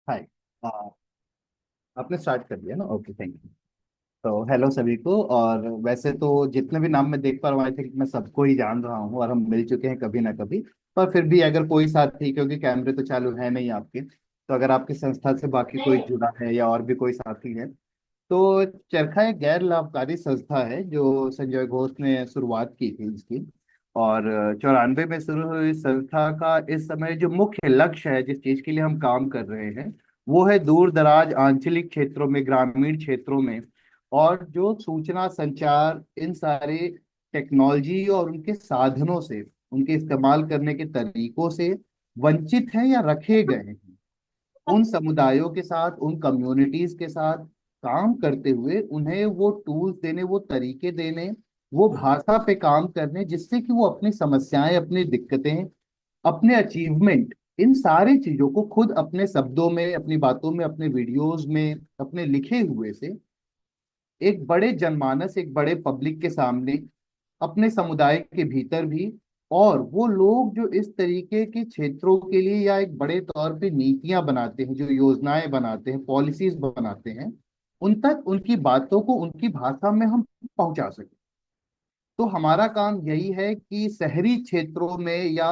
हाय। आ, आपने स्टार्ट कर दिया ना? Okay, thank you. तो हेलो सभी को। और वैसे तो जितने भी नाम मैं देख पा रहा हूँ, आई थिंक मैं सबको ही जान रहा हूँ और हम मिल चुके हैं कभी ना कभी। पर फिर भी अगर कोई साथी, क्योंकि कैमरे तो चालू है नहीं आपके, तो अगर आपकी संस्था से बाकी कोई जुड़ा है या और भी कोई साथी है, तो चरखा एक गैर लाभकारी संस्था है जो संजय घोष ने शुरुआत की थी इसकी। और 94 में शुरू हुई इस संस्था का इस समय जो मुख्य लक्ष्य है, जिस चीज के लिए हम काम कर रहे हैं, वो है दूर दराज आंचलिक क्षेत्रों में, ग्रामीण क्षेत्रों में, और जो सूचना संचार इन सारे टेक्नोलॉजी और उनके साधनों से, उनके इस्तेमाल करने के तरीकों से वंचित हैं या रखे गए हैं, उन समुदायों के साथ, उन कम्युनिटीज के साथ काम करते हुए उन्हें वो टूल्स देने, वो तरीके देने, वो भाषा पे काम करने, जिससे कि वो अपनी समस्याएं, अपनी दिक्कतें, अपने अचीवमेंट, इन सारी चीजों को खुद अपने शब्दों में, अपनी बातों में, अपने वीडियोस में, अपने लिखे हुए से एक बड़े जनमानस, एक बड़े पब्लिक के सामने, अपने समुदाय के भीतर भी, और वो लोग जो इस तरीके के क्षेत्रों के लिए या एक बड़े तौर पे नीतियां बनाते हैं, जो योजनाएं बनाते हैं, पॉलिसीज बनाते हैं, उन तक उनकी बातों को उनकी भाषा में हम पहुंचा सकें। तो हमारा काम यही है कि शहरी क्षेत्रों में या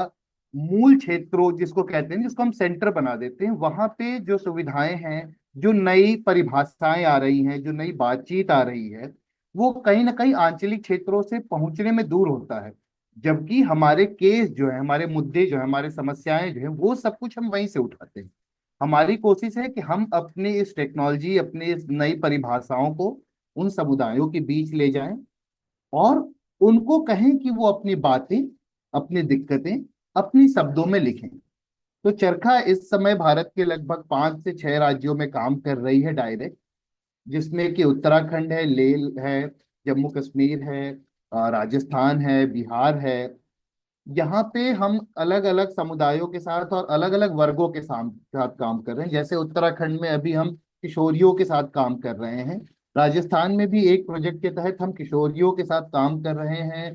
मूल क्षेत्रों जिसको कहते हैं, जिसको हम सेंटर बना देते हैं, वहां पे जो सुविधाएं हैं, जो नई परिभाषाएं आ रही हैं, जो नई बातचीत आ रही है, वो कहीं ना कहीं आंचलिक क्षेत्रों से पहुंचने में दूर होता है। जबकि हमारे केस जो है, हमारे मुद्दे जो है, हमारे समस्याएं जो है, वो सब कुछ हम वहीं से उठाते हैं। हमारी कोशिश है कि हम अपनी इस टेक्नोलॉजी, अपनी इस नई परिभाषाओं को उन समुदायों के बीच ले जाएं और उनको कहें कि वो अपनी बातें, अपनी दिक्कतें अपनी शब्दों में लिखें। तो चरखा इस समय भारत के लगभग 5 से 6 राज्यों में काम कर रही है डायरेक्ट, जिसमें कि उत्तराखंड है, लेह है, जम्मू कश्मीर है, राजस्थान है, बिहार है। यहाँ पे हम अलग अलग समुदायों के साथ और अलग अलग वर्गों के साथ काम कर रहे हैं। जैसे उत्तराखंड में अभी हम किशोरियों के साथ काम कर रहे हैं। राजस्थान में भी एक प्रोजेक्ट के तहत हम किशोरियों के साथ काम कर रहे हैं,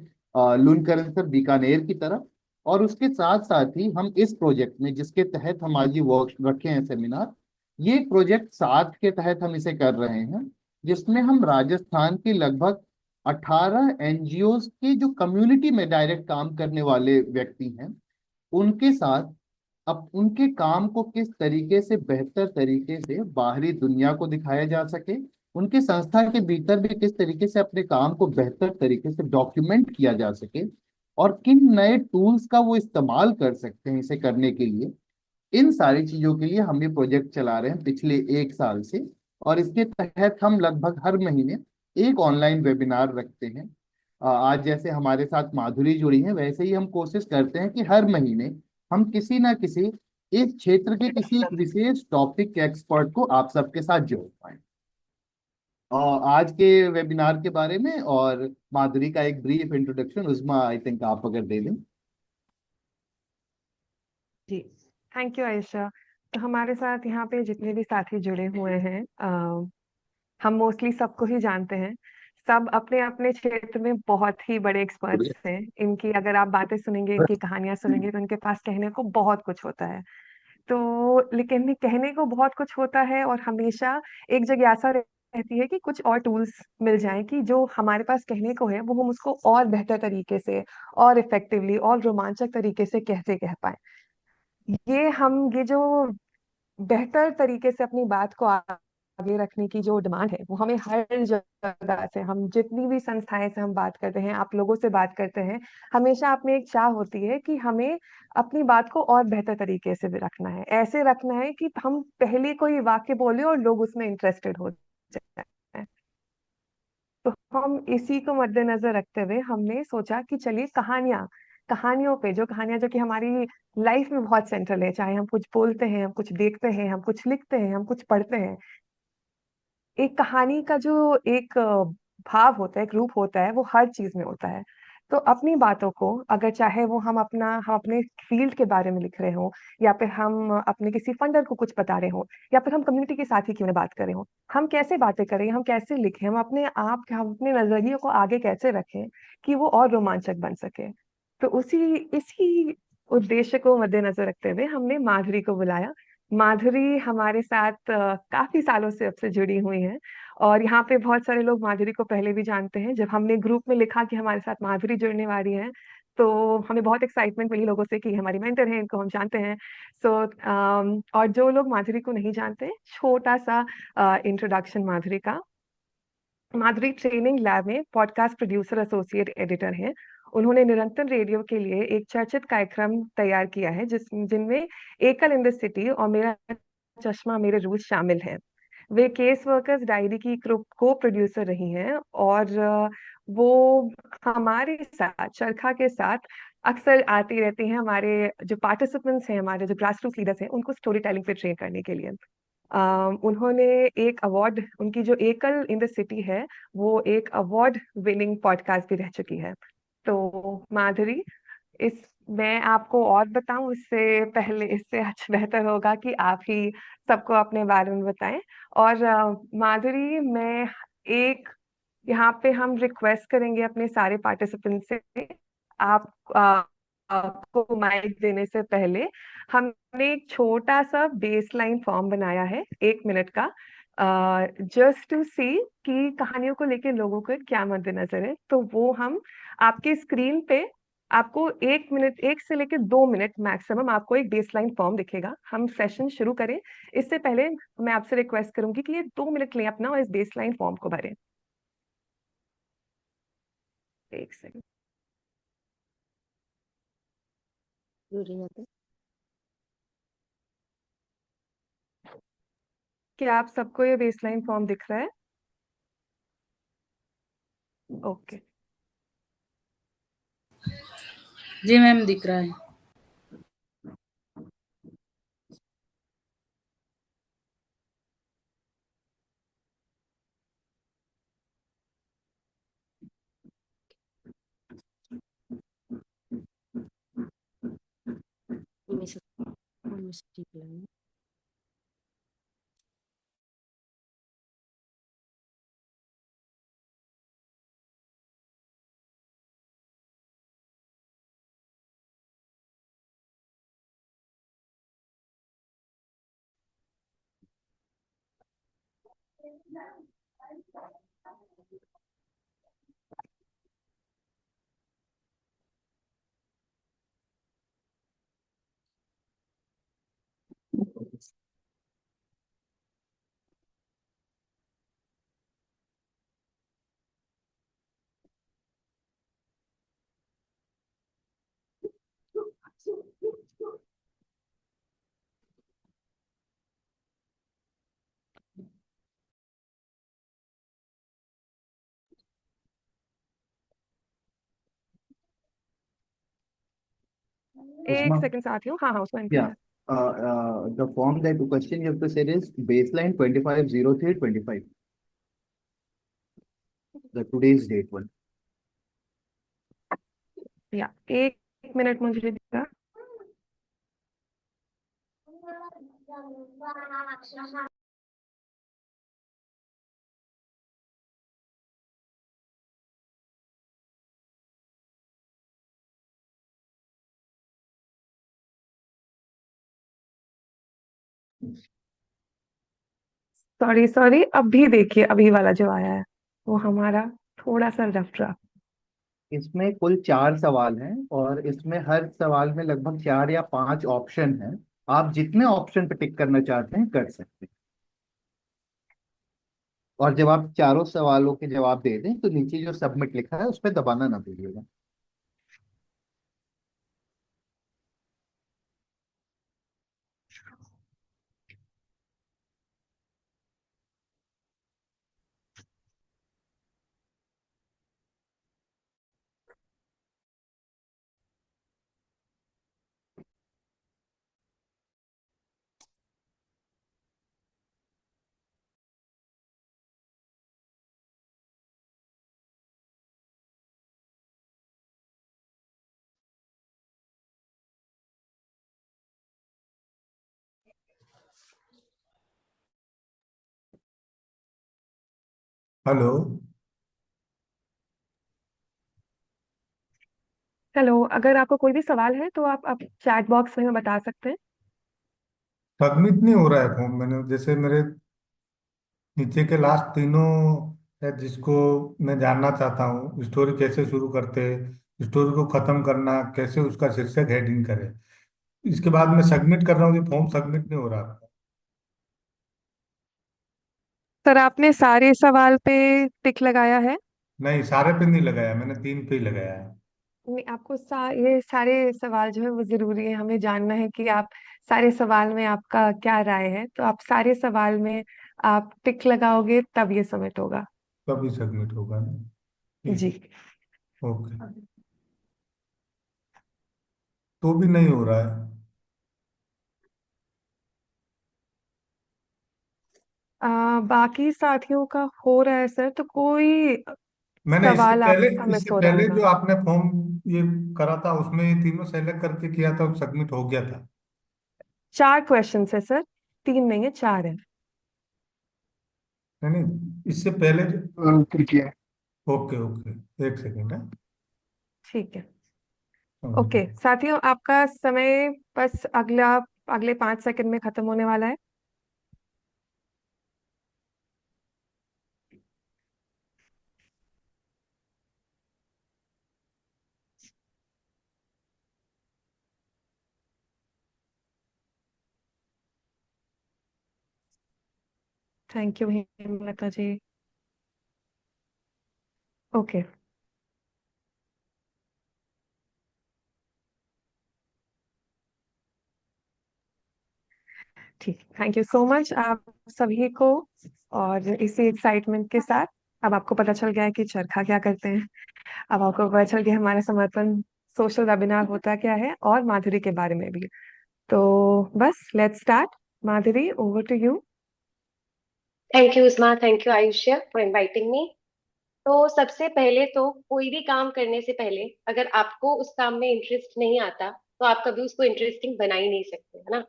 लुनकरनसर बीकानेर की तरफ। और उसके साथ साथ ही हम इस प्रोजेक्ट में, जिसके तहत हम आज ये वर्क रखे हैं सेमिनार, ये प्रोजेक्ट 7 के तहत हम इसे कर रहे हैं, जिसमें हम राजस्थान के लगभग 18 एनजीओ के जो कम्युनिटी में डायरेक्ट काम करने वाले व्यक्ति हैं, उनके साथ अब उनके काम को किस तरीके से बेहतर तरीके से बाहरी दुनिया को दिखाया जा सके, उनके संस्था के भीतर भी किस तरीके से अपने काम को बेहतर तरीके से डॉक्यूमेंट किया जा सके, और किन नए टूल्स का वो इस्तेमाल कर सकते हैं इसे करने के लिए, इन सारी चीजों के लिए हम ये प्रोजेक्ट चला रहे हैं पिछले 1 साल से। और इसके तहत हम लगभग हर महीने एक ऑनलाइन वेबिनार रखते हैं। आज जैसे हमारे साथ माधुरी जुड़ी है, वैसे ही हम कोशिश करते हैं कि हर महीने हम किसी ना किसी इस क्षेत्र के किसी एक विशेष टॉपिक के एक्सपर्ट को आप सबके साथ जोड़ पाए। और आज के वेबिनार के बारे में और माधुरी का एक ब्रीफ इंट्रोडक्शन उसमें आई थिंक आप अगर दे दें। जी, थैंक यू आयशा। तो हमारे साथ यहाँ पे जितने भी साथी जुड़े हुए हैं, हम मोस्टली सबको ही जानते हैं। सब अपने अपने क्षेत्र में बहुत ही बड़े एक्सपर्ट्स हैं। इनकी अगर आप बातें सुनेंगे, इनकी कहानियां सुनेंगे, तो इनके पास कहने को बहुत कुछ होता है। तो लेकिन कहने को बहुत कुछ होता है, और हमेशा एक जिज्ञासा रहती है कि कुछ और टूल्स मिल जाएं कि जो हमारे पास कहने को है वो हम उसको और बेहतर तरीके से, और इफेक्टिवली, और रोमांचक तरीके से कैसे कह पाए। ये जो बेहतर तरीके से अपनी बात को आगे रखने की जो डिमांड है, वो हमें हर जगह से, हम जितनी भी संस्थाएं से हम बात करते हैं, आप लोगों से बात करते हैं, हमेशा अपने एक चाह होती है कि हमें अपनी बात को और बेहतर तरीके से भी रखना है, ऐसे रखना है कि हम पहले कोई वाक्य बोले और लोग उसमें इंटरेस्टेड हो जाए। तो हम इसी को मद्देनजर रखते हुए हमने सोचा कि चलिए कहानियों पे, जो कहानियां जो कि हमारी लाइफ में बहुत सेंट्रल है, चाहे हम कुछ बोलते हैं, हम कुछ देखते हैं, हम कुछ लिखते हैं, हम कुछ पढ़ते हैं, एक कहानी का जो एक भाव होता है, एक रूप होता है, वो हर चीज में होता है। तो अपनी बातों को, अगर चाहे वो हम अपने फील्ड के बारे में लिख रहे हो, या फिर हम अपने किसी फंडर को कुछ बता रहे हो, या फिर हम कम्युनिटी के साथ ही क्यों ना बात कर रहे हो, हम कैसे बातें करें, हम कैसे लिखें, हम अपने नजरिए को आगे कैसे रखें कि वो और रोमांचक बन सके। तो उसी इसी उद्देश्य को मद्देनजर रखते हुए हमने माधुरी को बुलाया। माधुरी हमारे साथ काफी सालों से अब से जुड़ी हुई है। और यहाँ पे बहुत सारे लोग माधुरी को पहले भी जानते हैं। जब हमने ग्रुप में लिखा कि हमारे साथ माधुरी जुड़ने वाली है, तो हमें बहुत एक्साइटमेंट मिली लोगों से कि हमारी मेंटर हैं, इनको हम जानते हैं। सो और जो लोग माधुरी को नहीं जानते, छोटा सा इंट्रोडक्शन माधुरी का। माधुरी ट्रेनिंग लैब में पॉडकास्ट प्रोड्यूसर एसोसिएट एडिटर हैं। उन्होंने निरंतर रेडियो के लिए एक चर्चित कार्यक्रम तैयार किया है, जिनमें एकल इन द सिटी और मेरा चश्मा मेरे रूल शामिल हैं। वे केस वर्कर्स डायरी की को प्रोड्यूसर रही हैं, और वो हमारे साथ चरखा के साथ अक्सर आती रहती हैं। हमारे जो पार्टिसिपेंट्स हैं, हमारे जो ग्रास रूट लीडर्स हैं, उनको स्टोरी टेलिंग पे ट्रेन करने के लिए उन्होंने एक अवार्ड, उनकी जो एकल इन द सिटी है, वो एक अवार्ड विनिंग पॉडकास्ट भी रह चुकी है। तो माधुरी, इस मैं आपको और बताऊं इससे पहले, इससे अच्छा बेहतर होगा कि आप ही सबको अपने बारे में बताएं। और माधुरी, मैं एक यहाँ पे हम रिक्वेस्ट करेंगे अपने सारे पार्टिसिपेंट से। आप आपको माइक देने से पहले हमने एक छोटा सा बेसलाइन फॉर्म बनाया है, 1 मिनट का, जस्ट टू सी कि कहानियों को लेकर लोगों को क्या मद्देनजर है। तो वो हम आपके स्क्रीन पे, आपको 1 मिनट, 1 से लेकर 2 मिनट मैक्सिमम, आपको एक बेसलाइन फॉर्म दिखेगा। हम सेशन शुरू करें इससे पहले मैं आपसे रिक्वेस्ट करूंगी कि ये 2 मिनट लें अपना और इस बेसलाइन फॉर्म को भरें। 1 सेकंड। क्या आप सबको ये बेसलाइन फॉर्म दिख रहा है? ओके। जी मैम, दिख रहा है। एक Usma, सेकंड साथियों, हाँ हाँ, उसको yeah. Anchor. The form that the question you have to say is baseline 250325, the today's date one. या 1 मिनट मुझे दिखा। सॉरी सॉरी, अभी देखिए, अभी वाला जो आया है वो हमारा थोड़ा सा रफ रहा। इसमें कुल 4 सवाल हैं और इसमें हर सवाल में लगभग 4 या 5 ऑप्शन हैं। आप जितने ऑप्शन पे टिक करना चाहते हैं कर सकते हैं। और जब आप चारों सवालों के जवाब दे दें तो नीचे जो सबमिट लिखा है उस पर दबाना ना भूलिएगा। हेलो। हेलो, अगर आपको कोई भी सवाल है तो आप चैट बॉक्स में बता सकते हैं। सबमिट नहीं हो रहा है फॉर्म। मैंने जैसे मेरे नीचे के लास्ट तीनों है जिसको मैं जानना चाहता हूँ, स्टोरी कैसे शुरू करते हैं, स्टोरी को खत्म करना कैसे, उसका शीर्षक हेडिंग करें। इसके बाद मैं सबमिट कर रहा हूँ, ये फॉर्म सबमिट नहीं हो रहा। सर आपने सारे सवाल पे टिक लगाया है? नहीं, सारे पे नहीं लगाया, मैंने 3 पे ही लगाया है। नहीं, आपको ये सारे सवाल जो है वो जरूरी है, हमें जानना है कि आप सारे सवाल में आपका क्या राय है, तो आप सारे सवाल में आप टिक लगाओगे तब ये सबमिट होगा। तभी सबमिट होगा ना। जी। ठीक। ओके। तो भी नहीं हो रहा है। बाकी साथियों का हो रहा है सर, तो कोई मैंने सवाल आपका मिस इससे हो रहा पहले होगा। जो आपने फॉर्म ये करा था उसमें ये तीनों सेलेक्ट करके किया था, सबमिट हो गया था। 4 क्वेश्चन है सर, 3 नहीं है, 4 है। नहीं नहीं, इससे पहले ठीक है। ओके ओके, एक सेकेंड है। ठीक है। समझ ओके गया। साथियों, आपका समय बस अगले 5 सेकंड में खत्म होने वाला है। Thank you Hemlata ji. Okay. ठीक, थैंक यू सो मच आप सभी को। और इसी एक्साइटमेंट के साथ अब आपको पता चल गया है कि चरखा क्या करते हैं। अब आपको पता चल गया हमारा समर्पण सोशल वेबिनार होता क्या है, और माधुरी के बारे में भी। तो बस let's start. Madhuri, over to you. Thank you Usma, thank you Ayushya for inviting me. तो सबसे पहले तो कोई भी काम करने से पहले अगर आपको उस काम में इंटरेस्ट नहीं आता तो आप कभी उसको इंटरेस्टिंग बना ही नहीं सकते, है ना।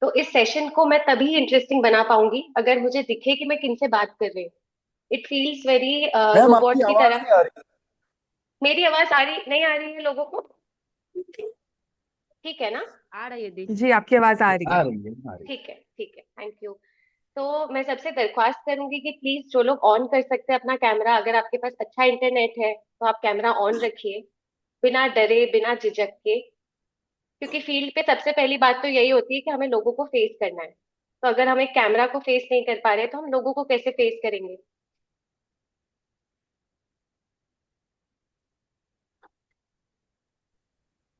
तो इस सेशन को मैं तभी इंटरेस्टिंग बना पाऊंगी अगर मुझे दिखे कि मैं किनसे बात कर रही हूँ। इट फील्स वेरी मैम आपकी रोबोट की आवाज तरह। नहीं आ रही। मेरी आवाज आ रही नहीं आ रही है लोगों को? ठीक है ना? आ रही है दी। जी, आपकी आवाज आ रही आ है। रही है, आ रही ठीक है, थैंक यू। तो मैं सबसे दरख्वास्त करूंगी कि प्लीज जो लोग ऑन कर सकते हैं अपना कैमरा, अगर आपके पास अच्छा इंटरनेट है तो आप कैमरा ऑन रखिए, बिना डरे बिना झिझक के। क्योंकि फील्ड पे सबसे पहली बात तो यही होती है कि हमें लोगों को फेस करना है। तो अगर हम एक कैमरा को फेस नहीं कर पा रहे तो हम लोगों को कैसे फेस करेंगे?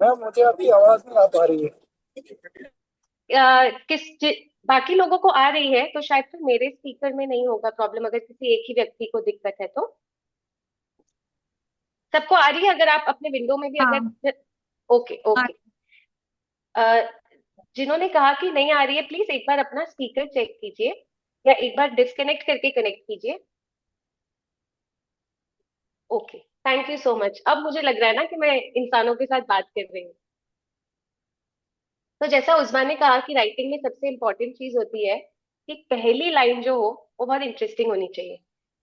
है। मैम मुझे अभी आवाज नहीं आ पा रही है। बाकी लोगों को आ रही है तो शायद फिर मेरे स्पीकर में नहीं होगा प्रॉब्लम, अगर किसी एक ही व्यक्ति को दिक्कत है तो। सबको आ रही है? अगर आप अपने विंडो में भी हाँ। अगर ओके ओके। जिन्होंने कहा कि नहीं आ रही है प्लीज एक बार अपना स्पीकर चेक कीजिए, या एक बार डिस्कनेक्ट करके कनेक्ट कीजिए। Okay, thank you so much. अब मुझे लग रहा है ना कि मैं इंसानों के साथ बात कर रही हूँ। तो जैसा उस्मान ने कहा कि राइटिंग में सबसे इम्पोर्टेंट चीज होती है कि पहली लाइन जो हो वो बहुत इंटरेस्टिंग होनी चाहिए।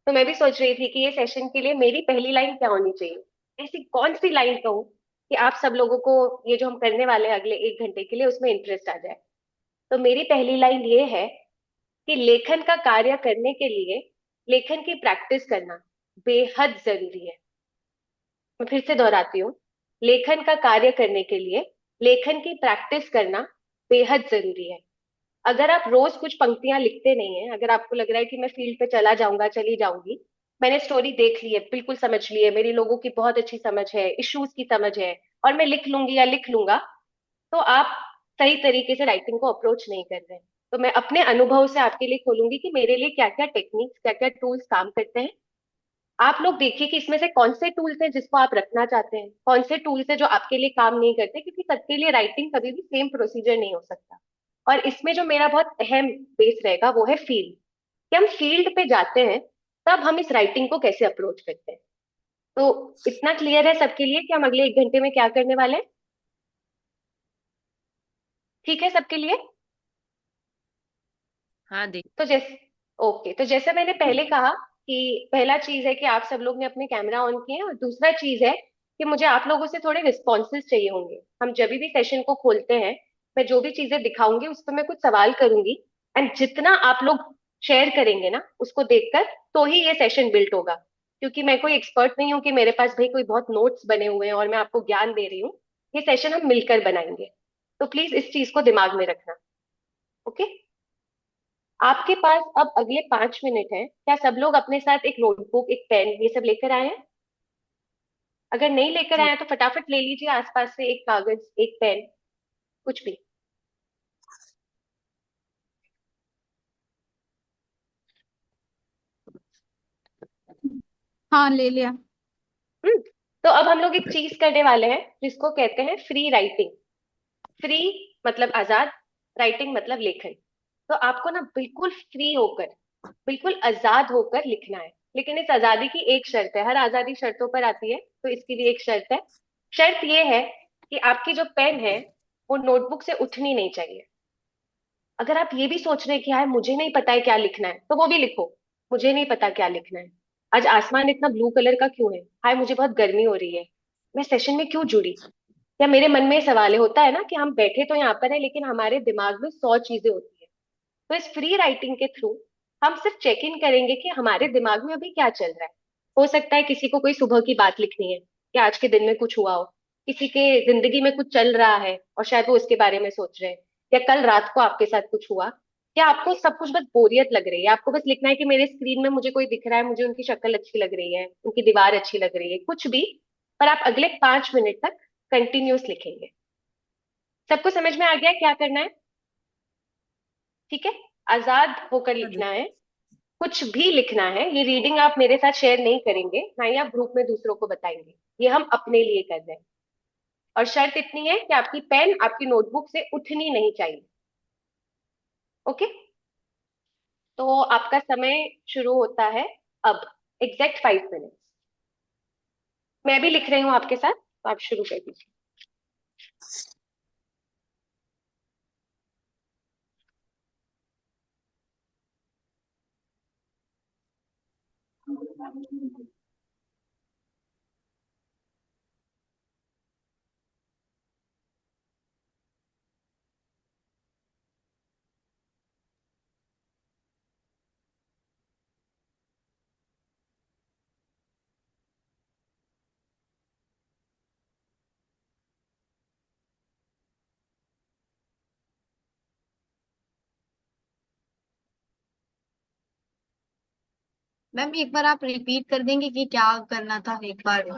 तो मैं भी सोच रही थी कि ये सेशन के लिए मेरी पहली लाइन क्या होनी चाहिए, ऐसी कौन सी लाइन कहूँ कि आप सब लोगों को ये जो हम करने वाले हैं अगले 1 घंटे के लिए उसमें इंटरेस्ट आ जाए। तो मेरी पहली लाइन ये है कि लेखन का कार्य करने के लिए लेखन की प्रैक्टिस करना बेहद जरूरी है। मैं फिर से दोहराती हूँ, लेखन का कार्य करने के लिए लेखन की प्रैक्टिस करना बेहद जरूरी है। अगर आप रोज कुछ पंक्तियां लिखते नहीं है, अगर आपको लग रहा है कि मैं फील्ड पे चला जाऊंगा चली जाऊंगी, मैंने स्टोरी देख ली है, बिल्कुल समझ ली है, मेरी लोगों की बहुत अच्छी समझ है, इश्यूज की समझ है, और मैं लिख लूंगी या लिख लूंगा, तो आप सही तरीके से राइटिंग को अप्रोच नहीं कर रहे हैं। तो मैं अपने अनुभव से आपके लिए खोलूंगी कि मेरे लिए क्या क्या टेक्निक्स क्या क्या टूल्स काम करते हैं। आप लोग देखिए कि इसमें से कौन से टूल्स हैं जिसको आप रखना चाहते हैं, कौन से टूल्स हैं जो आपके लिए काम नहीं करते, क्योंकि सबके लिए राइटिंग कभी भी सेम प्रोसीजर नहीं हो सकता। और इसमें जो मेरा बहुत अहम बेस रहेगा वो है फील्ड, कि हम फील्ड पे जाते हैं तब हम इस राइटिंग को कैसे अप्रोच करते हैं। तो इतना क्लियर है सबके लिए कि हम अगले 1 घंटे में क्या करने वाले हैं? ठीक है सबके लिए? हाँ दी। तो जैसे ओके, तो जैसे मैंने पहले कहा कि पहला चीज है कि आप सब लोग ने अपने कैमरा ऑन किए हैं, और दूसरा चीज है कि मुझे आप लोगों से थोड़े रिस्पॉन्सेज चाहिए होंगे। हम जब भी सेशन को खोलते हैं मैं जो भी चीजें दिखाऊंगी उस पर मैं कुछ सवाल करूंगी, एंड जितना आप लोग शेयर करेंगे ना उसको देखकर, तो ही ये सेशन बिल्ट होगा। क्योंकि मैं कोई एक्सपर्ट नहीं हूँ कि मेरे पास भाई कोई बहुत नोट्स बने हुए हैं और मैं आपको ज्ञान दे रही हूँ। ये सेशन हम मिलकर बनाएंगे। तो प्लीज इस चीज को दिमाग में रखना। ओके। आपके पास अब अगले 5 मिनट हैं। क्या सब लोग अपने साथ एक नोटबुक, एक पेन, ये सब लेकर आए हैं? अगर नहीं लेकर आए जी। हैं तो फटाफट ले लीजिए आसपास से एक कागज, एक पेन, कुछ भी। हाँ, ले लिया। हम्म। तो अब हम लोग एक चीज करने वाले हैं जिसको कहते हैं फ्री राइटिंग। फ्री मतलब आजाद, राइटिंग मतलब लेखन। तो आपको ना बिल्कुल फ्री होकर, बिल्कुल आजाद होकर लिखना है। लेकिन इस आजादी की एक शर्त है, हर आजादी शर्तों पर आती है, तो इसकी भी एक शर्त है। शर्त ये है कि आपकी जो पेन है वो नोटबुक से उठनी नहीं चाहिए। अगर आप ये भी सोच रहे हैं कि यार मुझे नहीं पता है क्या लिखना है, तो वो भी लिखो, मुझे नहीं पता क्या लिखना है। आज आसमान इतना ब्लू कलर का क्यों है? हाय मुझे बहुत गर्मी हो रही है, मैं सेशन में क्यों जुड़ी? या मेरे मन में सवाल है, होता है ना कि हम बैठे तो यहाँ पर है लेकिन हमारे दिमाग में 100 चीजें होती है। तो इस फ्री राइटिंग के थ्रू हम सिर्फ चेक इन करेंगे कि हमारे दिमाग में अभी क्या चल रहा है। हो सकता है किसी को कोई सुबह की बात लिखनी है, कि आज के दिन में कुछ हुआ हो, किसी के जिंदगी में कुछ चल रहा है और शायद वो उसके बारे में सोच रहे हैं, या कल रात को आपके साथ कुछ हुआ। या आपको सब कुछ बस बोरियत लग रही है, आपको बस लिखना है कि मेरे स्क्रीन में मुझे कोई दिख रहा है, मुझे उनकी शक्ल अच्छी लग रही है, उनकी दीवार अच्छी लग रही है, कुछ भी। पर आप अगले 5 मिनट तक कंटिन्यूस लिखेंगे। सबको समझ में आ गया है क्या करना है? ठीक है। आजाद होकर हाँ जी। लिखना है, कुछ भी लिखना है। ये रीडिंग आप मेरे साथ शेयर नहीं करेंगे, ना ही आप ग्रुप में दूसरों को बताएंगे। ये हम अपने लिए कर रहे हैं। और शर्त इतनी है कि आपकी पेन आपकी नोटबुक से उठनी नहीं चाहिए। ओके। तो आपका समय शुरू होता है अब। Exact 5 minute. मैं भी लिख रही हूँ आपके साथ, तो आप शुरू कर दीजिए। मैम, एक बार आप रिपीट कर देंगे कि क्या करना था एक बार?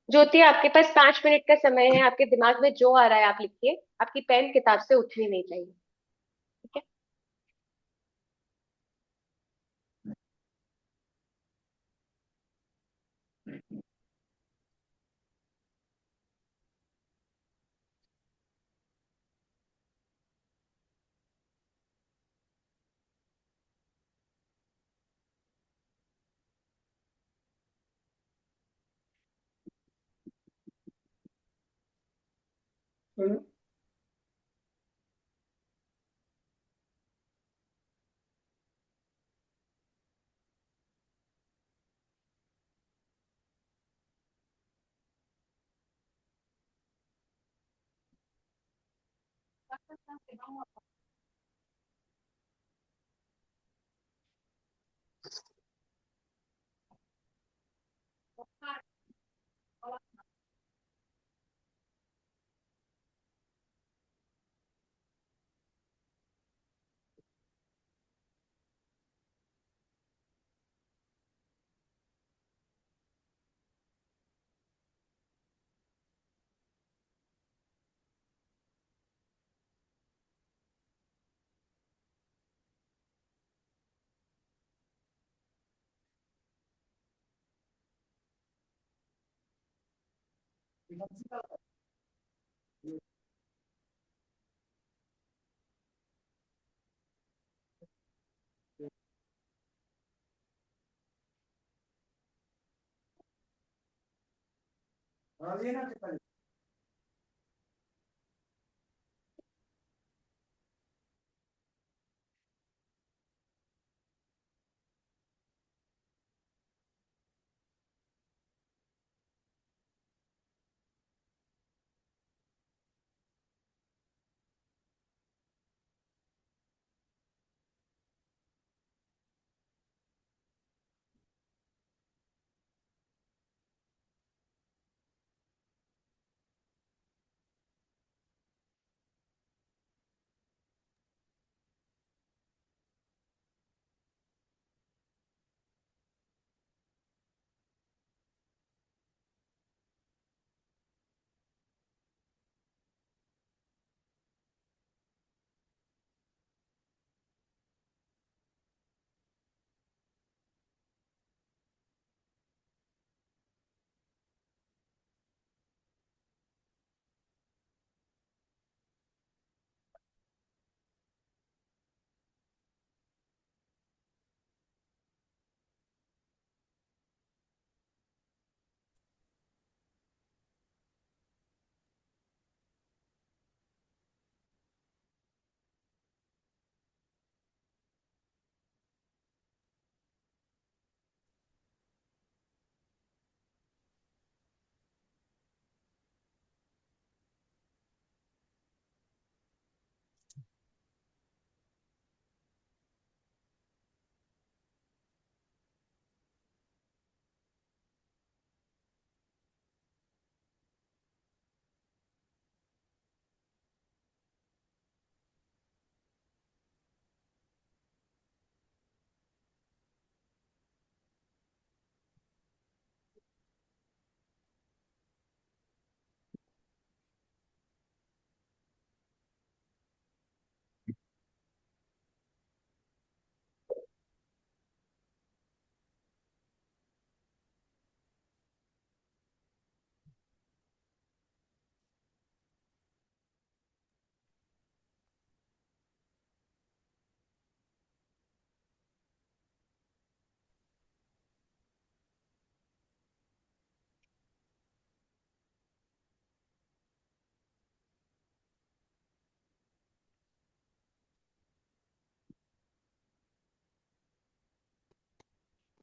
ज्योति, आपके पास 5 मिनट का समय है। आपके दिमाग में जो आ रहा है आप लिखिए। आपकी पेन किताब से उठनी नहीं चाहिए। ठीक है। हम्म।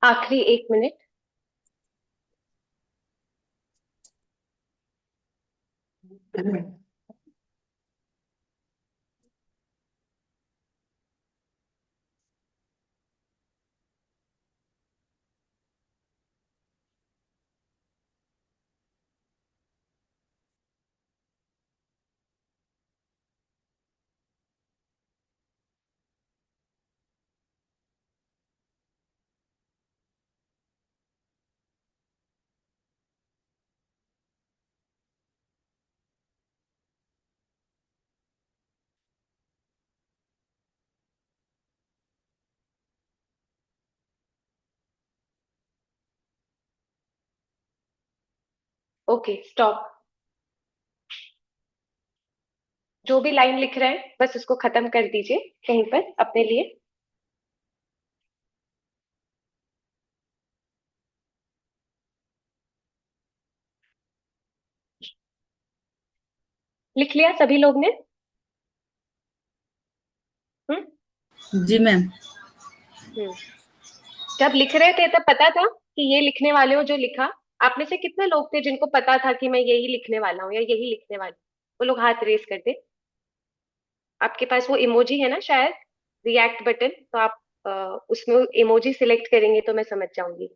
आखिरी 1 मिनट। Okay, stop. जो भी लाइन लिख रहे हैं बस उसको खत्म कर दीजिए कहीं पर अपने लिए। लिख लिया सभी लोग ने? हम्म। जी मैम। हम्म। जब लिख रहे थे तब पता था कि ये लिखने वाले हो जो लिखा? आप में से कितने लोग थे जिनको पता था कि मैं यही लिखने वाला हूँ या यही लिखने वाली हूँ? वो लोग हाथ रेस कर दे। आपके पास वो इमोजी है ना शायद, रिएक्ट बटन, तो आप उसमें इमोजी सिलेक्ट करेंगे तो मैं समझ जाऊंगी।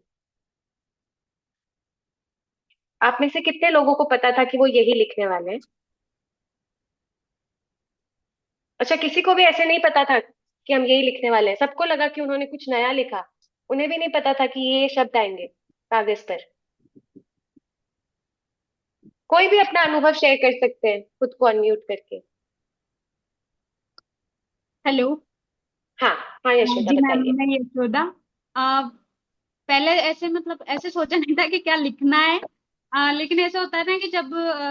आप में से कितने लोगों को पता था कि वो यही लिखने वाले हैं? अच्छा, किसी को भी ऐसे नहीं पता था कि हम यही लिखने वाले हैं? सबको लगा कि उन्होंने कुछ नया लिखा? उन्हें भी नहीं पता था कि ये शब्द आएंगे कागज पर? कोई भी अपना अनुभव शेयर कर सकते हैं खुद को अनम्यूट करके। हेलो। हाँ। हाँ यशोदा, जी मैम, बताइए। मैं यशोदा। आ, पहले ऐसे मतलब ऐसे सोचा नहीं था कि क्या लिखना है। लेकिन ऐसा होता है ना कि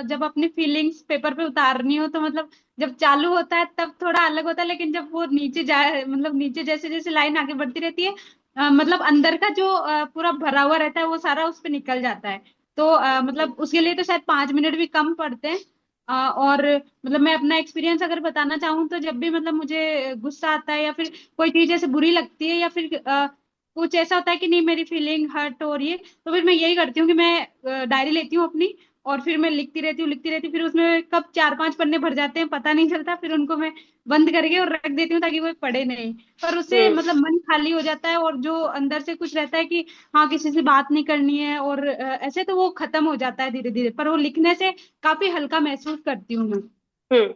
जब अपनी फीलिंग्स पेपर पे उतारनी हो तो मतलब जब चालू होता है तब थोड़ा अलग होता है, लेकिन जब वो नीचे जाए मतलब नीचे जैसे जैसे लाइन आगे बढ़ती रहती है, मतलब अंदर का जो पूरा भरा हुआ रहता है वो सारा उस पे निकल जाता है। तो मतलब उसके लिए तो शायद 5 मिनट भी कम पड़ते हैं। और मतलब मैं अपना एक्सपीरियंस अगर बताना चाहूँ तो जब भी मतलब मुझे गुस्सा आता है या फिर कोई चीज ऐसे बुरी लगती है या फिर कुछ ऐसा होता है कि नहीं मेरी फीलिंग हर्ट हो रही है, तो फिर मैं यही करती हूँ कि मैं डायरी लेती हूँ अपनी और फिर मैं लिखती रहती हूँ फिर उसमें कब 4-5 पन्ने भर जाते हैं पता नहीं चलता, फिर उनको मैं बंद करके और रख देती हूँ ताकि वो पढ़े नहीं। पर उससे हम्म। मतलब मन खाली हो जाता है और जो अंदर से कुछ रहता है कि हाँ किसी से बात नहीं करनी है और ऐसे तो वो खत्म हो जाता है धीरे धीरे, पर वो लिखने से काफी हल्का महसूस करती हूँ मैं। हम्म।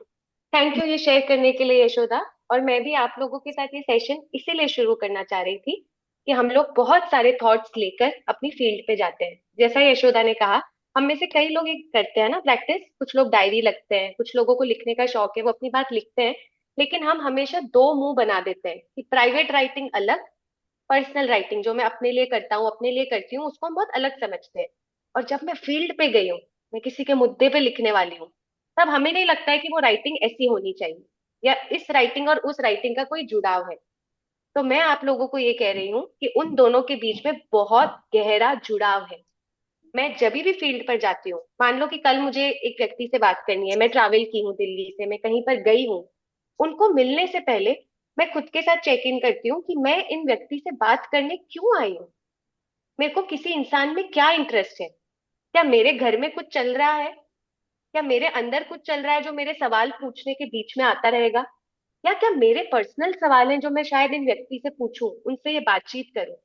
थैंक यू ये शेयर करने के लिए यशोदा। और मैं भी आप लोगों के साथ ये सेशन इसीलिए शुरू करना चाह रही थी कि हम लोग बहुत सारे थॉट्स लेकर अपनी फील्ड पे जाते हैं। जैसा यशोदा ने कहा, हम में से कई लोग एक करते हैं ना प्रैक्टिस, कुछ लोग डायरी लगते हैं, कुछ लोगों को लिखने का शौक है वो अपनी बात लिखते हैं। लेकिन हम हमेशा दो मुंह बना देते हैं कि प्राइवेट राइटिंग अलग, पर्सनल राइटिंग जो मैं अपने लिए करता हूँ, अपने लिए करती हूँ, उसको हम बहुत अलग समझते हैं। और जब मैं फील्ड पे गई हूँ, मैं किसी के मुद्दे पे लिखने वाली हूँ, तब हमें नहीं लगता है कि वो राइटिंग ऐसी होनी चाहिए या इस राइटिंग और उस राइटिंग का कोई जुड़ाव है। तो मैं आप लोगों को ये कह रही हूँ कि उन दोनों के बीच में बहुत गहरा जुड़ाव है। मैं जब भी फील्ड पर जाती हूँ, मान लो कि कल मुझे एक व्यक्ति से बात करनी है, मैं ट्रैवल की हूँ दिल्ली से, मैं कहीं पर गई हूँ, उनको मिलने से पहले मैं खुद के साथ चेक इन करती हूँ कि मैं इन व्यक्ति से बात करने क्यों आई हूँ। मेरे को किसी इंसान में क्या इंटरेस्ट है? क्या मेरे घर में कुछ चल रहा है? क्या मेरे अंदर कुछ चल रहा है जो मेरे सवाल पूछने के बीच में आता रहेगा? या क्या मेरे पर्सनल सवाल हैं जो मैं शायद इन व्यक्ति से पूछूं, उनसे ये बातचीत करूं?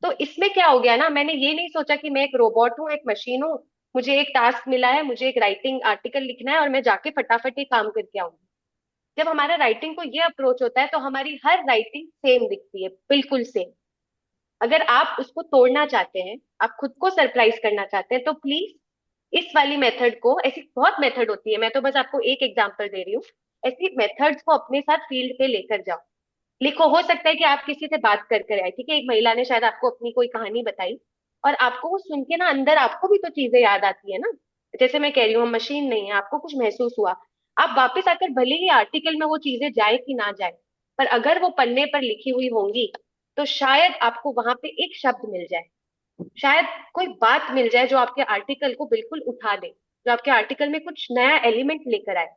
तो इसमें क्या हो गया ना, मैंने ये नहीं सोचा कि मैं एक रोबोट हूँ, एक मशीन हूँ, मुझे एक टास्क मिला है, मुझे एक राइटिंग आर्टिकल लिखना है और मैं जाके फटाफट ये काम करके आऊंगी। जब हमारा राइटिंग को ये अप्रोच होता है तो हमारी हर राइटिंग सेम दिखती है, बिल्कुल सेम। अगर आप उसको तोड़ना चाहते हैं, आप खुद को सरप्राइज करना चाहते हैं, तो प्लीज इस वाली मेथड को, ऐसी बहुत मेथड होती है, मैं तो बस आपको एक एग्जांपल दे रही हूँ, ऐसी मेथड्स को अपने साथ फील्ड पे लेकर जाओ। लिखो, हो सकता है कि आप किसी से बात कर कर आए, ठीक है, एक महिला ने शायद आपको अपनी कोई कहानी बताई और आपको वो सुन के ना अंदर आपको भी तो चीजें याद आती है ना। जैसे मैं कह रही हूँ, हम मशीन नहीं है, आपको कुछ महसूस हुआ, आप वापस आकर भले ही आर्टिकल में वो चीजें जाए कि ना जाए, पर अगर वो पन्ने पर लिखी हुई होंगी तो शायद आपको वहां पे एक शब्द मिल जाए, शायद कोई बात मिल जाए जो आपके आर्टिकल को बिल्कुल उठा दे, जो आपके आर्टिकल में कुछ नया एलिमेंट लेकर आए।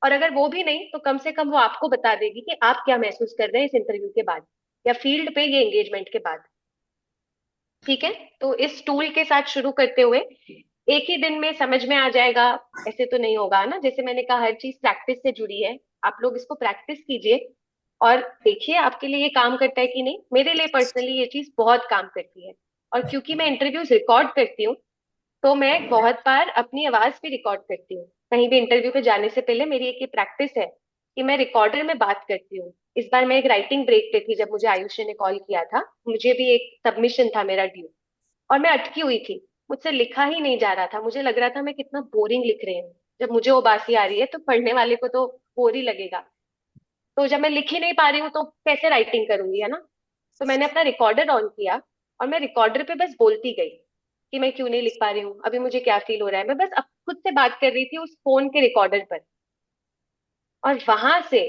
और अगर वो भी नहीं तो कम से कम वो आपको बता देगी कि आप क्या महसूस कर रहे हैं इस इंटरव्यू के बाद या फील्ड पे ये एंगेजमेंट के बाद। ठीक है, तो इस टूल के साथ शुरू करते हुए एक ही दिन में समझ में आ जाएगा ऐसे तो नहीं होगा ना। जैसे मैंने कहा, हर चीज प्रैक्टिस से जुड़ी है। आप लोग इसको प्रैक्टिस कीजिए और देखिए आपके लिए ये काम करता है कि नहीं। मेरे लिए पर्सनली ये चीज बहुत काम करती है। और क्योंकि मैं इंटरव्यूज रिकॉर्ड करती हूँ, तो मैं बहुत बार अपनी आवाज भी रिकॉर्ड करती हूँ। कहीं भी इंटरव्यू पे जाने से पहले मेरी एक ये प्रैक्टिस है कि मैं रिकॉर्डर में बात करती हूँ। इस बार मैं एक राइटिंग ब्रेक पे थी जब मुझे आयुषी ने कॉल किया था। मुझे भी एक सबमिशन था मेरा ड्यू, और मैं अटकी हुई थी। मुझसे लिखा ही नहीं जा रहा था, मुझे लग रहा था मैं कितना बोरिंग लिख रही हूँ। जब मुझे वो बासी आ रही है तो पढ़ने वाले को तो बोर ही लगेगा। तो जब मैं लिख ही नहीं पा रही हूँ तो कैसे राइटिंग करूंगी, है ना। तो मैंने अपना रिकॉर्डर ऑन किया और मैं रिकॉर्डर पे बस बोलती गई कि मैं क्यों नहीं लिख पा रही हूँ, अभी मुझे क्या फील हो रहा है। मैं बस अब खुद से बात कर रही थी उस फोन के रिकॉर्डर पर। और वहां से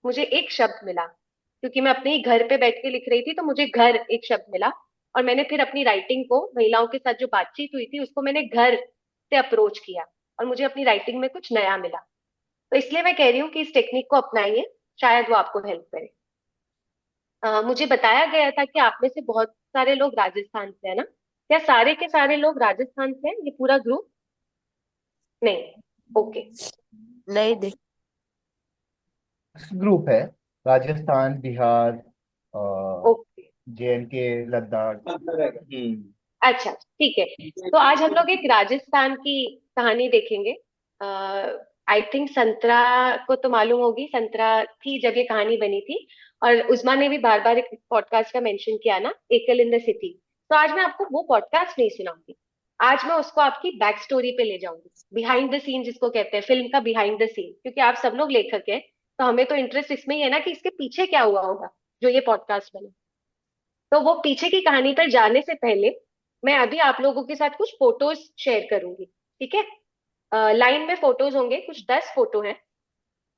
मुझे एक शब्द मिला, क्योंकि मैं अपने ही घर पे बैठ के लिख रही थी तो मुझे घर एक शब्द मिला। और मैंने फिर अपनी राइटिंग को, महिलाओं के साथ जो बातचीत हुई थी उसको मैंने घर से अप्रोच किया, और मुझे अपनी राइटिंग में कुछ नया मिला। तो इसलिए मैं कह रही हूँ कि इस टेक्निक को अपनाइए, शायद वो आपको हेल्प करे। मुझे बताया गया था कि आप में से बहुत सारे लोग राजस्थान से है ना। क्या सारे के सारे लोग राजस्थान से हैं, ये पूरा ग्रुप? नहीं। ओके। नहीं देख। ग्रुप है, राजस्थान, बिहार, ओके। JNK, लद्दाख। अच्छा, ठीक है। तो आज हम लोग एक राजस्थान की कहानी देखेंगे। आई थिंक संतरा को तो मालूम होगी, संतरा की जब ये कहानी बनी थी। और उस्मा ने भी बार बार एक पॉडकास्ट का मेंशन किया ना, एकल इन द सिटी। तो आज मैं आपको वो पॉडकास्ट नहीं सुनाऊंगी। आज मैं उसको आपकी बैक स्टोरी पे ले जाऊंगी, बिहाइंड द सीन जिसको कहते हैं, फिल्म का बिहाइंड द सीन। क्योंकि आप सब लोग लेखक हैं, तो हमें तो इंटरेस्ट इसमें ही है ना कि इसके पीछे क्या हुआ होगा जो ये पॉडकास्ट बने। तो वो पीछे की कहानी पर जाने से पहले मैं अभी आप लोगों के साथ कुछ फोटोज शेयर करूंगी, ठीक है। लाइन में फोटोज होंगे, कुछ 10 फोटो हैं।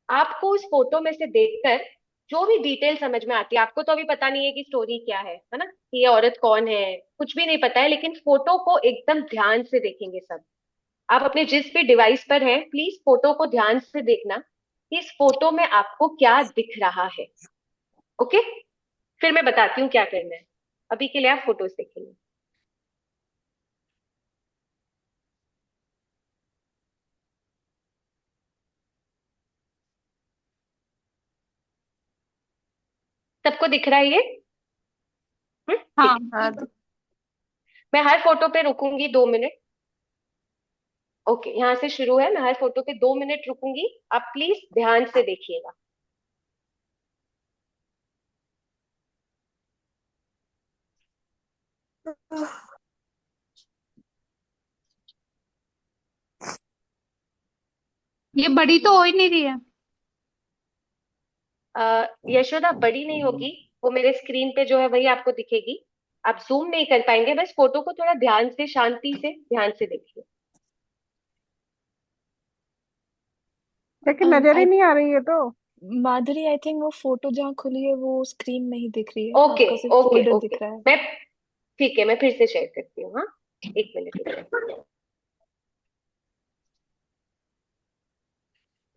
आपको उस फोटो में से देखकर जो भी डिटेल समझ में आती है, आपको तो अभी पता नहीं है कि स्टोरी क्या है ना, कि ये औरत कौन है, कुछ भी नहीं पता है। लेकिन फोटो को एकदम ध्यान से देखेंगे सब। आप अपने जिस भी डिवाइस पर हैं, प्लीज फोटो को ध्यान से देखना कि इस फोटो में आपको क्या दिख रहा है। ओके, फिर मैं बताती हूँ क्या करना है। अभी के लिए आप फोटोज देखेंगे। सबको दिख रहा है ये? ठीक हाँ। है। हाँ मैं हर फोटो पे रुकूंगी 2 मिनट। ओके, यहाँ से शुरू है। मैं हर फोटो पे 2 मिनट रुकूंगी, आप प्लीज ध्यान से देखिएगा। ये बड़ी तो हो ही नहीं रही है। यशोदा, बड़ी नहीं होगी। वो मेरे स्क्रीन पे जो है वही आपको दिखेगी। आप जूम नहीं कर पाएंगे, बस फोटो को थोड़ा ध्यान से, शांति से, ध्यान से देखिए। लेकिन नजर ही आई नहीं आ रही है तो। माधुरी, आई थिंक वो फोटो जहाँ खुली है वो स्क्रीन नहीं दिख रही है, ओके, आपका सिर्फ ओके, फोल्डर ओके। दिख रहा है। मैं ठीक है, मैं फिर से शेयर करती हूँ। हाँ, 1 मिनट रुक जाइए।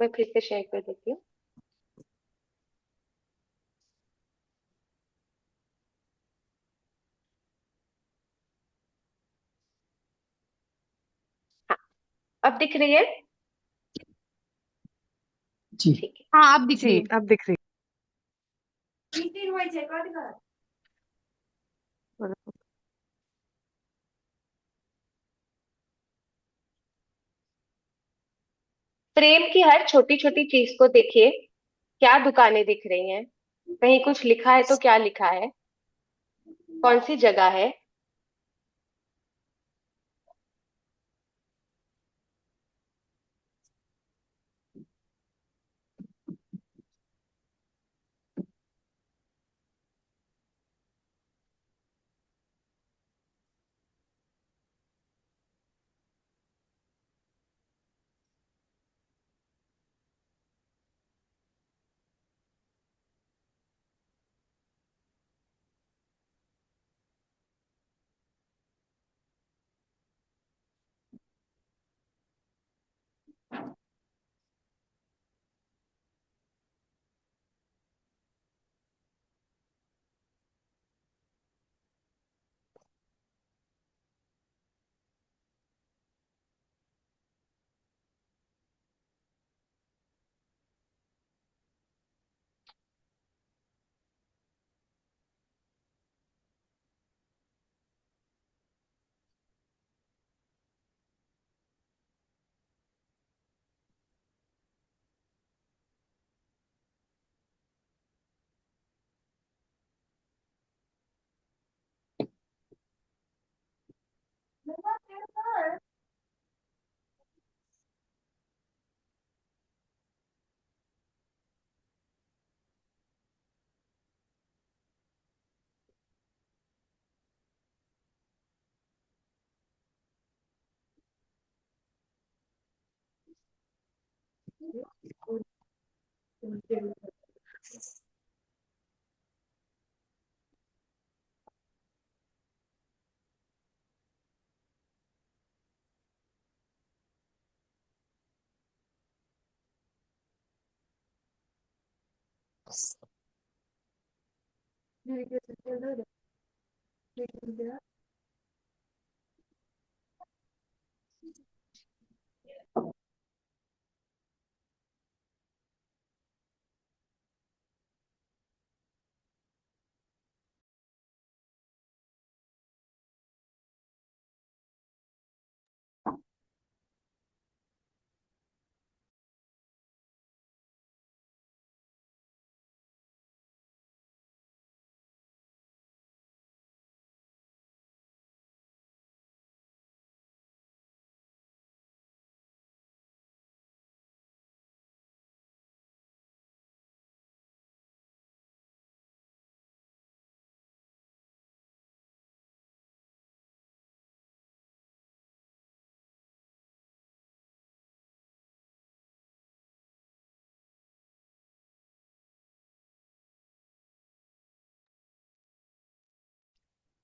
मैं फिर से शेयर कर देती हूँ। हाँ, अब दिख रही है? जी। ठीक है। हाँ, अब दिख रही जी, है। अब दिख रही है। प्रेम की हर छोटी छोटी चीज को देखिए। क्या दुकानें दिख रही हैं? कहीं कुछ लिखा है तो क्या लिखा है? कौन सी जगह है?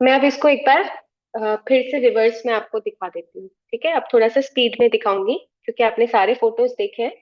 मैं अब इसको एक बार फिर से रिवर्स में आपको दिखा देती हूँ, ठीक है? अब थोड़ा सा स्पीड में दिखाऊंगी क्योंकि आपने सारे फोटोज देखे हैं।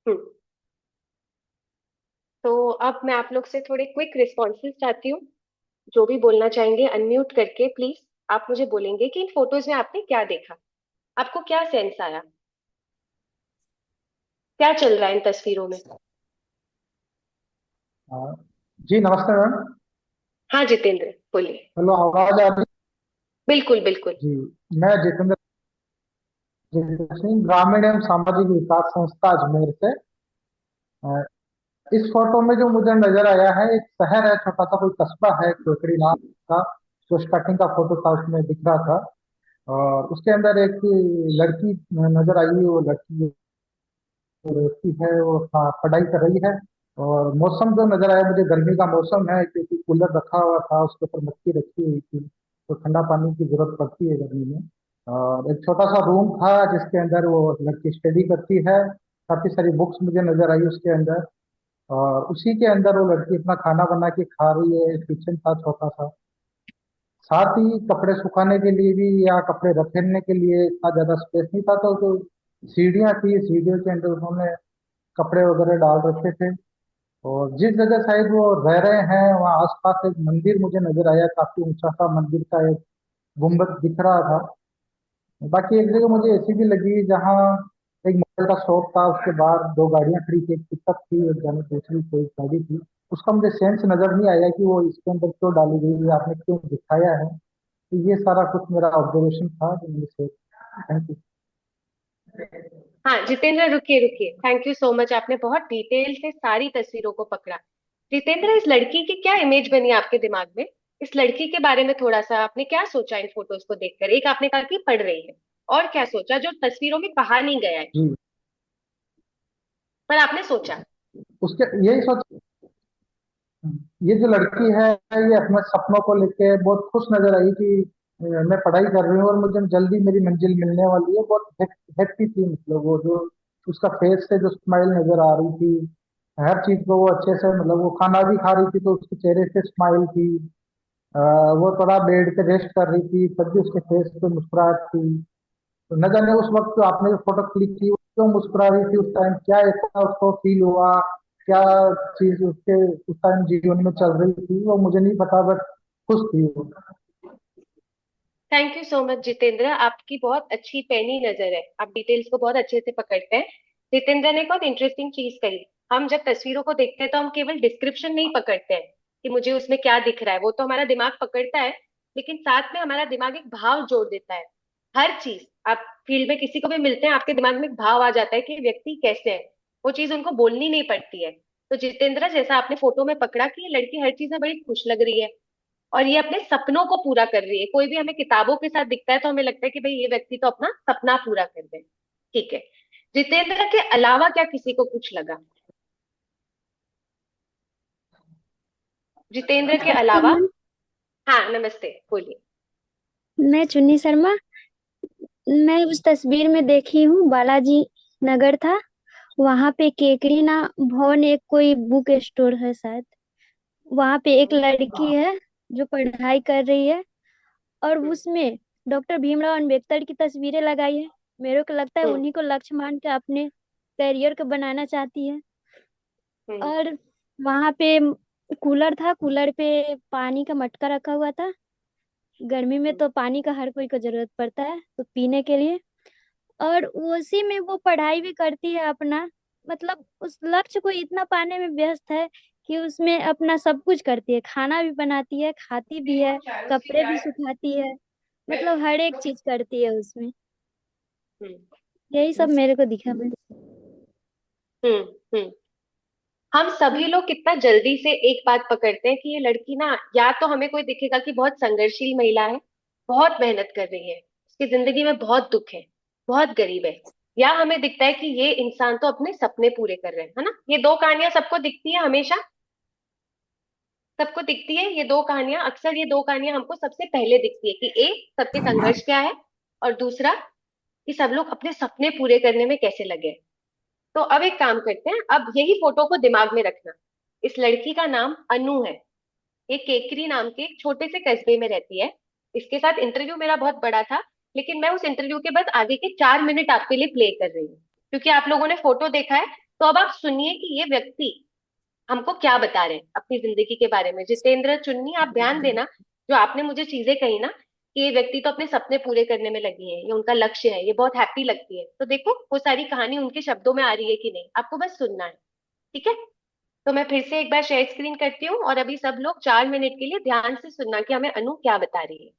हम्म। तो अब मैं आप लोग से थोड़े क्विक रिस्पॉन्सेज चाहती हूँ। जो भी बोलना चाहेंगे अनम्यूट करके प्लीज आप मुझे बोलेंगे कि इन फोटोज में आपने क्या देखा, आपको क्या सेंस आया, क्या चल रहा है इन तस्वीरों में। हाँ, जी नमस्ते मैम। हाँ जितेंद्र बोलिए। हेलो, आवाज आ रही? बिल्कुल बिल्कुल। जी, मैं जितेंद्र सिंह, ग्रामीण एवं सामाजिक विकास संस्था अजमेर से। अ, इस फोटो में जो मुझे नजर आया है, एक शहर है, छोटा सा कोई कस्बा है, कोकड़ी नाम का। जो स्टार्टिंग का फोटो था उसमें दिख रहा था। और उसके अंदर एक लड़की नजर आई। वो लड़की जो रहती है वो पढ़ाई कर रही है। और मौसम जो नजर आया मुझे, गर्मी का मौसम है, क्योंकि कूलर रखा हुआ था, उसके ऊपर मक्खी रखी हुई थी, तो ठंडा पानी की जरूरत पड़ती है गर्मी में। और एक छोटा सा रूम था जिसके अंदर वो लड़की स्टडी करती है। काफी सारी बुक्स मुझे नजर आई उसके अंदर। और उसी के अंदर वो लड़की अपना खाना बना के खा रही है। किचन था छोटा सा। साथ ही कपड़े सुखाने के लिए भी या कपड़े रखने के लिए इतना ज्यादा स्पेस नहीं था, तो सीढ़ियाँ थी, सीढ़ियों के अंदर उन्होंने कपड़े वगैरह डाल रखे थे। और जिस जगह शायद वो रह रहे हैं वहाँ आसपास एक मंदिर मुझे नजर आया, काफी ऊंचा सा मंदिर का एक गुम्बद दिख रहा था। बाकी एक जगह मुझे ऐसी भी लगी जहाँ एक मोबाइल का शॉप था, उसके बाहर दो गाड़ियां खड़ी थी, एक पिकअप थी, एक जाने दूसरी कोई गाड़ी थी। उसका मुझे सेंस नजर नहीं आया कि वो इसके अंदर क्यों डाली गई या आपने क्यों दिखाया है। तो ये सारा कुछ मेरा ऑब्जर्वेशन था जो मैंने शेयर। Thank you. हाँ जितेंद्र रुकिए रुकिए, थैंक यू सो मच, आपने बहुत डिटेल से सारी तस्वीरों को पकड़ा। जितेंद्र, इस लड़की की क्या इमेज बनी आपके दिमाग में? इस लड़की के बारे में थोड़ा सा आपने क्या सोचा इन फोटोज को देखकर? एक आपने कहा कि पढ़ रही है, और क्या सोचा जो तस्वीरों में कहा नहीं गया है जी, पर आपने सोचा? उसके यही सोच, ये जो लड़की है ये अपने सपनों को लेके बहुत खुश नजर आई कि मैं पढ़ाई कर रही हूँ और मुझे जल्दी मेरी मंजिल मिलने वाली है। बहुत हैप्पी थी, मतलब वो जो उसका फेस से जो स्माइल नजर आ रही थी, हर चीज को वो अच्छे से, मतलब वो खाना भी खा रही थी तो उसके चेहरे पे स्माइल थी। वो थोड़ा बेड पे रेस्ट कर रही थी तब भी उसके फेस पे मुस्कुराहट थी। तो न जाने उस वक्त जो आपने जो फोटो क्लिक की वो क्यों मुस्कुरा रही थी उस टाइम, क्या ऐसा उसको फील हुआ, क्या चीज उसके उस टाइम जीवन में चल रही थी वो मुझे नहीं पता, बट खुश थी वो। Thank you so much Jitendra, आपकी बहुत अच्छी पैनी नजर है, आप डिटेल्स को बहुत अच्छे से पकड़ते हैं। जितेंद्र ने बहुत इंटरेस्टिंग चीज कही। हम जब तस्वीरों को देखते हैं तो हम केवल डिस्क्रिप्शन नहीं पकड़ते हैं कि मुझे उसमें क्या दिख रहा है, वो तो हमारा दिमाग पकड़ता है, लेकिन साथ में हमारा दिमाग एक भाव जोड़ देता है। हर चीज आप फील्ड में किसी को भी मिलते हैं, आपके दिमाग में एक भाव आ जाता है कि व्यक्ति कैसे है, वो चीज उनको बोलनी नहीं पड़ती है। तो जितेंद्र, जैसा आपने फोटो में पकड़ा कि ये लड़की हर चीज में बड़ी खुश लग रही है और ये अपने सपनों को पूरा कर रही है। कोई भी हमें किताबों के साथ दिखता है तो हमें लगता है कि भाई ये व्यक्ति तो अपना सपना पूरा कर दे। ठीक है, जितेंद्र के अलावा क्या किसी को कुछ लगा? जितेंद्र के नमस्ते अलावा? मैम। हाँ नमस्ते, बोलिए। मैं चुन्नी शर्मा। मैं उस तस्वीर में देखी हूँ, बालाजी नगर था, वहां पे केकड़ी ना भवन, एक कोई बुक स्टोर है शायद। वहां पे एक लड़की है जो पढ़ाई कर रही है, और हम्म। उसमें डॉक्टर भीमराव अंबेडकर की तस्वीरें लगाई है। मेरे को लगता है हम्म। उन्हीं को लक्ष्य मान के अपने करियर को बनाना चाहती है। हम्म। और वहां पे कूलर था, कूलर पे पानी का मटका रखा हुआ था। गर्मी में तो पानी का हर कोई को जरूरत पड़ता है तो पीने के लिए। और उसी में वो पढ़ाई भी करती है अपना, मतलब उस लक्ष्य को इतना पाने में व्यस्त है कि उसमें अपना सब कुछ करती है, खाना भी बनाती है, खाती भी है, कपड़े भी सुखाती है, मतलब हर एक चीज करती है उसमें। हम्म। यही सब मेरे को दिखा मैं। हम्म। हम्म। हम सभी लोग कितना जल्दी से एक बात पकड़ते हैं कि ये लड़की ना, या तो हमें कोई दिखेगा कि बहुत संघर्षशील महिला है, बहुत मेहनत कर रही है, उसकी जिंदगी में बहुत दुख है, बहुत गरीब है, या हमें दिखता है कि ये इंसान तो अपने सपने पूरे कर रहे हैं, है ना? ये दो कहानियां सबको दिखती है हमेशा, सबको दिखती है ये दो कहानियां, अक्सर ये दो कहानियां हमको सबसे पहले दिखती है कि एक, सबके संघर्ष क्या है, और दूसरा कि सब लोग अपने सपने पूरे करने में कैसे लगे हैं। तो अब एक काम करते हैं, अब यही फोटो को दिमाग में रखना। इस लड़की का नाम अनु है, ये केकरी नाम के एक छोटे से कस्बे में रहती है। इसके साथ इंटरव्यू मेरा बहुत बड़ा था, लेकिन मैं उस इंटरव्यू के बाद आगे के 4 मिनट आपके लिए प्ले कर रही हूँ, क्योंकि आप लोगों ने फोटो देखा है। तो अब आप सुनिए कि ये व्यक्ति हमको क्या बता रहे हैं अपनी जिंदगी के बारे में। जितेंद्र, चुन्नी, आप ध्यान देना, जो आपने मुझे चीजें कही ना कि ये व्यक्ति तो अपने सपने पूरे करने में लगी है, ये उनका लक्ष्य है, ये बहुत हैप्पी लगती है, तो देखो वो सारी कहानी उनके शब्दों में आ रही है कि नहीं, आपको बस सुनना है। ठीक है, तो मैं फिर से एक बार शेयर स्क्रीन करती हूँ और अभी सब लोग 4 मिनट के लिए ध्यान से सुनना कि हमें अनु क्या बता रही है।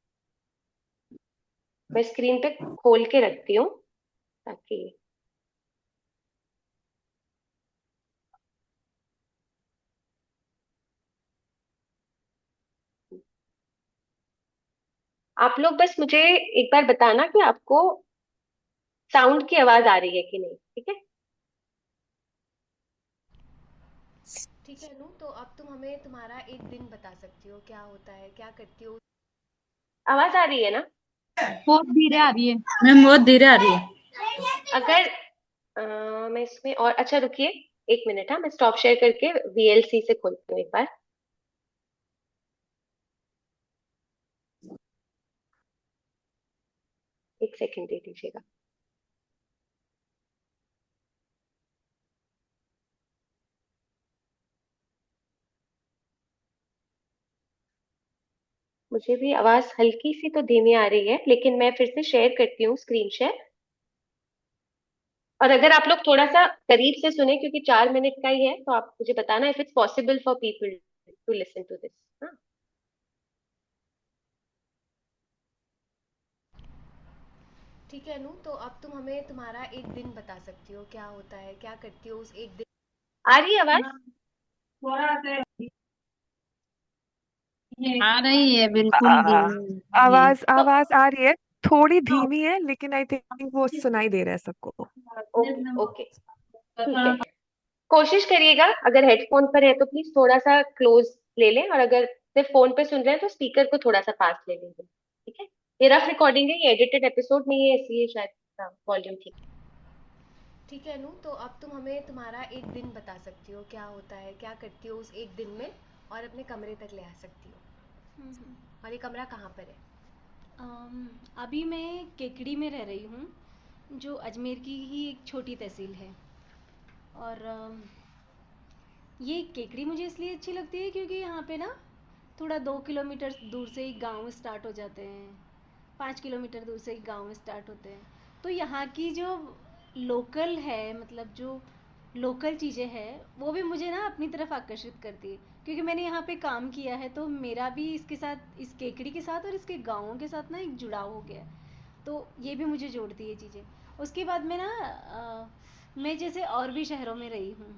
मैं स्क्रीन पे खोल के रखती हूँ ताकि आप लोग बस मुझे एक बार बताना कि आपको साउंड की आवाज आ रही है कि नहीं। ठीक है, ठीक है अनु, तो अब तुम हमें तुम्हारा एक दिन बता सकती हो, क्या होता है, क्या करती हो? आवाज आ रही है ना? बहुत धीरे आ रही है। मैम बहुत धीरे आ रही है। अगर मैं इसमें और, अच्छा रुकिए 1 मिनट, हाँ मैं स्टॉप शेयर करके वीएलसी से खोलती हूँ एक बार। एक सेकंड दे दीजिएगा। मुझे भी आवाज हल्की सी तो धीमी आ रही है, लेकिन मैं फिर से शेयर करती हूँ स्क्रीन शेयर। और अगर आप लोग थोड़ा सा करीब से सुने, क्योंकि 4 मिनट का ही है, तो आप मुझे बताना if it's possible for people to listen to this. हाँ, ठीक है अनु, तो अब तुम हमें तुम्हारा एक दिन बता सकती हो, क्या होता है, क्या करती हो उस एक दिन। आ रही है आवाज? आ रही है, बिल्कुल आ, धीमी आ रही है। आवाज तो आवाज आ रही है, थोड़ी धीमी है, लेकिन आई थिंक वो सुनाई दे रहा है सबको। ओके ओके, ठीक है। कोशिश करिएगा, अगर हेडफोन पर है तो प्लीज थोड़ा सा क्लोज ले लें, और अगर सिर्फ फोन पे सुन रहे हैं तो स्पीकर को थोड़ा सा पास ले लीजिए। ठीक है, ये रफ रिकॉर्डिंग है, ये एडिटेड एपिसोड नहीं है, इसलिए शायद वॉल्यूम ठीक। ठीक है अनु, तो अब तुम हमें तुम्हारा एक दिन बता सकती हो, क्या होता है, क्या करती हो उस एक दिन में, और अपने कमरे तक ले आ सकती हो। और ये कमरा कहाँ पर है? अभी मैं केकड़ी में रह रही हूँ, जो अजमेर की ही एक छोटी तहसील है। और ये केकड़ी मुझे इसलिए अच्छी लगती है क्योंकि यहाँ पे ना थोड़ा 2 किलोमीटर दूर से ही गांव स्टार्ट हो जाते हैं, 5 किलोमीटर दूर से ही गांव स्टार्ट होते हैं। तो यहाँ की जो लोकल है, मतलब जो लोकल चीज़ें हैं, वो भी मुझे ना अपनी तरफ आकर्षित करती है, क्योंकि मैंने यहाँ पे काम किया है, तो मेरा भी इसके साथ, इस केकड़ी के साथ और इसके गाँवों के साथ ना एक जुड़ाव हो गया है। तो ये भी मुझे जोड़ती है चीज़ें। उसके बाद में ना मैं जैसे और भी शहरों में रही हूँ,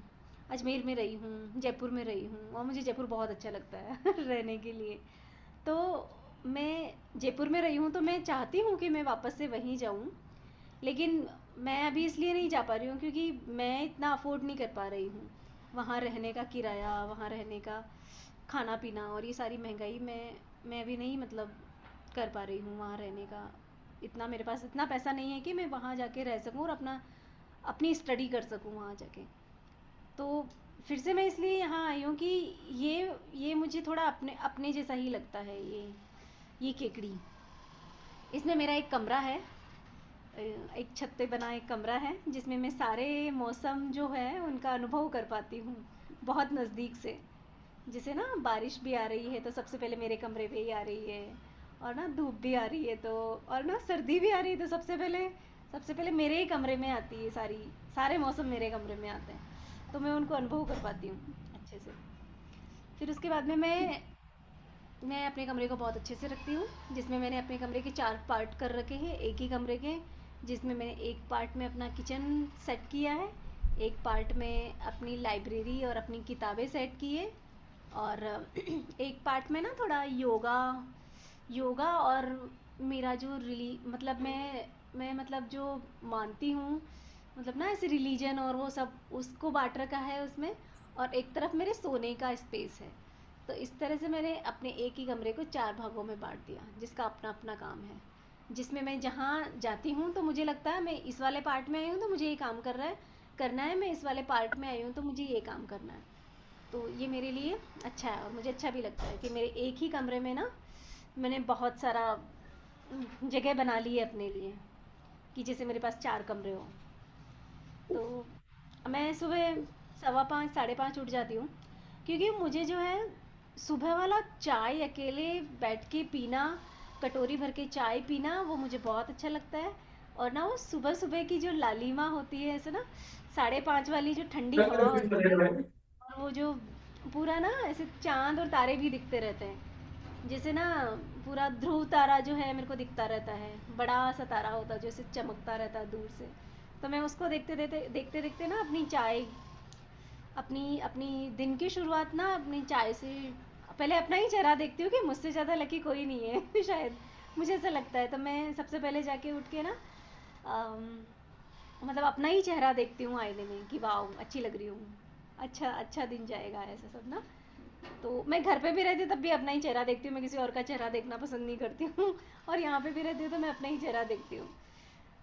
अजमेर में रही हूँ, जयपुर में रही हूँ, और मुझे जयपुर बहुत अच्छा लगता है रहने के लिए। तो मैं जयपुर में रही हूँ, तो मैं चाहती हूँ कि मैं वापस से वहीं जाऊँ, लेकिन मैं अभी इसलिए नहीं जा पा रही हूँ क्योंकि मैं इतना अफोर्ड नहीं कर पा रही हूँ। वहाँ रहने का किराया, वहाँ रहने का खाना पीना और ये सारी महंगाई, मैं अभी नहीं मतलब कर पा रही हूँ वहाँ रहने का। इतना मेरे पास इतना पैसा नहीं है कि मैं वहाँ जाके रह सकूँ और अपनी स्टडी कर सकूँ वहाँ जाके। तो फिर से मैं इसलिए यहाँ आई हूँ कि ये मुझे थोड़ा अपने अपने जैसा ही लगता है, ये केकड़ी। इसमें मेरा एक कमरा है, एक छत पे बना एक कमरा है, जिसमें मैं सारे मौसम जो है उनका अनुभव कर पाती हूँ बहुत नज़दीक से। जैसे ना बारिश भी आ रही है तो सबसे पहले मेरे कमरे पे ही आ रही है, और ना धूप भी आ रही है तो, और ना सर्दी भी आ रही है तो सबसे पहले मेरे ही कमरे में आती है, सारे मौसम मेरे कमरे में आते हैं, तो मैं उनको अनुभव कर पाती हूँ अच्छे से। फिर उसके बाद में मैं अपने कमरे को बहुत अच्छे से रखती हूँ, जिसमें मैंने अपने कमरे के 4 पार्ट कर रखे हैं एक ही कमरे के। जिसमें मैंने एक पार्ट में अपना किचन सेट किया है, एक पार्ट में अपनी लाइब्रेरी और अपनी किताबें सेट की है, और एक पार्ट में ना थोड़ा योगा योगा और मेरा जो रिली मतलब मैं मतलब जो मानती हूँ, मतलब ना ऐसे रिलीजन और वो सब, उसको बांट रखा है उसमें। और एक तरफ मेरे सोने का स्पेस है। तो इस तरह से मैंने अपने एक ही कमरे को 4 भागों में बांट दिया, जिसका अपना अपना काम है। जिसमें मैं जहाँ जाती हूँ तो मुझे लगता है मैं इस वाले पार्ट में आई हूँ तो मुझे ये काम करना है, मैं इस वाले पार्ट में आई हूँ तो मुझे ये काम करना है। तो ये मेरे लिए अच्छा है, और मुझे अच्छा भी लगता है कि मेरे एक ही कमरे में ना मैंने बहुत सारा जगह बना ली है अपने लिए, कि जैसे मेरे पास 4 कमरे हो। तो मैं सुबह 5:15 5:30 उठ जाती हूँ, क्योंकि मुझे जो है सुबह वाला चाय अकेले बैठ के पीना, कटोरी भर के चाय पीना, वो मुझे बहुत अच्छा लगता है। और ना वो सुबह सुबह की जो लालिमा होती है, ऐसे ना 5:30 वाली जो ठंडी हवा होती है, और वो जो पूरा ना ऐसे चांद और तारे भी दिखते रहते हैं, जैसे ना पूरा ध्रुव तारा जो है मेरे को दिखता रहता है, बड़ा सा तारा होता है जो ऐसे चमकता रहता है दूर से। तो मैं उसको देखते देखते ना अपनी चाय, अपनी अपनी दिन की शुरुआत ना अपनी चाय से, पहले अपना ही चेहरा देखती हूँ कि मुझसे ज़्यादा लकी कोई नहीं है शायद, मुझे ऐसा लगता है। तो मैं सबसे पहले जाके उठ के ना मतलब अपना ही चेहरा देखती हूँ आईने में कि वाह अच्छी लग रही हूँ, अच्छा अच्छा दिन जाएगा, ऐसा सब ना। तो मैं घर पे भी रहती हूँ तब भी अपना ही चेहरा देखती हूँ, मैं किसी और का चेहरा देखना पसंद नहीं करती हूँ और यहाँ पे भी रहती हूँ तो मैं अपना ही चेहरा देखती हूँ।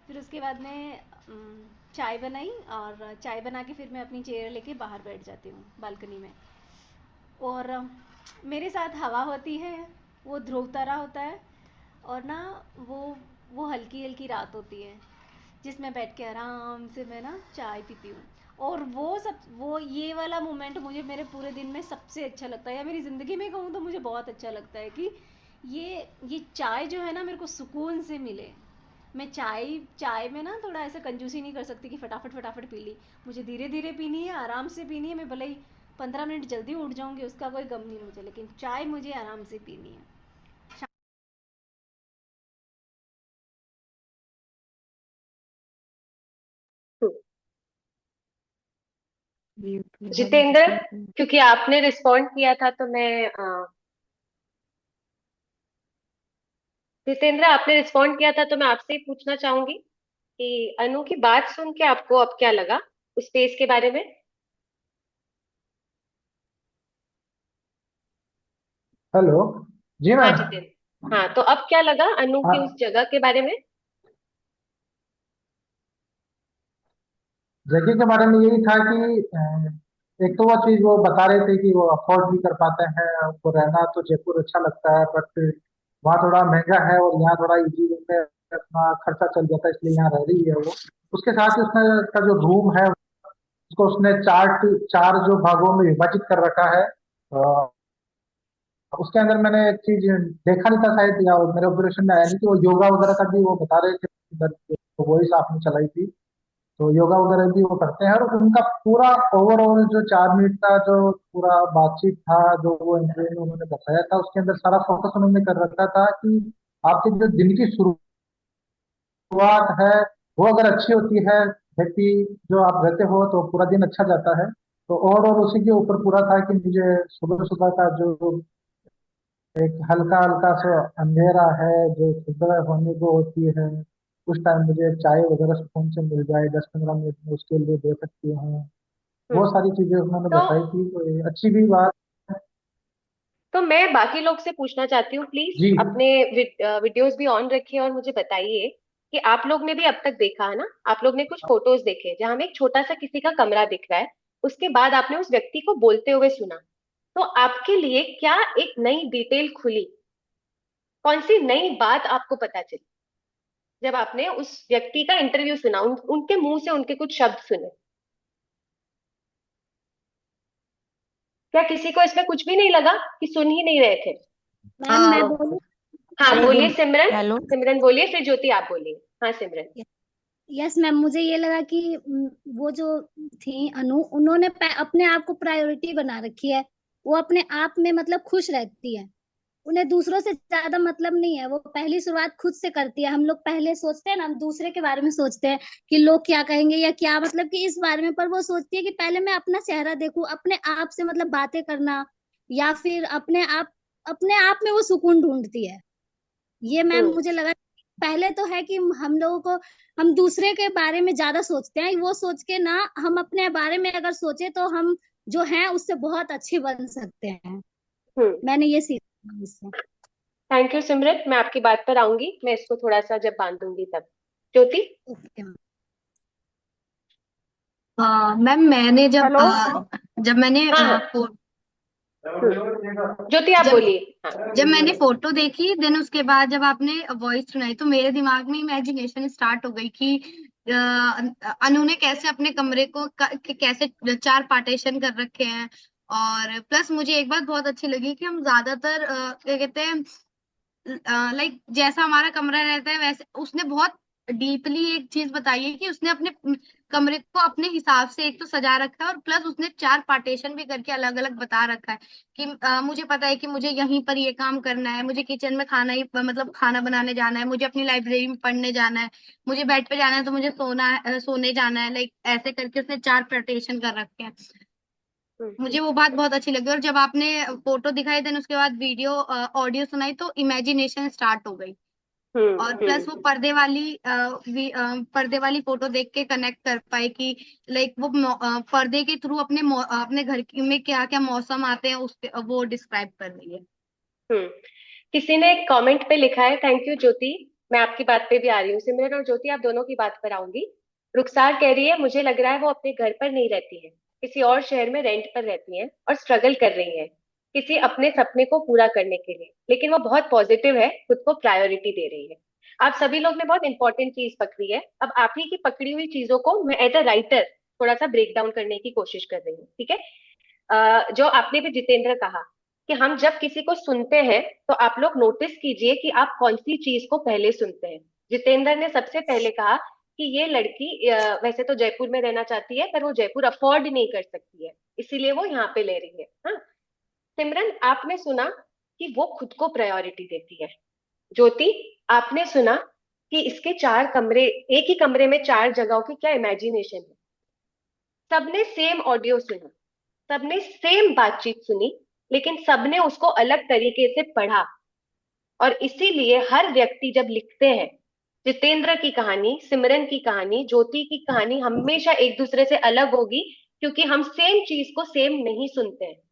फिर उसके बाद में चाय बनाई, और चाय बना के फिर मैं अपनी चेयर लेके बाहर बैठ जाती हूँ बालकनी में। और मेरे साथ हवा होती है, वो ध्रुव तारा होता है, और ना वो वो हल्की हल्की रात होती है, जिसमें बैठ के आराम से मैं ना चाय पीती हूँ। और वो ये वाला मोमेंट मुझे मेरे पूरे दिन में सबसे अच्छा लगता है, या मेरी ज़िंदगी में कहूँ तो मुझे बहुत अच्छा लगता है कि ये चाय जो है ना मेरे को सुकून से मिले। मैं चाय चाय में ना थोड़ा ऐसा कंजूसी नहीं कर सकती कि फटाफट फटाफट पी ली, मुझे धीरे धीरे पीनी है, आराम से पीनी है। मैं भले ही 15 मिनट जल्दी उठ जाऊंगी, उसका कोई गम नहीं मुझे, लेकिन चाय मुझे आराम से पीनी है। जितेंद्र, क्योंकि आपने रिस्पॉन्ड किया था तो मैं जितेंद्र, आपने रिस्पॉन्ड किया था तो मैं आपसे ही पूछना चाहूंगी कि अनु की बात सुन के आपको अब क्या लगा उस स्पेस के बारे में। हेलो। जी हाँ मैम। जितेंद्र, हाँ तो अब क्या लगा अनु की उस हाँ, जगह के बारे में। जगह के बारे में यही था कि एक तो वो चीज वो बता रहे थे कि वो अफोर्ड भी कर पाते हैं, उनको रहना तो जयपुर अच्छा लगता है, बट वहाँ थोड़ा महंगा है और यहाँ थोड़ा इजी वे में अपना खर्चा चल जाता है, इसलिए यहाँ रह रही है वो। उसके साथ ही उसका का जो रूम है उसको उसने चार जो भागों में विभाजित कर रखा है। उसके अंदर मैंने एक चीज देखा नहीं था शायद, या मेरे ऑब्जर्वेशन में आया नहीं, कि वो योगा वगैरह का भी वो बता रहे थे, तो वॉइस आपने चलाई थी। तो योगा वगैरह भी वो करते हैं, और उनका पूरा ओवरऑल जो 4 मिनट का जो पूरा बातचीत था, जो वो इंटरव्यू में उन्होंने बताया था, उसके अंदर सारा फोकस उन्होंने कर रखा था कि आपके जो दिन की शुरुआत है वो अगर अच्छी होती है, व्यक्ति जो आप रहते हो, तो पूरा दिन अच्छा जाता है। तो और उसी के ऊपर पूरा था कि मुझे सुबह सुबह का जो एक हल्का हल्का सा अंधेरा है जो सुबह होने को होती है, उस टाइम मुझे चाय वगैरह सुकून से मिल जाए, 10-15 मिनट में उसके लिए दे सकती हूँ। हम्म। वो सारी चीजें उन्होंने तो बताई थी, तो ये अच्छी भी बात है। तो मैं बाकी लोग से पूछना चाहती हूँ, प्लीज जी। अपने वीडियोस भी ऑन रखिए और मुझे बताइए कि आप लोग ने भी अब तक देखा है ना, आप लोग ने कुछ फोटोज देखे जहां में एक छोटा सा किसी का कमरा दिख रहा है, उसके बाद आपने उस व्यक्ति को बोलते हुए सुना, तो आपके लिए क्या एक नई डिटेल खुली? कौन सी नई बात आपको पता चली जब आपने उस व्यक्ति का इंटरव्यू सुना, उनके मुंह से उनके कुछ शब्द सुने? क्या किसी को इसमें कुछ भी नहीं लगा कि सुन ही नहीं रहे थे? मैम मैं बोलूं? हाँ बोलिए हेलो। सिमरन। हेलो। सिमरन बोलिए, फिर ज्योति आप बोलिए। हाँ सिमरन। यस मैम, मुझे ये लगा कि वो जो थी अनु, उन्होंने अपने आप को प्रायोरिटी बना रखी है। वो अपने आप में मतलब खुश रहती है, उन्हें दूसरों से ज्यादा मतलब नहीं है। वो पहली शुरुआत खुद से करती है। हम लोग पहले सोचते हैं ना, हम दूसरे के बारे में सोचते हैं कि लोग क्या कहेंगे या क्या, मतलब कि इस बारे में। पर वो सोचती है कि पहले मैं अपना चेहरा देखूं, अपने आप से मतलब बातें करना, या फिर अपने आप में वो सुकून ढूंढती है। ये मैम हम्म। मुझे लगा। पहले तो है कि हम लोगों को, हम दूसरे के बारे में ज्यादा सोचते हैं, वो सोच के ना हम अपने बारे में अगर सोचे तो हम जो हैं उससे बहुत अच्छे बन सकते हैं। हम्म। मैंने ये सीखा इससे। थैंक यू सिमरन, मैं आपकी बात पर आऊंगी, मैं इसको थोड़ा सा जब बांधूंगी तब। ज्योति। Okay ma'am. मैम मैंने हेलो। जब मैंने हाँ हाँ। ज्योति आप जब बोलिए। हाँ। जब मैंने फोटो देखी, देन उसके बाद जब आपने वॉइस सुनाई, तो मेरे दिमाग में इमेजिनेशन स्टार्ट हो गई कि अनु ने कैसे अपने कमरे को कैसे 4 पार्टीशन कर रखे हैं। और प्लस मुझे एक बात बहुत अच्छी लगी कि हम ज्यादातर क्या कहते हैं, लाइक जैसा हमारा कमरा रहता है वैसे उसने बहुत डीपली एक चीज बताई है कि उसने अपने कमरे को अपने हिसाब से एक तो सजा रखा है, और प्लस उसने 4 पार्टीशन भी करके अलग अलग बता रखा है कि मुझे पता है कि मुझे यहीं पर ये काम करना है, मुझे किचन में खाना ही मतलब खाना बनाने जाना है, मुझे अपनी लाइब्रेरी में पढ़ने जाना है, मुझे बेड पे जाना है तो मुझे सोने जाना है, लाइक ऐसे करके उसने 4 पार्टीशन कर रखे हैं। हम्म। मुझे वो बात बहुत अच्छी लगी, और जब आपने फोटो दिखाई देन उसके बाद वीडियो ऑडियो सुनाई, तो इमेजिनेशन स्टार्ट हो गई। और प्लस वो पर्दे वाली फोटो देख के कनेक्ट कर पाए कि लाइक वो पर्दे के थ्रू अपने में क्या क्या मौसम आते हैं उसके वो डिस्क्राइब कर रही है। हम्म। किसी ने एक कमेंट पे लिखा है, थैंक यू ज्योति, मैं आपकी बात पे भी आ रही हूँ, सिमरन और ज्योति आप दोनों की बात पर आऊंगी। रुखसार कह रही है मुझे लग रहा है वो अपने घर पर नहीं रहती है, किसी और शहर में रेंट पर रहती है और स्ट्रगल कर रही है किसी अपने सपने को पूरा करने के लिए, लेकिन वो बहुत पॉजिटिव है, खुद को प्रायोरिटी दे रही है। आप सभी लोग ने बहुत इंपॉर्टेंट चीज पकड़ी है, अब आप ही की पकड़ी हुई चीजों को मैं एज अ राइटर थोड़ा सा ब्रेक डाउन करने की कोशिश कर रही हूँ, ठीक है? जो आपने भी जितेंद्र कहा कि हम जब किसी को सुनते हैं तो आप लोग नोटिस कीजिए कि आप कौन सी चीज को पहले सुनते हैं। जितेंद्र ने सबसे पहले कहा कि ये लड़की वैसे तो जयपुर में रहना चाहती है पर वो जयपुर अफोर्ड नहीं कर सकती है, इसीलिए वो यहाँ पे ले रही है। हाँ। सिमरन आपने सुना कि वो खुद को प्रायोरिटी देती है। ज्योति आपने सुना कि इसके 4 कमरे, एक ही कमरे में 4 जगहों की क्या इमेजिनेशन है। सबने सेम ऑडियो सुना, सबने सेम बातचीत सुनी, लेकिन सबने उसको अलग तरीके से पढ़ा। और इसीलिए हर व्यक्ति जब लिखते हैं, जितेंद्र की कहानी, सिमरन की कहानी, ज्योति की कहानी हमेशा एक दूसरे से अलग होगी, क्योंकि हम सेम चीज को सेम नहीं सुनते हैं।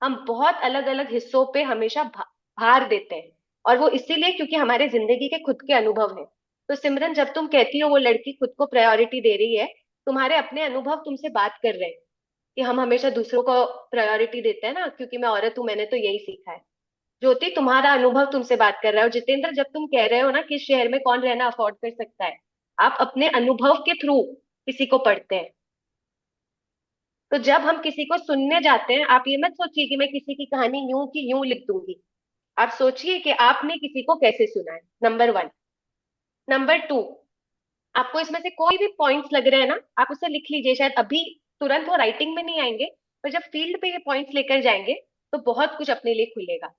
हम बहुत अलग अलग हिस्सों पे हमेशा भार देते हैं, और वो इसीलिए क्योंकि हमारे जिंदगी के खुद के अनुभव हैं। तो सिमरन जब तुम कहती हो वो लड़की खुद को प्रायोरिटी दे रही है, तुम्हारे अपने अनुभव तुमसे बात कर रहे हैं कि हम हमेशा दूसरों को प्रायोरिटी देते हैं ना, क्योंकि मैं औरत हूं, मैंने तो यही सीखा है। ज्योति तुम्हारा अनुभव तुमसे बात कर रहा है, और जितेंद्र जब तुम कह रहे हो ना कि इस शहर में कौन रहना अफोर्ड कर सकता है, आप अपने अनुभव के थ्रू किसी को पढ़ते हैं। तो जब हम किसी को सुनने जाते हैं, आप ये मत सोचिए कि मैं किसी की कहानी यूं की यूं लिख दूंगी। आप सोचिए कि आपने किसी को कैसे सुना है, नंबर वन। नंबर टू, आपको इसमें से कोई भी पॉइंट्स लग रहे हैं ना, आप उसे लिख लीजिए। शायद अभी तुरंत वो राइटिंग में नहीं आएंगे, पर जब फील्ड पे ये पॉइंट्स लेकर जाएंगे तो बहुत कुछ अपने लिए खुलेगा।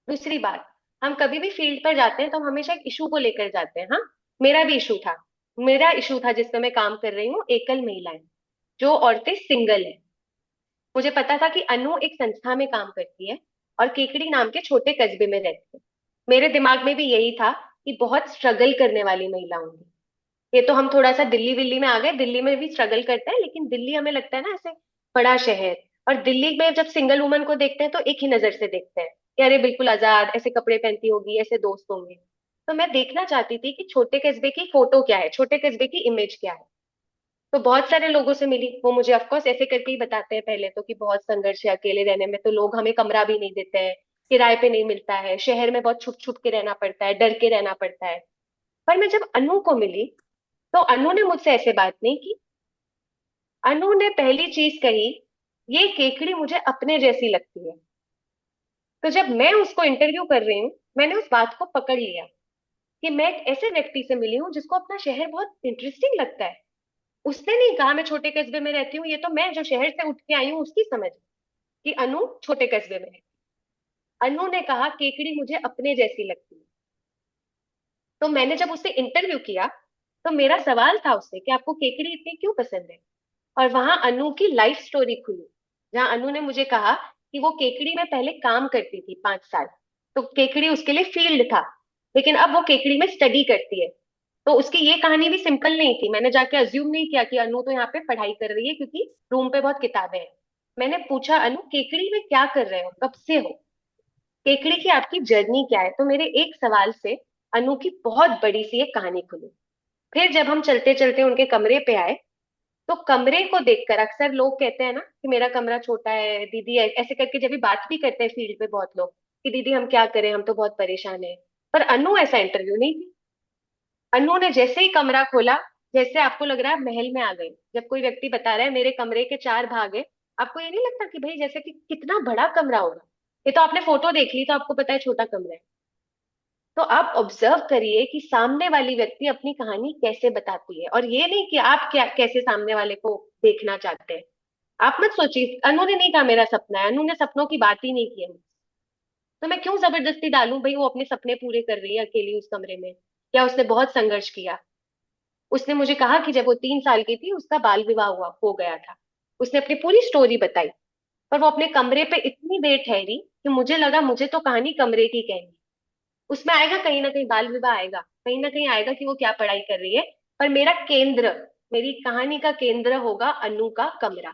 दूसरी बात, हम कभी भी फील्ड पर जाते हैं तो हम हमेशा एक इशू को लेकर जाते हैं। हाँ, मेरा भी इशू था। मेरा इशू था जिसमें मैं काम कर रही हूँ, एकल महिलाएं, जो औरतें सिंगल है। मुझे पता था कि अनु एक संस्था में काम करती है और केकड़ी नाम के छोटे कस्बे में रहती है। मेरे दिमाग में भी यही था कि बहुत स्ट्रगल करने वाली महिला होंगी। ये तो हम थोड़ा सा दिल्ली विल्ली में आ गए, दिल्ली में भी स्ट्रगल करते हैं, लेकिन दिल्ली हमें लगता है ना ऐसे बड़ा शहर। और दिल्ली में जब सिंगल वुमन को देखते हैं तो एक ही नजर से देखते हैं कि अरे बिल्कुल आजाद, ऐसे कपड़े पहनती होगी, ऐसे दोस्त होंगे। तो मैं देखना चाहती थी कि छोटे कस्बे की फोटो क्या है, छोटे कस्बे की इमेज क्या है। तो बहुत सारे लोगों से मिली, वो मुझे ऑफकोर्स ऐसे करके ही बताते हैं पहले तो कि बहुत संघर्ष है अकेले रहने में, तो लोग हमें कमरा भी नहीं देते हैं, किराए पे नहीं मिलता है, शहर में बहुत छुप छुप के रहना पड़ता है, डर के रहना पड़ता है। पर मैं जब अनु को मिली तो अनु ने मुझसे ऐसे बात नहीं की। अनु ने पहली चीज कही, ये केकड़ी मुझे अपने जैसी लगती है। तो जब मैं उसको इंटरव्यू कर रही हूँ, मैंने उस बात को पकड़ लिया कि मैं एक ऐसे व्यक्ति से मिली हूँ जिसको अपना शहर बहुत इंटरेस्टिंग लगता है। उसने नहीं कहा मैं छोटे कस्बे में रहती हूँ, ये तो मैं जो शहर से उठ के आई हूँ उसकी समझ कि अनु छोटे कस्बे में है। अनु ने कहा केकड़ी मुझे अपने जैसी लगती है। तो मैंने जब उससे इंटरव्यू किया तो मेरा सवाल था उससे कि आपको केकड़ी इतनी क्यों पसंद है। और वहां अनु की लाइफ स्टोरी खुली, जहां अनु ने मुझे कहा कि वो केकड़ी में पहले काम करती थी 5 साल। तो केकड़ी उसके लिए फील्ड था, लेकिन अब वो केकड़ी में स्टडी करती है। तो उसकी ये कहानी भी सिंपल नहीं थी। मैंने जाके अज्यूम नहीं किया कि अनु तो यहाँ पे पढ़ाई कर रही है क्योंकि रूम पे बहुत किताबें हैं। मैंने पूछा अनु केकड़ी में क्या कर रहे हो, कब से हो, केकड़ी की आपकी जर्नी क्या है। तो मेरे एक सवाल से अनु की बहुत बड़ी सी एक कहानी खुली। फिर जब हम चलते चलते उनके कमरे पे आए, तो कमरे को देखकर अक्सर लोग कहते हैं ना कि मेरा कमरा छोटा है दीदी, ऐसे करके जब भी बात भी करते हैं फील्ड पे बहुत लोग कि दीदी हम क्या करें, हम तो बहुत परेशान हैं। पर अनु ऐसा इंटरव्यू नहीं थी। अनु ने जैसे ही कमरा खोला, जैसे आपको लग रहा है महल में आ गई। जब कोई व्यक्ति बता रहा है मेरे कमरे के 4 भाग है, आपको ये नहीं लगता कि भाई जैसे कि कितना बड़ा कमरा होगा। ये तो आपने फोटो देख ली तो आपको पता है छोटा कमरा है। तो आप ऑब्जर्व करिए कि सामने वाली व्यक्ति अपनी कहानी कैसे बताती है, और ये नहीं कि आप क्या कैसे सामने वाले को देखना चाहते हैं। आप मत सोचिए, अनु ने नहीं कहा मेरा सपना है, अनु ने सपनों की बात ही नहीं की है मुझसे। तो मैं क्यों जबरदस्ती डालूं भाई, वो अपने सपने पूरे कर रही है अकेली उस कमरे में। क्या उसने बहुत संघर्ष किया। उसने मुझे कहा कि जब वो 3 साल की थी उसका बाल विवाह हुआ हो गया था। उसने अपनी पूरी स्टोरी बताई। पर वो अपने कमरे पे इतनी देर ठहरी कि मुझे लगा मुझे तो कहानी कमरे की कहनी। उसमें आएगा कहीं ना कहीं बाल विवाह, आएगा कहीं ना कहीं आएगा कि वो क्या पढ़ाई कर रही है। पर मेरा केंद्र, मेरी कहानी का केंद्र होगा अनु का कमरा।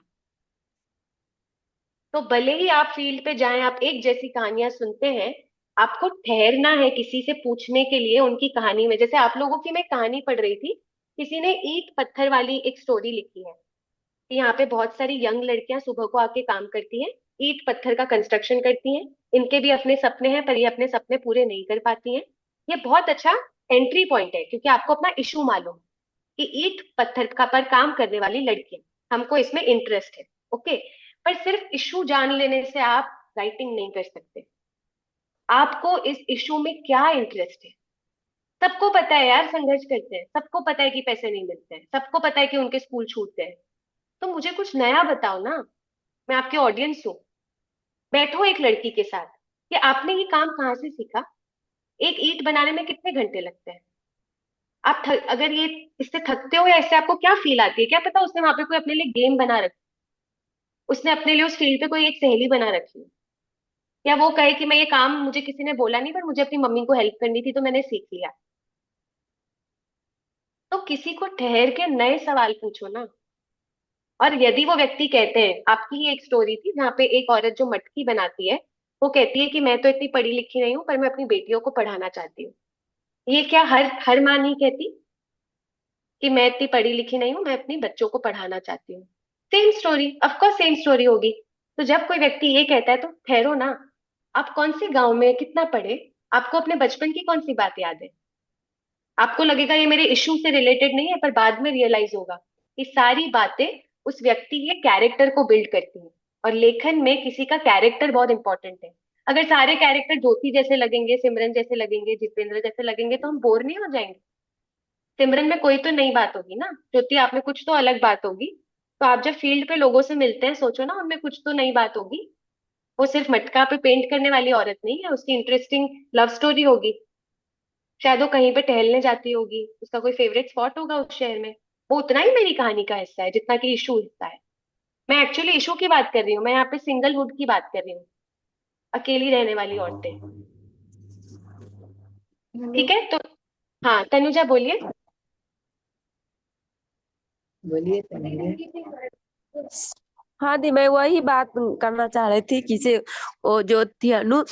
तो भले ही आप फील्ड पे जाएं, आप एक जैसी कहानियां सुनते हैं, आपको ठहरना है किसी से पूछने के लिए उनकी कहानी में। जैसे आप लोगों की मैं कहानी पढ़ रही थी, किसी ने ईंट पत्थर वाली एक स्टोरी लिखी है कि यहाँ पे बहुत सारी यंग लड़कियां सुबह को आके काम करती हैं, ईंट पत्थर का कंस्ट्रक्शन करती हैं। इनके भी अपने सपने हैं पर ये अपने सपने पूरे नहीं कर पाती हैं। ये बहुत अच्छा एंट्री पॉइंट है क्योंकि आपको अपना इशू मालूम है कि ईंट पत्थर का पर काम करने वाली लड़कियां, हमको इसमें इंटरेस्ट है। ओके, पर सिर्फ इशू जान लेने से आप राइटिंग नहीं कर सकते। आपको इस इशू में क्या इंटरेस्ट है। सबको पता है यार संघर्ष करते हैं, सबको पता है कि पैसे नहीं मिलते हैं, सबको पता है कि उनके स्कूल छूटते हैं। तो मुझे कुछ नया बताओ ना, मैं आपके ऑडियंस हूँ। बैठो एक लड़की के साथ कि आपने ये काम कहाँ से सीखा, एक ईंट बनाने में कितने घंटे लगते हैं। अगर ये इससे थकते हो या इससे आपको क्या फील आती है, क्या पता उसने वहां पे कोई अपने लिए गेम बना रखी, उसने अपने लिए उस फील्ड पे कोई एक सहेली बना रखी है। या वो कहे कि मैं ये काम मुझे किसी ने बोला नहीं पर मुझे अपनी मम्मी को हेल्प करनी थी तो मैंने सीख लिया। तो किसी को ठहर के नए सवाल पूछो ना। और यदि वो व्यक्ति कहते हैं, आपकी ही एक स्टोरी थी जहाँ पे एक औरत जो मटकी बनाती है, वो कहती है कि मैं तो इतनी पढ़ी लिखी नहीं हूँ पर मैं अपनी बेटियों को पढ़ाना चाहती हूँ। ये क्या हर माँ नहीं कहती कि मैं इतनी पढ़ी लिखी नहीं हूँ, मैं अपनी बच्चों को पढ़ाना चाहती हूँ। Same story, of course same story होगी। तो जब कोई व्यक्ति ये कहता है तो ठहरो ना, आप कौन से गांव में कितना पढ़े, आपको अपने बचपन की कौन सी बात याद है। आपको लगेगा ये मेरे इश्यू से रिलेटेड नहीं है, पर बाद में रियलाइज होगा कि सारी बातें उस व्यक्ति के कैरेक्टर को बिल्ड करती है। और लेखन में किसी का कैरेक्टर बहुत इंपॉर्टेंट है। अगर सारे कैरेक्टर ज्योति जैसे लगेंगे, सिमरन जैसे लगेंगे, जितेंद्र जैसे लगेंगे, तो हम बोर नहीं हो जाएंगे? सिमरन में कोई तो नई बात होगी ना, ज्योति आप में कुछ तो अलग बात होगी। तो आप जब फील्ड पे लोगों से मिलते हैं, सोचो ना, उनमें कुछ तो नई बात होगी। वो सिर्फ मटका पे पेंट करने वाली औरत नहीं है, उसकी इंटरेस्टिंग लव स्टोरी होगी। शायद वो कहीं पे टहलने जाती होगी, उसका कोई फेवरेट स्पॉट होगा उस शहर में। वो उतना ही मेरी कहानी का हिस्सा है जितना कि इशू हिस्सा है। मैं एक्चुअली इशू की बात कर रही हूँ, मैं यहाँ पे सिंगलहुड की बात कर रही हूँ, अकेली रहने वाली औरतें। हेलो। ठीक है, तो हाँ तनुजा बोलिए। बोलिए तनुजा। हाँ दी, मैं वही बात करना चाह रही थी कि से वो जो थी अनु,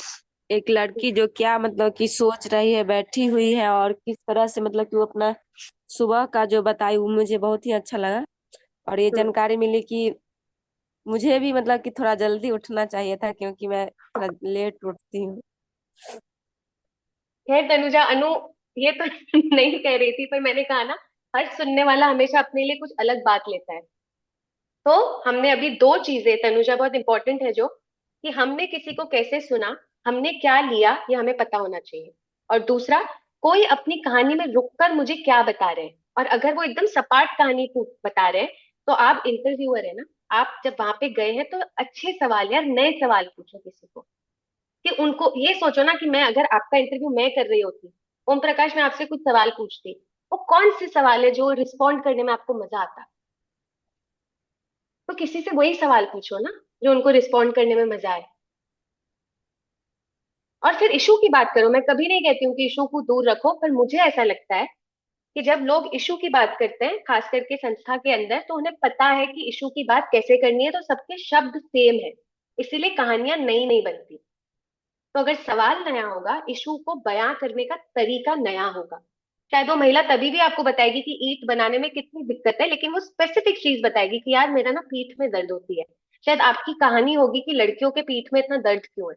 एक लड़की जो क्या मतलब कि सोच रही है, बैठी हुई है, और किस तरह से मतलब कि वो अपना सुबह का जो बताई वो मुझे बहुत ही अच्छा लगा। और ये हम्म। जानकारी मिली कि मुझे भी मतलब कि थोड़ा जल्दी उठना चाहिए था, क्योंकि मैं थोड़ा लेट उठती हूँ। खैर तनुजा, अनु ये तो नहीं कह रही थी, पर मैंने कहा ना, हर सुनने वाला हमेशा अपने लिए कुछ अलग बात लेता है। तो हमने अभी दो चीजें, तनुजा बहुत इंपॉर्टेंट है जो, कि हमने किसी को कैसे सुना, हमने क्या लिया, ये हमें पता होना चाहिए। और दूसरा, कोई अपनी कहानी में रुककर मुझे क्या बता रहे हैं। और अगर वो एकदम सपाट कहानी बता रहे हैं, तो आप इंटरव्यूअर है ना, आप जब वहां पे गए हैं तो अच्छे सवाल यार, नए सवाल पूछो किसी को। कि उनको ये सोचो ना, कि मैं अगर आपका इंटरव्यू मैं कर रही होती, ओम प्रकाश मैं आपसे कुछ सवाल पूछती, वो कौन से सवाल है जो रिस्पॉन्ड करने में आपको मजा आता? तो किसी से वही सवाल पूछो ना जो उनको रिस्पॉन्ड करने में मजा आए। और फिर इशू की बात करो, मैं कभी नहीं कहती हूँ कि इशू को दूर रखो, पर मुझे ऐसा लगता है कि जब लोग इशू की बात करते हैं, खास करके संस्था के अंदर, तो उन्हें पता है कि इशू की बात कैसे करनी है, तो सबके शब्द सेम है, इसीलिए कहानियां नई नहीं बनती। तो अगर सवाल नया होगा, इशू को बयां करने का तरीका नया होगा। शायद वो महिला तभी भी आपको बताएगी कि ईंट बनाने में कितनी दिक्कत है, लेकिन वो स्पेसिफिक चीज बताएगी कि यार मेरा ना पीठ में दर्द होती है। शायद आपकी कहानी होगी कि लड़कियों के पीठ में इतना दर्द क्यों है।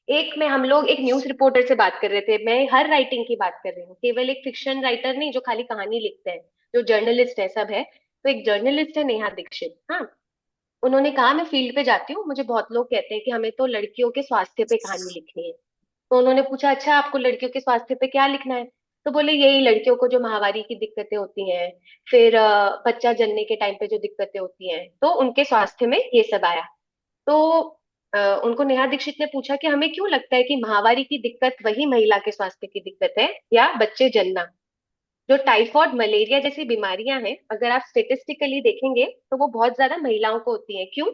एक में हम लोग एक न्यूज रिपोर्टर से बात कर रहे थे, मैं हर राइटिंग की बात कर रही हूँ, केवल एक फिक्शन राइटर नहीं जो खाली कहानी लिखते हैं, जो जर्नलिस्ट है, सब है। तो एक जर्नलिस्ट है, नेहा दीक्षित, हाँ। उन्होंने कहा मैं फील्ड पे जाती हूँ, मुझे बहुत लोग कहते हैं कि हमें तो लड़कियों के स्वास्थ्य पे कहानी लिखनी है। तो उन्होंने पूछा, अच्छा आपको लड़कियों के स्वास्थ्य पे क्या लिखना है? तो बोले यही, लड़कियों को जो माहवारी की दिक्कतें होती हैं, फिर बच्चा जनने के टाइम पे जो दिक्कतें होती हैं, तो उनके स्वास्थ्य में ये सब आया। तो उनको नेहा दीक्षित ने पूछा कि हमें क्यों लगता है कि माहवारी की दिक्कत वही महिला के स्वास्थ्य की दिक्कत है, या बच्चे जन्ना? जो टाइफॉइड मलेरिया जैसी बीमारियां हैं, अगर आप स्टेटिस्टिकली देखेंगे तो वो बहुत ज्यादा महिलाओं को होती हैं। क्यों?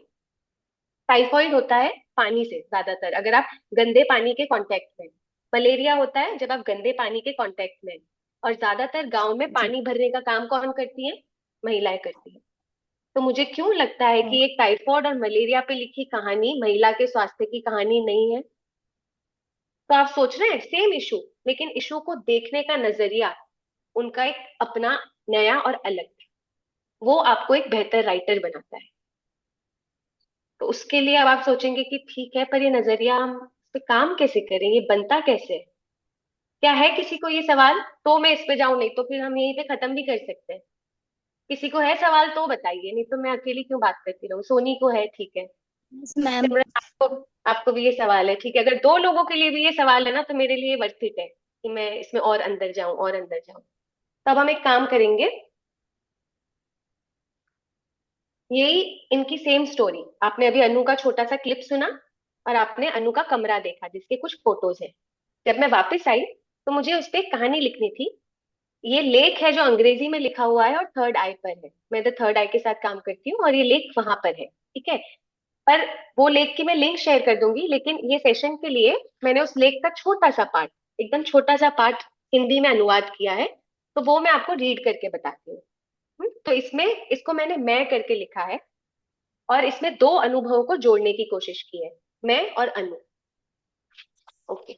टाइफॉइड होता है पानी से ज्यादातर, अगर आप गंदे पानी के कांटेक्ट में। मलेरिया होता है जब आप गंदे पानी के कांटेक्ट में। और ज्यादातर गांव में जी। पानी भरने का काम कौन करती है? महिलाएं करती है। तो मुझे क्यों लगता है कि एक टाइफॉइड और मलेरिया पे लिखी कहानी महिला के स्वास्थ्य की कहानी नहीं है? तो आप सोच रहे हैं सेम इशू, लेकिन इशू को देखने का नजरिया उनका एक अपना नया और अलग, वो आपको एक बेहतर राइटर बनाता है। तो उसके लिए अब आप सोचेंगे कि ठीक है, पर ये नजरिया हम इस पे काम कैसे करें, ये बनता कैसे है? क्या है किसी को ये सवाल? तो मैं इस पे जाऊं, नहीं तो फिर हम यहीं पे खत्म भी कर सकते हैं। किसी को है सवाल तो बताइए, नहीं तो मैं अकेली क्यों बात करती रहूं। सोनी को है, ठीक है। मैम। सिमरन, आपको आपको भी ये सवाल है, ठीक है। अगर दो लोगों के लिए भी ये सवाल है ना, तो मेरे लिए वर्थ इट है कि मैं इसमें और अंदर जाऊं और अंदर जाऊं। तब हम एक काम करेंगे, यही इनकी सेम स्टोरी, आपने अभी अनु का छोटा सा क्लिप सुना, और आपने अनु का कमरा देखा जिसके कुछ फोटोज है। जब मैं वापस आई तो मुझे उस पर एक कहानी लिखनी थी। ये लेख है जो अंग्रेजी में लिखा हुआ है और थर्ड आई पर है, मैं द थर्ड आई के साथ काम करती हूँ, और ये लेख वहां पर है, ठीक है। पर वो लेख की मैं लिंक शेयर कर दूंगी, लेकिन ये सेशन के लिए मैंने उस लेख का छोटा सा पार्ट, एकदम छोटा सा पार्ट हिंदी में अनुवाद किया है। तो वो मैं आपको रीड करके बताती हूँ। तो इसमें इसको मैंने मैं करके लिखा है, और इसमें दो अनुभवों को जोड़ने की कोशिश की है, मैं और अनु। ओके।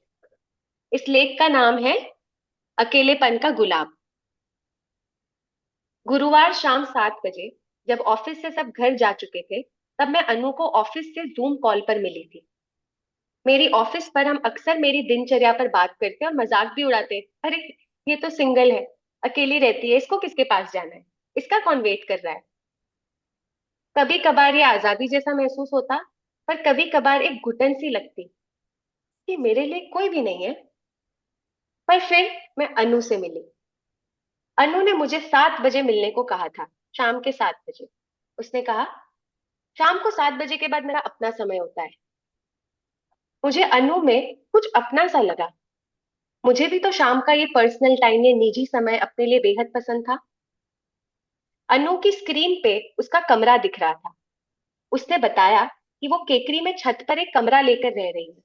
इस लेख का नाम है अकेलेपन का गुलाब। गुरुवार शाम 7 बजे, जब ऑफिस से सब घर जा चुके थे, तब मैं अनु को ऑफिस से जूम कॉल पर मिली थी। मेरी ऑफिस पर हम अक्सर मेरी दिनचर्या पर बात करते और मजाक भी उड़ाते, अरे ये तो सिंगल है, अकेली रहती है, इसको किसके पास जाना है, इसका कौन वेट कर रहा है। कभी कभार ये आजादी जैसा महसूस होता, पर कभी कभार एक घुटन सी लगती कि मेरे लिए कोई भी नहीं है। पर फिर मैं अनु से मिली। अनु ने मुझे 7 बजे मिलने को कहा था, शाम के 7 बजे। उसने कहा, शाम को 7 बजे के बाद मेरा अपना समय होता है। मुझे अनु में कुछ अपना सा लगा। मुझे भी तो शाम का ये पर्सनल टाइम, ये निजी समय अपने लिए बेहद पसंद था। अनु की स्क्रीन पे उसका कमरा दिख रहा था। उसने बताया कि वो केकरी में छत पर एक कमरा लेकर रह रही है।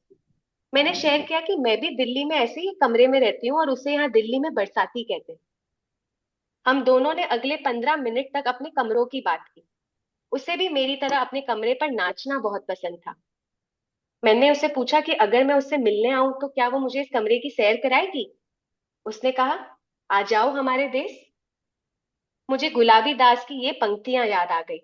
मैंने शेयर किया कि मैं भी दिल्ली में ऐसे ही कमरे में रहती हूँ और उसे यहाँ दिल्ली में बरसाती कहते हैं। हम दोनों ने अगले 15 मिनट तक अपने कमरों की बात की। उसे भी मेरी तरह अपने कमरे पर नाचना बहुत पसंद था। मैंने उसे पूछा कि अगर मैं उससे मिलने आऊं तो क्या वो मुझे इस कमरे की सैर कराएगी। उसने कहा, आ जाओ हमारे देश। मुझे गुलाबी दास की ये पंक्तियां याद आ गई।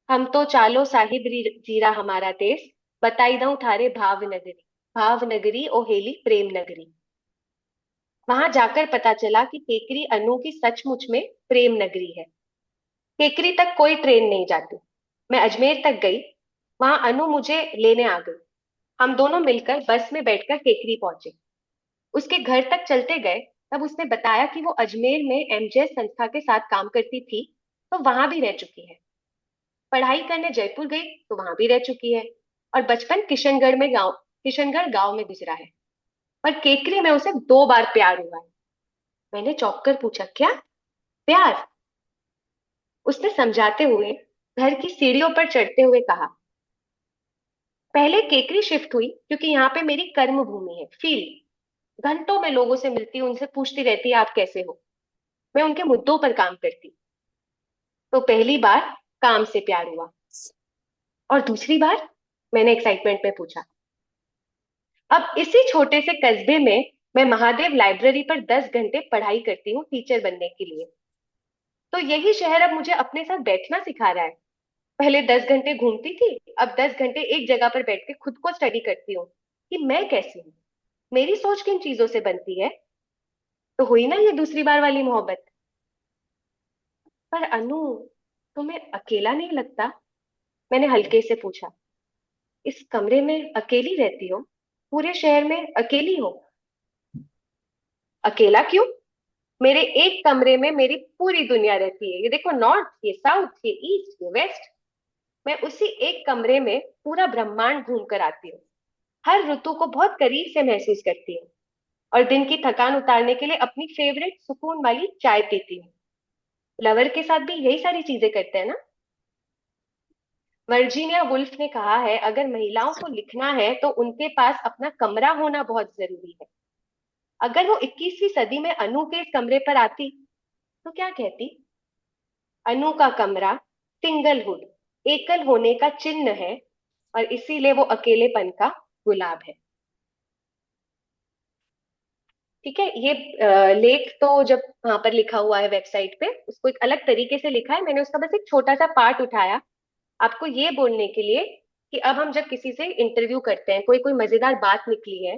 हम तो चालो साहिब जीरा हमारा देश, बताई दऊं थारे भावनगरी, भावनगरी ओ हेली प्रेम नगरी। वहां जाकर पता चला कि केकरी अनु की सचमुच में प्रेम नगरी है। केकरी तक कोई ट्रेन नहीं जाती। मैं अजमेर तक गई, वहां अनु मुझे लेने आ गई। हम दोनों मिलकर बस में बैठकर केकरी पहुंचे। उसके घर तक चलते गए, तब उसने बताया कि वो अजमेर में एमजेएस संस्था के साथ काम करती थी, तो वहां भी रह चुकी है। पढ़ाई करने जयपुर गई तो वहां भी रह चुकी है। और बचपन किशनगढ़ गांव में गुजरा है। पर केकरी में उसे 2 बार प्यार हुआ है। मैंने चौंक कर पूछा, क्या प्यार? उसने समझाते हुए घर की सीढ़ियों पर चढ़ते हुए कहा, पहले केकरी शिफ्ट हुई क्योंकि यहाँ पे मेरी कर्म भूमि है, फील्ड। घंटों में लोगों से मिलती हूँ, उनसे पूछती रहती है आप कैसे हो। मैं उनके मुद्दों पर काम करती। तो पहली बार काम से प्यार हुआ। और दूसरी बार? मैंने एक्साइटमेंट में पूछा। अब इसी छोटे से कस्बे में मैं महादेव लाइब्रेरी पर 10 घंटे पढ़ाई करती हूँ टीचर बनने के लिए। तो यही शहर अब मुझे अपने साथ बैठना सिखा रहा है। पहले 10 घंटे घूमती थी, अब 10 घंटे एक जगह पर बैठ के खुद को स्टडी करती हूँ कि मैं कैसी हूँ, मेरी सोच किन चीजों से बनती है। तो हुई ना ये दूसरी बार वाली मोहब्बत। पर अनु, तुम्हें अकेला नहीं लगता? मैंने हल्के से पूछा। इस कमरे में अकेली रहती हो? पूरे शहर में अकेली हो? अकेला क्यों? मेरे एक कमरे में मेरी पूरी दुनिया रहती है। ये देखो, नॉर्थ, ये साउथ, ये ईस्ट, ये वेस्ट। मैं उसी एक कमरे में पूरा ब्रह्मांड घूम कर आती हूँ। हर ऋतु को बहुत करीब से महसूस करती हूँ। और दिन की थकान उतारने के लिए अपनी फेवरेट सुकून वाली चाय पीती हूँ। लवर के साथ भी यही सारी चीजें करते हैं ना। वर्जीनिया वुल्फ ने कहा है, अगर महिलाओं को लिखना है तो उनके पास अपना कमरा होना बहुत जरूरी है। अगर वो 21वीं सदी में अनु के इस कमरे पर आती तो क्या कहती? अनु का कमरा सिंगलहुड, एकल होने का चिन्ह है, और इसीलिए वो अकेलेपन का गुलाब है। ठीक है, ये लेख तो जब वहां पर लिखा हुआ है वेबसाइट पे, उसको एक अलग तरीके से लिखा है। मैंने उसका बस एक छोटा सा पार्ट उठाया आपको ये बोलने के लिए कि अब हम जब किसी से इंटरव्यू करते हैं, कोई कोई मजेदार बात निकली है,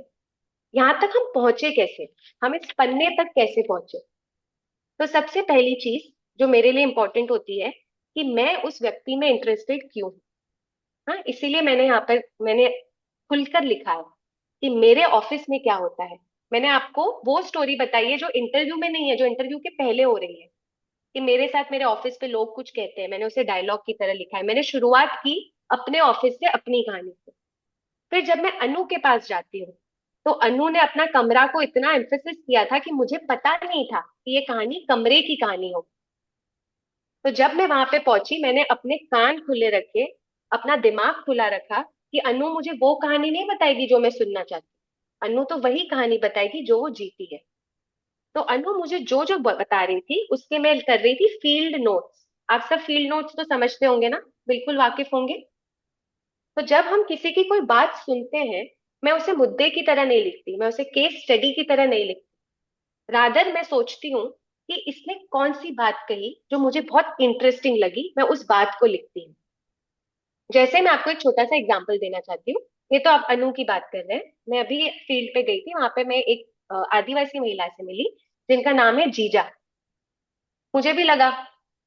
यहाँ तक हम पहुंचे कैसे, हम इस पन्ने तक कैसे पहुंचे। तो सबसे पहली चीज जो मेरे लिए इंपॉर्टेंट होती है कि मैं उस व्यक्ति में इंटरेस्टेड क्यों हूँ। हाँ, इसीलिए मैंने खुलकर लिखा है कि मेरे ऑफिस में क्या होता है। मैंने आपको वो स्टोरी बताई है जो इंटरव्यू में नहीं है, जो इंटरव्यू के पहले हो रही है, कि मेरे साथ मेरे ऑफिस पे लोग कुछ कहते हैं। मैंने उसे डायलॉग की तरह लिखा है। मैंने शुरुआत की अपने ऑफिस से, अपनी कहानी से। फिर जब मैं अनु के पास जाती हूँ तो अनु ने अपना कमरा को इतना एम्फेसिस किया था कि मुझे पता नहीं था कि ये कहानी कमरे की कहानी हो। तो जब मैं वहां पे पहुंची, मैंने अपने कान खुले रखे, अपना दिमाग खुला रखा कि अनु मुझे वो कहानी नहीं बताएगी जो मैं सुनना चाहती हूँ। अनु तो वही कहानी बताएगी जो वो जीती है। तो अनु मुझे जो जो बता रही थी उसके मैं कर रही थी फील्ड नोट्स। आप सब फील्ड नोट्स तो समझते होंगे ना, बिल्कुल वाकिफ होंगे। तो जब हम किसी की कोई बात सुनते हैं, मैं उसे मुद्दे की तरह नहीं लिखती, मैं उसे केस स्टडी की तरह नहीं लिखती। रादर मैं सोचती हूँ कि इसने कौन सी बात कही जो मुझे बहुत इंटरेस्टिंग लगी, मैं उस बात को लिखती हूँ। जैसे मैं आपको एक छोटा सा एग्जांपल देना चाहती हूँ। ये तो आप अनु की बात कर रहे हैं। मैं अभी फील्ड पे गई थी, वहां पे मैं एक आदिवासी महिला से मिली जिनका नाम है जीजा। मुझे भी लगा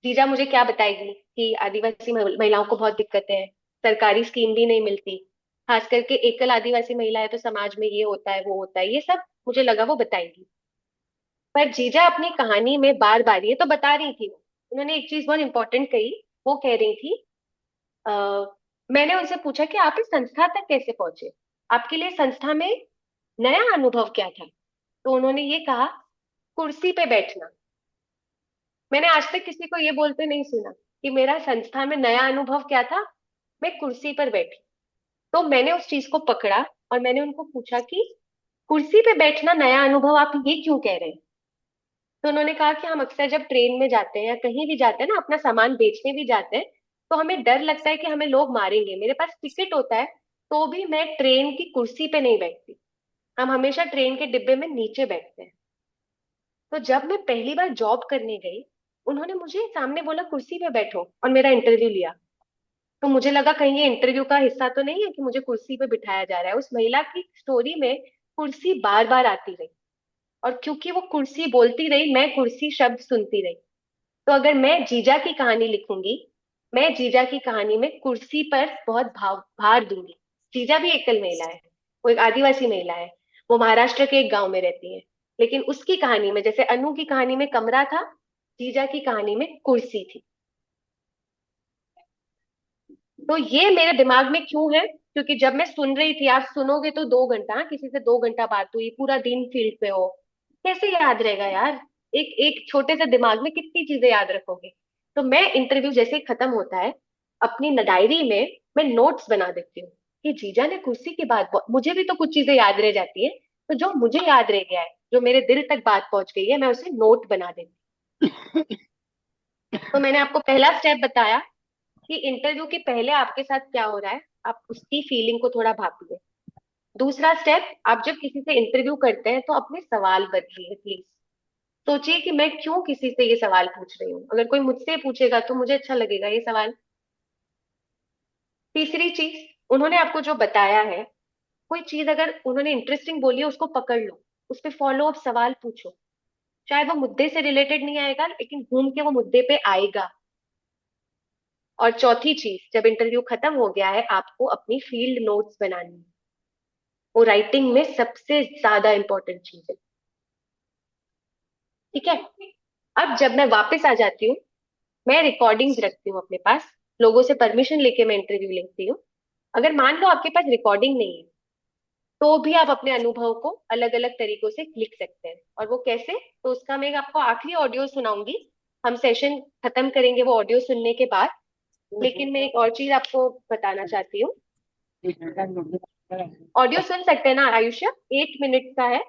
जीजा मुझे क्या बताएगी कि आदिवासी महिलाओं को बहुत दिक्कतें हैं, सरकारी स्कीम भी नहीं मिलती, खास करके एकल आदिवासी महिला है तो समाज में ये होता है वो होता है, ये सब मुझे लगा वो बताएगी। पर जीजा अपनी कहानी में बार बार ये तो बता रही थी, उन्होंने एक चीज बहुत इंपॉर्टेंट कही। वो कह रही थी आ, मैंने उनसे पूछा कि आप इस संस्था तक कैसे पहुंचे, आपके लिए संस्था में नया अनुभव क्या था। तो उन्होंने ये कहा, कुर्सी पे बैठना। मैंने आज तक किसी को ये बोलते नहीं सुना कि मेरा संस्था में नया अनुभव क्या था, मैं कुर्सी पर बैठी। तो मैंने उस चीज को पकड़ा और मैंने उनको पूछा कि कुर्सी पे बैठना नया अनुभव, आप ये क्यों कह रहे हैं। तो उन्होंने कहा कि हम अक्सर जब ट्रेन में जाते हैं या कहीं भी जाते हैं ना, अपना सामान बेचने भी जाते हैं, तो हमें डर लगता है कि हमें लोग मारेंगे। मेरे पास टिकट होता है तो भी मैं ट्रेन की कुर्सी पे नहीं बैठती, हम हमेशा ट्रेन के डिब्बे में नीचे बैठते हैं। तो जब मैं पहली बार जॉब करने गई, उन्होंने मुझे सामने बोला कुर्सी पे बैठो और मेरा इंटरव्यू लिया। तो मुझे लगा कहीं ये इंटरव्यू का हिस्सा तो नहीं है कि मुझे कुर्सी पे बिठाया जा रहा है। उस महिला की स्टोरी में कुर्सी बार बार आती रही, और क्योंकि वो कुर्सी बोलती रही, मैं कुर्सी शब्द सुनती रही। तो अगर मैं जीजा की कहानी लिखूंगी, मैं जीजा की कहानी में कुर्सी पर बहुत भार दूंगी। जीजा भी एकल महिला है, वो एक आदिवासी महिला है, वो महाराष्ट्र के एक गांव में रहती है, लेकिन उसकी कहानी में, जैसे अनु की कहानी में कमरा था, जीजा की कहानी में कुर्सी थी। तो ये मेरे दिमाग में क्यों है, क्योंकि जब मैं सुन रही थी, आप सुनोगे तो 2 घंटा, किसी से 2 घंटा बात हुई, पूरा दिन फील्ड पे हो, कैसे याद रहेगा यार। एक एक छोटे से दिमाग में कितनी चीजें याद रखोगे। तो मैं इंटरव्यू जैसे ही खत्म होता है, अपनी डायरी में मैं नोट्स बना देती हूँ कि जीजा ने कुर्सी की बात मुझे भी तो कुछ चीजें याद रह जाती है। तो जो मुझे याद रह गया है, जो मेरे दिल तक बात पहुंच गई है, मैं उसे नोट बना देती हूँ। तो मैंने आपको पहला स्टेप बताया कि इंटरव्यू के पहले आपके साथ क्या हो रहा है, आप उसकी फीलिंग को थोड़ा भापिए। दूसरा स्टेप, आप जब किसी से इंटरव्यू करते हैं तो अपने सवाल बदलिए प्लीज। सोचिए कि मैं क्यों किसी से ये सवाल पूछ रही हूँ, अगर कोई मुझसे पूछेगा तो मुझे अच्छा लगेगा ये सवाल। तीसरी चीज, उन्होंने आपको जो बताया है, कोई चीज अगर उन्होंने इंटरेस्टिंग बोली है उसको पकड़ लो, उस पर फॉलो अप सवाल पूछो। चाहे वो मुद्दे से रिलेटेड नहीं आएगा, लेकिन घूम के वो मुद्दे पे आएगा। और चौथी चीज, जब इंटरव्यू खत्म हो गया है, आपको अपनी फील्ड नोट्स बनानी है। वो राइटिंग में सबसे ज्यादा इंपॉर्टेंट चीज है। ठीक है, अब जब मैं वापस आ जाती हूँ, मैं रिकॉर्डिंग्स रखती हूँ अपने पास, लोगों से परमिशन लेके मैं इंटरव्यू लेती हूँ। अगर मान लो आपके पास रिकॉर्डिंग नहीं है, तो भी आप अपने अनुभव को अलग अलग तरीकों से लिख सकते हैं। और वो कैसे, तो उसका मैं आपको आखिरी ऑडियो सुनाऊंगी, हम सेशन खत्म करेंगे वो ऑडियो सुनने के बाद। लेकिन मैं एक और चीज आपको बताना चाहती हूँ, ऑडियो सुन सकते हैं ना आयुष्य, 8 मिनट का है,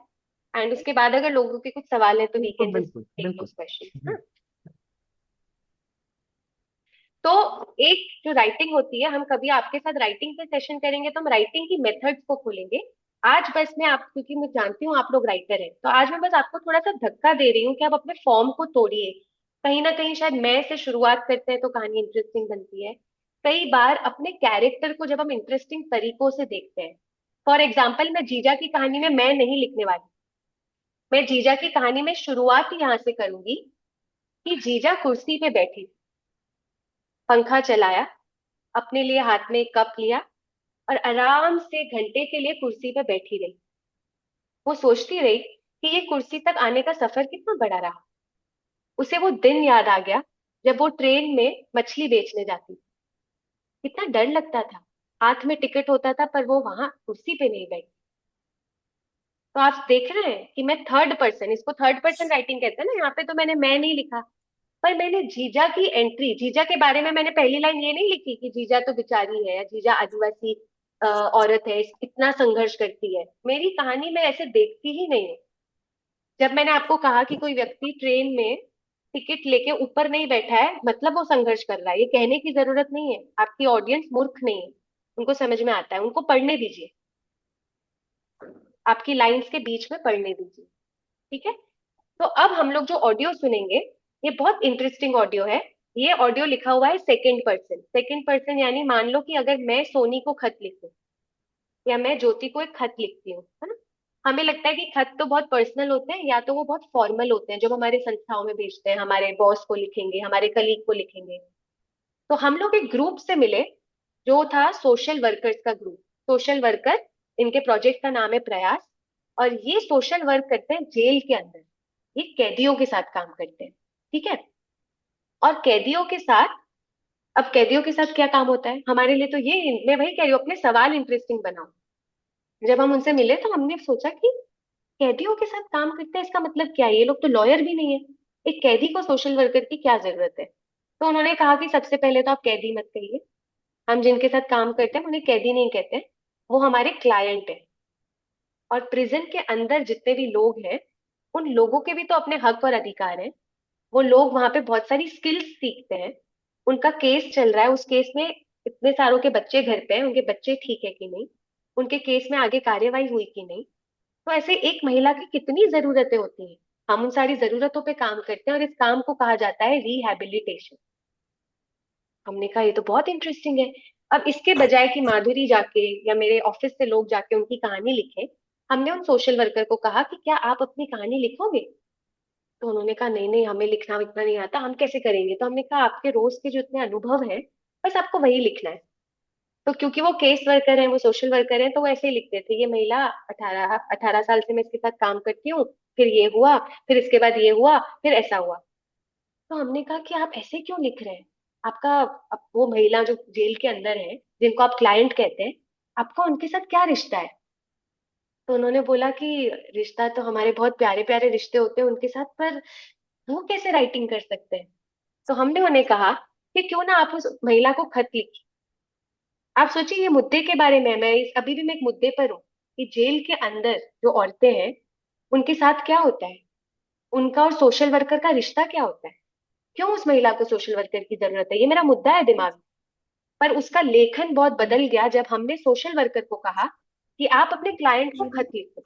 एंड उसके बाद अगर लोगों के कुछ सवाल है तो वी बिल्कुल कैन जस्ट बिल्कुल टेक बिल्कुल। Those question. तो एक जो राइटिंग होती है, हम कभी आपके साथ राइटिंग पे सेशन करेंगे तो हम राइटिंग की मेथड्स को खोलेंगे। आज बस मैं आप, क्योंकि मैं जानती हूँ आप लोग राइटर हैं, तो आज मैं बस आपको थोड़ा सा धक्का दे रही हूँ कि आप अपने फॉर्म को तोड़िए। कहीं ना कहीं शायद मैं से शुरुआत करते हैं तो कहानी इंटरेस्टिंग बनती है। कई बार अपने कैरेक्टर को जब हम इंटरेस्टिंग तरीकों से देखते हैं, फॉर एग्जाम्पल मैं जीजा की कहानी में मैं नहीं लिखने वाली, मैं जीजा की कहानी में शुरुआत ही यहाँ से करूंगी कि जीजा कुर्सी पे बैठी, पंखा चलाया, अपने लिए हाथ में एक कप लिया और आराम से घंटे के लिए कुर्सी पे बैठी रही। वो सोचती रही कि ये कुर्सी तक आने का सफर कितना बड़ा रहा। उसे वो दिन याद आ गया जब वो ट्रेन में मछली बेचने जाती थी। कितना डर लगता था, हाथ में टिकट होता था पर वो वहां कुर्सी पे नहीं बैठी। तो आप देख रहे हैं कि मैं थर्ड पर्सन, इसको थर्ड पर्सन राइटिंग कहते हैं ना, यहाँ पे तो मैंने मैं नहीं लिखा, पर मैंने जीजा की एंट्री, जीजा के बारे में मैंने पहली लाइन ये नहीं लिखी कि जीजा तो बेचारी है या जीजा आदिवासी औरत है, कितना संघर्ष करती है। मेरी कहानी में ऐसे देखती ही नहीं है। जब मैंने आपको कहा कि कोई व्यक्ति ट्रेन में टिकट लेके ऊपर नहीं बैठा है, मतलब वो संघर्ष कर रहा है, ये कहने की जरूरत नहीं है। आपकी ऑडियंस मूर्ख नहीं है, उनको समझ में आता है, उनको पढ़ने दीजिए, आपकी लाइंस के बीच में पढ़ने दीजिए। ठीक है, तो अब हम लोग जो ऑडियो सुनेंगे, ये बहुत इंटरेस्टिंग ऑडियो है। ये ऑडियो लिखा हुआ है सेकंड पर्सन। सेकंड पर्सन यानी मान लो कि अगर मैं सोनी को खत लिखूं या मैं ज्योति को एक खत लिखती हूँ, है ना, हमें लगता है कि खत तो बहुत पर्सनल होते हैं, या तो वो बहुत फॉर्मल होते हैं, जब हमारे संस्थाओं में भेजते हैं, हमारे बॉस को लिखेंगे, हमारे कलीग को लिखेंगे। तो हम लोग एक ग्रुप से मिले, जो था सोशल वर्कर्स का ग्रुप। सोशल वर्कर, इनके प्रोजेक्ट का नाम है प्रयास। और ये सोशल वर्क करते हैं जेल के अंदर, ये कैदियों के साथ काम करते हैं, ठीक है। और कैदियों के साथ, अब कैदियों के साथ क्या काम होता है हमारे लिए, तो ये मैं वही कह रही हूँ, अपने सवाल इंटरेस्टिंग बनाओ। जब हम उनसे मिले तो हमने सोचा कि कैदियों के साथ काम करते हैं, इसका मतलब क्या है, ये लोग तो लॉयर भी नहीं है, एक कैदी को सोशल वर्कर की क्या जरूरत है। तो उन्होंने कहा कि सबसे पहले तो आप कैदी मत कहिए, हम जिनके साथ काम करते हैं उन्हें कैदी नहीं कहते हैं, वो हमारे क्लाइंट है। और प्रिजन के अंदर जितने भी लोग हैं, उन लोगों के भी तो अपने हक और अधिकार हैं। वो लोग वहां पे बहुत सारी स्किल्स सीखते हैं, उनका केस चल रहा है, उस केस में इतने सारों के बच्चे घर पे हैं, उनके बच्चे ठीक है कि नहीं, उनके केस में आगे कार्यवाही हुई कि नहीं। तो ऐसे एक महिला की कितनी जरूरतें होती हैं, हम उन सारी जरूरतों पे काम करते हैं, और इस काम को कहा जाता है रिहैबिलिटेशन। हमने कहा ये तो बहुत इंटरेस्टिंग है। अब इसके बजाय कि माधुरी जाके या मेरे ऑफिस से लोग जाके उनकी कहानी लिखें, हमने उन सोशल वर्कर को कहा कि क्या आप अपनी कहानी लिखोगे। तो उन्होंने कहा नहीं नहीं, हमें लिखना विखना नहीं आता, हम कैसे करेंगे। तो हमने कहा आपके रोज के जो इतने अनुभव हैं, बस आपको वही लिखना है। तो क्योंकि वो केस वर्कर हैं, वो सोशल वर्कर हैं, तो वो ऐसे ही लिखते थे, ये महिला 18 साल से मैं इसके साथ काम करती हूँ, फिर ये हुआ, फिर इसके बाद ये हुआ, फिर ऐसा हुआ। तो हमने कहा कि आप ऐसे क्यों लिख रहे हैं, आपका वो महिला जो जेल के अंदर है, जिनको आप क्लाइंट कहते हैं, आपका उनके साथ क्या रिश्ता है। तो उन्होंने बोला कि रिश्ता तो हमारे बहुत प्यारे प्यारे रिश्ते होते हैं उनके साथ, पर वो कैसे राइटिंग कर सकते हैं। तो हमने उन्हें कहा कि क्यों ना आप उस महिला को खत लिखिए। आप सोचिए ये मुद्दे के बारे में, अभी भी मैं एक मुद्दे पर हूँ कि जेल के अंदर जो औरतें हैं, उनके साथ क्या होता है, उनका और सोशल वर्कर का रिश्ता क्या होता है, क्यों उस महिला को सोशल वर्कर की जरूरत है, ये मेरा मुद्दा है दिमाग में। पर उसका लेखन बहुत बदल गया जब हमने सोशल वर्कर को कहा कि आप अपने क्लाइंट को खत लिखो।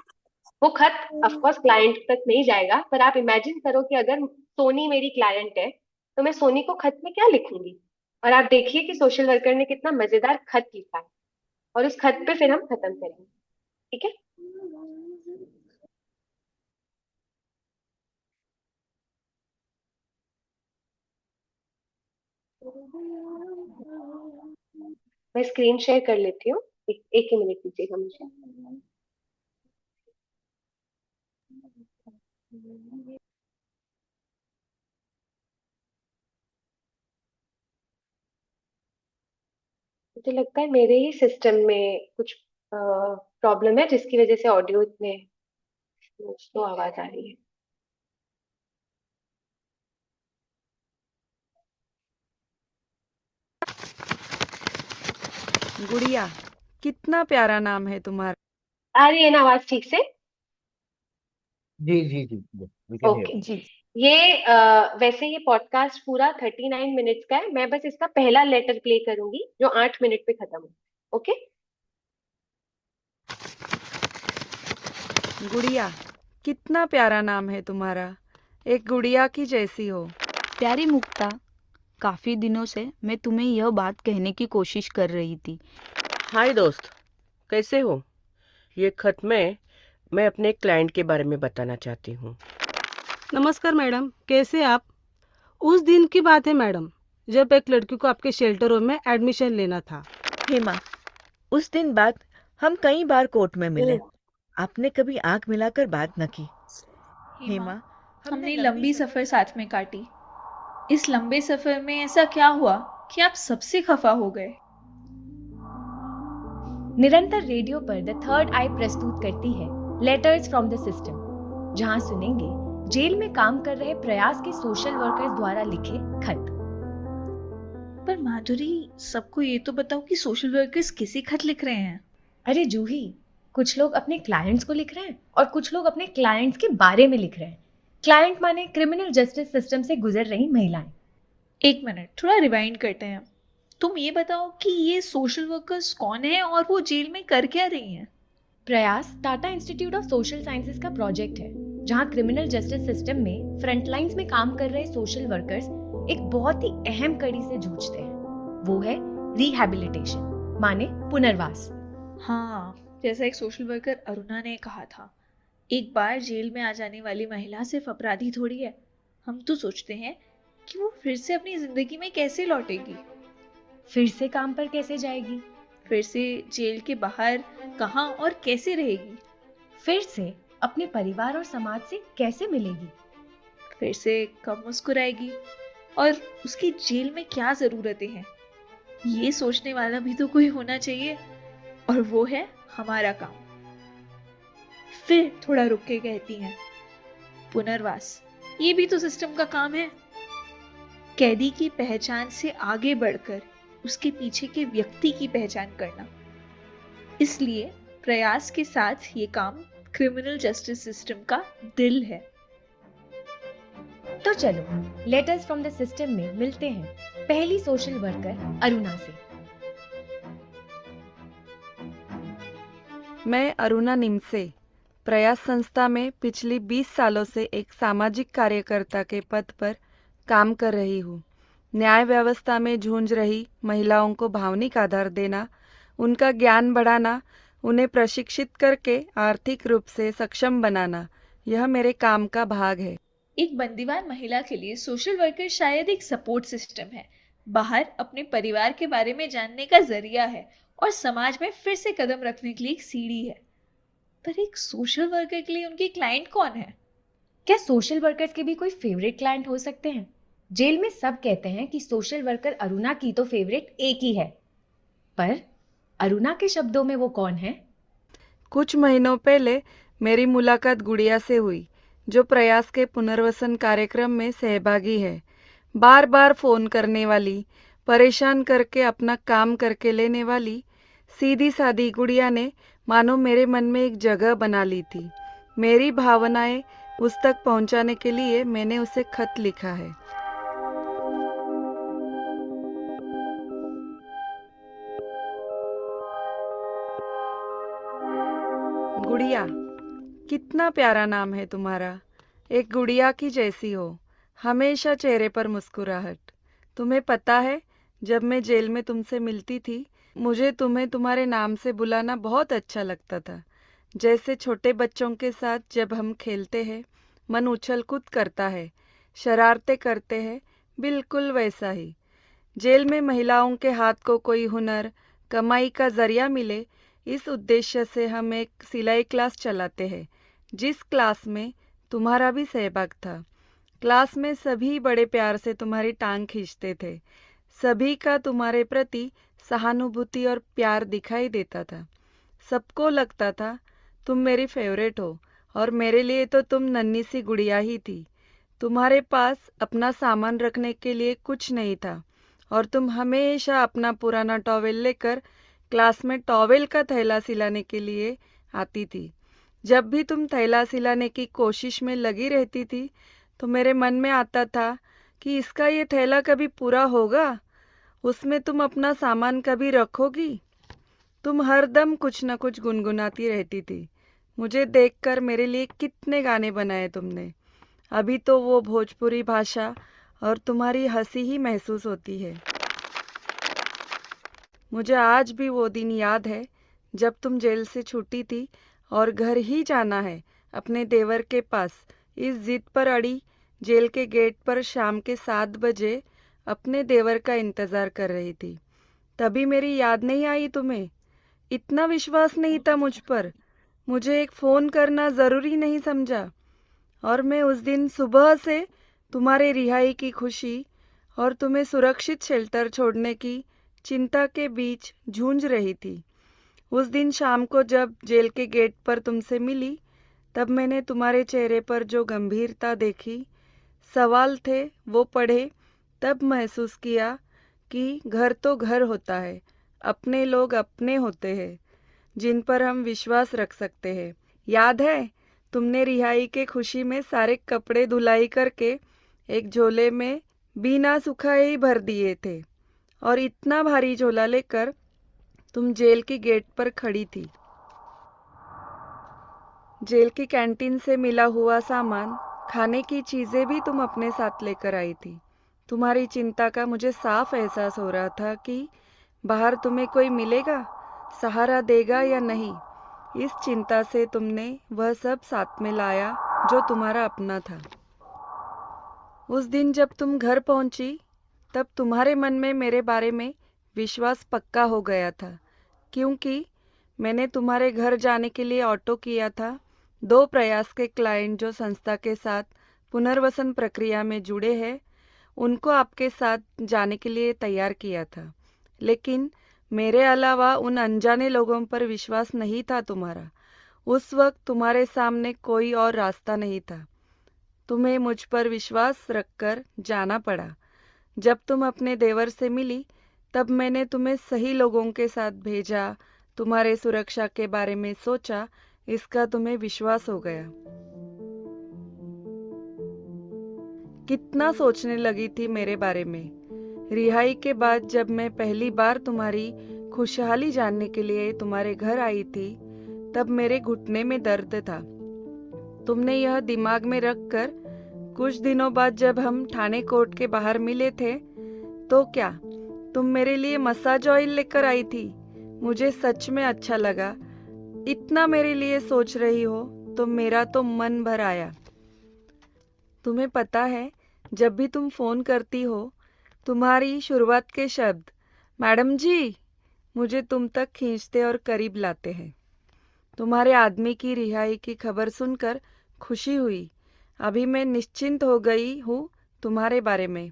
वो खत ऑफ कोर्स क्लाइंट तक नहीं जाएगा, पर आप इमेजिन करो कि अगर सोनी मेरी क्लाइंट है, तो मैं सोनी को खत में क्या लिखूंगी। और आप देखिए कि सोशल वर्कर ने कितना मजेदार खत लिखा है, और उस खत पे फिर हम खत्म करेंगे, ठीक है। मैं स्क्रीन शेयर कर लेती हूँ, एक ही मिनट दीजिएगा मुझे। मुझे लगता है मेरे ही सिस्टम में कुछ प्रॉब्लम है, जिसकी वजह से ऑडियो इतने स्लो आवाज आ रही है। गुड़िया, कितना प्यारा नाम है तुम्हारा। आ रही है ना आवाज ठीक से? जी जी जी, वी कैन हियर। ओके जी। ये वैसे ये पॉडकास्ट पूरा 39 मिनट्स का है, मैं बस इसका पहला लेटर प्ले करूंगी जो 8 मिनट पे खत्म हो। ओके। गुड़िया, कितना प्यारा नाम है तुम्हारा, एक गुड़िया की जैसी हो। प्यारी मुक्ता, काफी दिनों से मैं तुम्हें यह बात कहने की कोशिश कर रही थी। हाय दोस्त, कैसे हो। ये खत में मैं अपने क्लाइंट के बारे में बताना चाहती हूँ। नमस्कार मैडम, कैसे आप। उस दिन की बात है मैडम, जब एक लड़की को आपके शेल्टर होम में एडमिशन लेना था। हेमा, उस दिन बाद हम कई बार कोर्ट में मिले, आपने कभी आंख मिलाकर बात न की। हेमा, हमने लंबी सफर साथ में काटी। इस लंबे सफर में ऐसा क्या हुआ कि आप सबसे खफा हो गए। निरंतर रेडियो पर द थर्ड आई प्रस्तुत करती है लेटर्स फ्रॉम द सिस्टम, जहां सुनेंगे जेल में काम कर रहे प्रयास के सोशल वर्कर्स द्वारा लिखे खत। पर माधुरी, सबको ये तो बताओ कि सोशल वर्कर्स किसी खत लिख रहे हैं। अरे जूही, कुछ लोग अपने क्लाइंट्स को लिख रहे हैं और कुछ लोग अपने क्लाइंट्स के बारे में लिख रहे हैं। क्लाइंट माने क्रिमिनल जस्टिस सिस्टम से गुजर रही महिलाएं। एक मिनट, थोड़ा रिवाइंड करते हैं। तुम ये बताओ कि ये सोशल वर्कर्स कौन है और वो जेल में कर क्या रही हैं? प्रयास Tata institute of social sciences का प्रोजेक्ट है, जहां क्रिमिनल जस्टिस सिस्टम में फ्रंट लाइंस में काम कर रहे सोशल वर्कर्स एक बहुत ही अहम कड़ी से जूझते हैं। वो है रिहैबिलिटेशन, माने पुनर्वास। हाँ, जैसा एक सोशल वर्कर अरुणा ने कहा था, एक बार जेल में आ जाने वाली महिला सिर्फ अपराधी थोड़ी है। हम तो सोचते हैं कि वो फिर से अपनी जिंदगी में कैसे लौटेगी, फिर से काम पर कैसे जाएगी, फिर से जेल के बाहर कहाँ और कैसे रहेगी, फिर से अपने परिवार और समाज से कैसे मिलेगी, फिर से कब मुस्कुराएगी और उसकी जेल में क्या जरूरतें हैं। ये सोचने वाला भी तो कोई होना चाहिए, और वो है हमारा काम। फिर थोड़ा रुक के कहती हैं, पुनर्वास, ये भी तो सिस्टम का काम है। कैदी की पहचान से आगे बढ़कर उसके पीछे के व्यक्ति की पहचान करना। इसलिए प्रयास के साथ ये काम क्रिमिनल जस्टिस सिस्टम का दिल है। तो चलो लेटर्स फ्रॉम द सिस्टम में मिलते हैं पहली सोशल वर्कर अरुणा से। मैं अरुणा निमसे प्रयास संस्था में पिछली 20 सालों से एक सामाजिक कार्यकर्ता के पद पर काम कर रही हूँ। न्याय व्यवस्था में जूझ रही महिलाओं को भावनिक आधार देना, उनका ज्ञान बढ़ाना, उन्हें प्रशिक्षित करके आर्थिक रूप से सक्षम बनाना, यह मेरे काम का भाग है। एक बंदीवान महिला के लिए सोशल वर्कर शायद एक सपोर्ट सिस्टम है, बाहर अपने परिवार के बारे में जानने का जरिया है और समाज में फिर से कदम रखने के लिए एक सीढ़ी है। पर एक सोशल वर्कर के लिए उनके क्लाइंट कौन है? क्या सोशल वर्कर्स के भी कोई फेवरेट क्लाइंट हो सकते हैं? जेल में सब कहते हैं कि सोशल वर्कर अरुणा की तो फेवरेट एक ही है, पर अरुणा के शब्दों में वो कौन है? कुछ महीनों पहले मेरी मुलाकात गुड़िया से हुई, जो प्रयास के पुनर्वसन कार्यक्रम में सहभागी है। बार बार फोन करने वाली, परेशान करके अपना काम करके लेने वाली सीधी सादी गुड़िया ने मानो मेरे मन में एक जगह बना ली थी। मेरी भावनाएं उस तक पहुंचाने के लिए मैंने उसे खत लिखा है। गुड़िया, कितना प्यारा नाम है तुम्हारा। एक गुड़िया की जैसी हो, हमेशा चेहरे पर मुस्कुराहट। तुम्हें पता है, जब मैं जेल में तुमसे मिलती थी, मुझे तुम्हें तुम्हारे नाम से बुलाना बहुत अच्छा लगता था। जैसे छोटे बच्चों के साथ जब हम खेलते हैं, मन उछल कूद करता है, शरारतें करते हैं, बिल्कुल वैसा ही। जेल में महिलाओं के हाथ को कोई हुनर, कमाई का जरिया मिले, इस उद्देश्य से हम एक सिलाई क्लास चलाते हैं, जिस क्लास में तुम्हारा भी सहभाग था। क्लास में सभी बड़े प्यार से तुम्हारी टांग खींचते थे। सभी का तुम्हारे प्रति सहानुभूति और प्यार दिखाई देता था। सबको लगता था तुम मेरी फेवरेट हो, और मेरे लिए तो तुम नन्ही सी गुड़िया ही थी। तुम्हारे पास अपना सामान रखने के लिए कुछ नहीं था, और तुम हमेशा अपना पुराना टॉवेल लेकर क्लास में टॉवेल का थैला सिलाने के लिए आती थी। जब भी तुम थैला सिलाने की कोशिश में लगी रहती थी, तो मेरे मन में आता था कि इसका ये थैला कभी पूरा होगा, उसमें तुम अपना सामान कभी रखोगी। तुम हरदम कुछ न कुछ गुनगुनाती रहती थी। मुझे देखकर मेरे लिए कितने गाने बनाए तुमने। अभी तो वो भोजपुरी भाषा और तुम्हारी हंसी ही महसूस होती है। मुझे आज भी वो दिन याद है, जब तुम जेल से छूटी थी और घर ही जाना है अपने देवर के पास। इस जिद पर अड़ी जेल के गेट पर शाम के 7 बजे अपने देवर का इंतजार कर रही थी। तभी मेरी याद नहीं आई तुम्हें? इतना विश्वास नहीं था मुझ पर? मुझे एक फोन करना जरूरी नहीं समझा? और मैं उस दिन सुबह से तुम्हारे रिहाई की खुशी और तुम्हें सुरक्षित शेल्टर छोड़ने की चिंता के बीच जूझ रही थी। उस दिन शाम को जब जेल के गेट पर तुमसे मिली, तब मैंने तुम्हारे चेहरे पर जो गंभीरता देखी, सवाल थे वो पढ़े, तब महसूस किया कि घर तो घर होता है, अपने लोग अपने होते हैं, जिन पर हम विश्वास रख सकते हैं। याद है, तुमने रिहाई के खुशी में सारे कपड़े धुलाई करके एक झोले में बिना सुखाए ही भर दिए थे, और इतना भारी झोला लेकर तुम जेल की गेट पर खड़ी थी। जेल की कैंटीन से मिला हुआ सामान, खाने की चीजें भी तुम अपने साथ लेकर आई थी। तुम्हारी चिंता का मुझे साफ एहसास हो रहा था कि बाहर तुम्हें कोई मिलेगा, सहारा देगा या नहीं। इस चिंता से तुमने वह सब साथ में लाया जो तुम्हारा अपना था। उस दिन जब तुम घर पहुंची, तब तुम्हारे मन में मेरे बारे में विश्वास पक्का हो गया था, क्योंकि मैंने तुम्हारे घर जाने के लिए ऑटो किया था। 2 प्रयास के क्लाइंट जो संस्था के साथ पुनर्वसन प्रक्रिया में जुड़े हैं, उनको आपके साथ जाने के लिए तैयार किया था, लेकिन मेरे अलावा उन अनजाने लोगों पर विश्वास नहीं था तुम्हारा। उस वक्त तुम्हारे सामने कोई और रास्ता नहीं था। तुम्हें मुझ पर विश्वास रखकर जाना पड़ा। जब तुम अपने देवर से मिली, तब मैंने तुम्हें सही लोगों के साथ भेजा, तुम्हारे सुरक्षा के बारे में सोचा, इसका तुम्हें विश्वास हो गया। कितना सोचने लगी थी मेरे बारे में। रिहाई के बाद जब मैं पहली बार तुम्हारी खुशहाली जानने के लिए तुम्हारे घर आई थी, तब मेरे घुटने में दर्द था। तुमने यह दिमाग में रखकर कुछ दिनों बाद जब हम ठाणे कोर्ट के बाहर मिले थे, तो क्या तुम मेरे लिए मसाज ऑयल लेकर आई थी? मुझे सच में अच्छा लगा। इतना मेरे लिए सोच रही हो तो मेरा तो मन भर आया। तुम्हें पता है, जब भी तुम फोन करती हो, तुम्हारी शुरुआत के शब्द मैडम जी मुझे तुम तक खींचते और करीब लाते हैं। तुम्हारे आदमी की रिहाई की खबर सुनकर खुशी हुई। अभी मैं निश्चिंत हो गई हूँ तुम्हारे बारे में,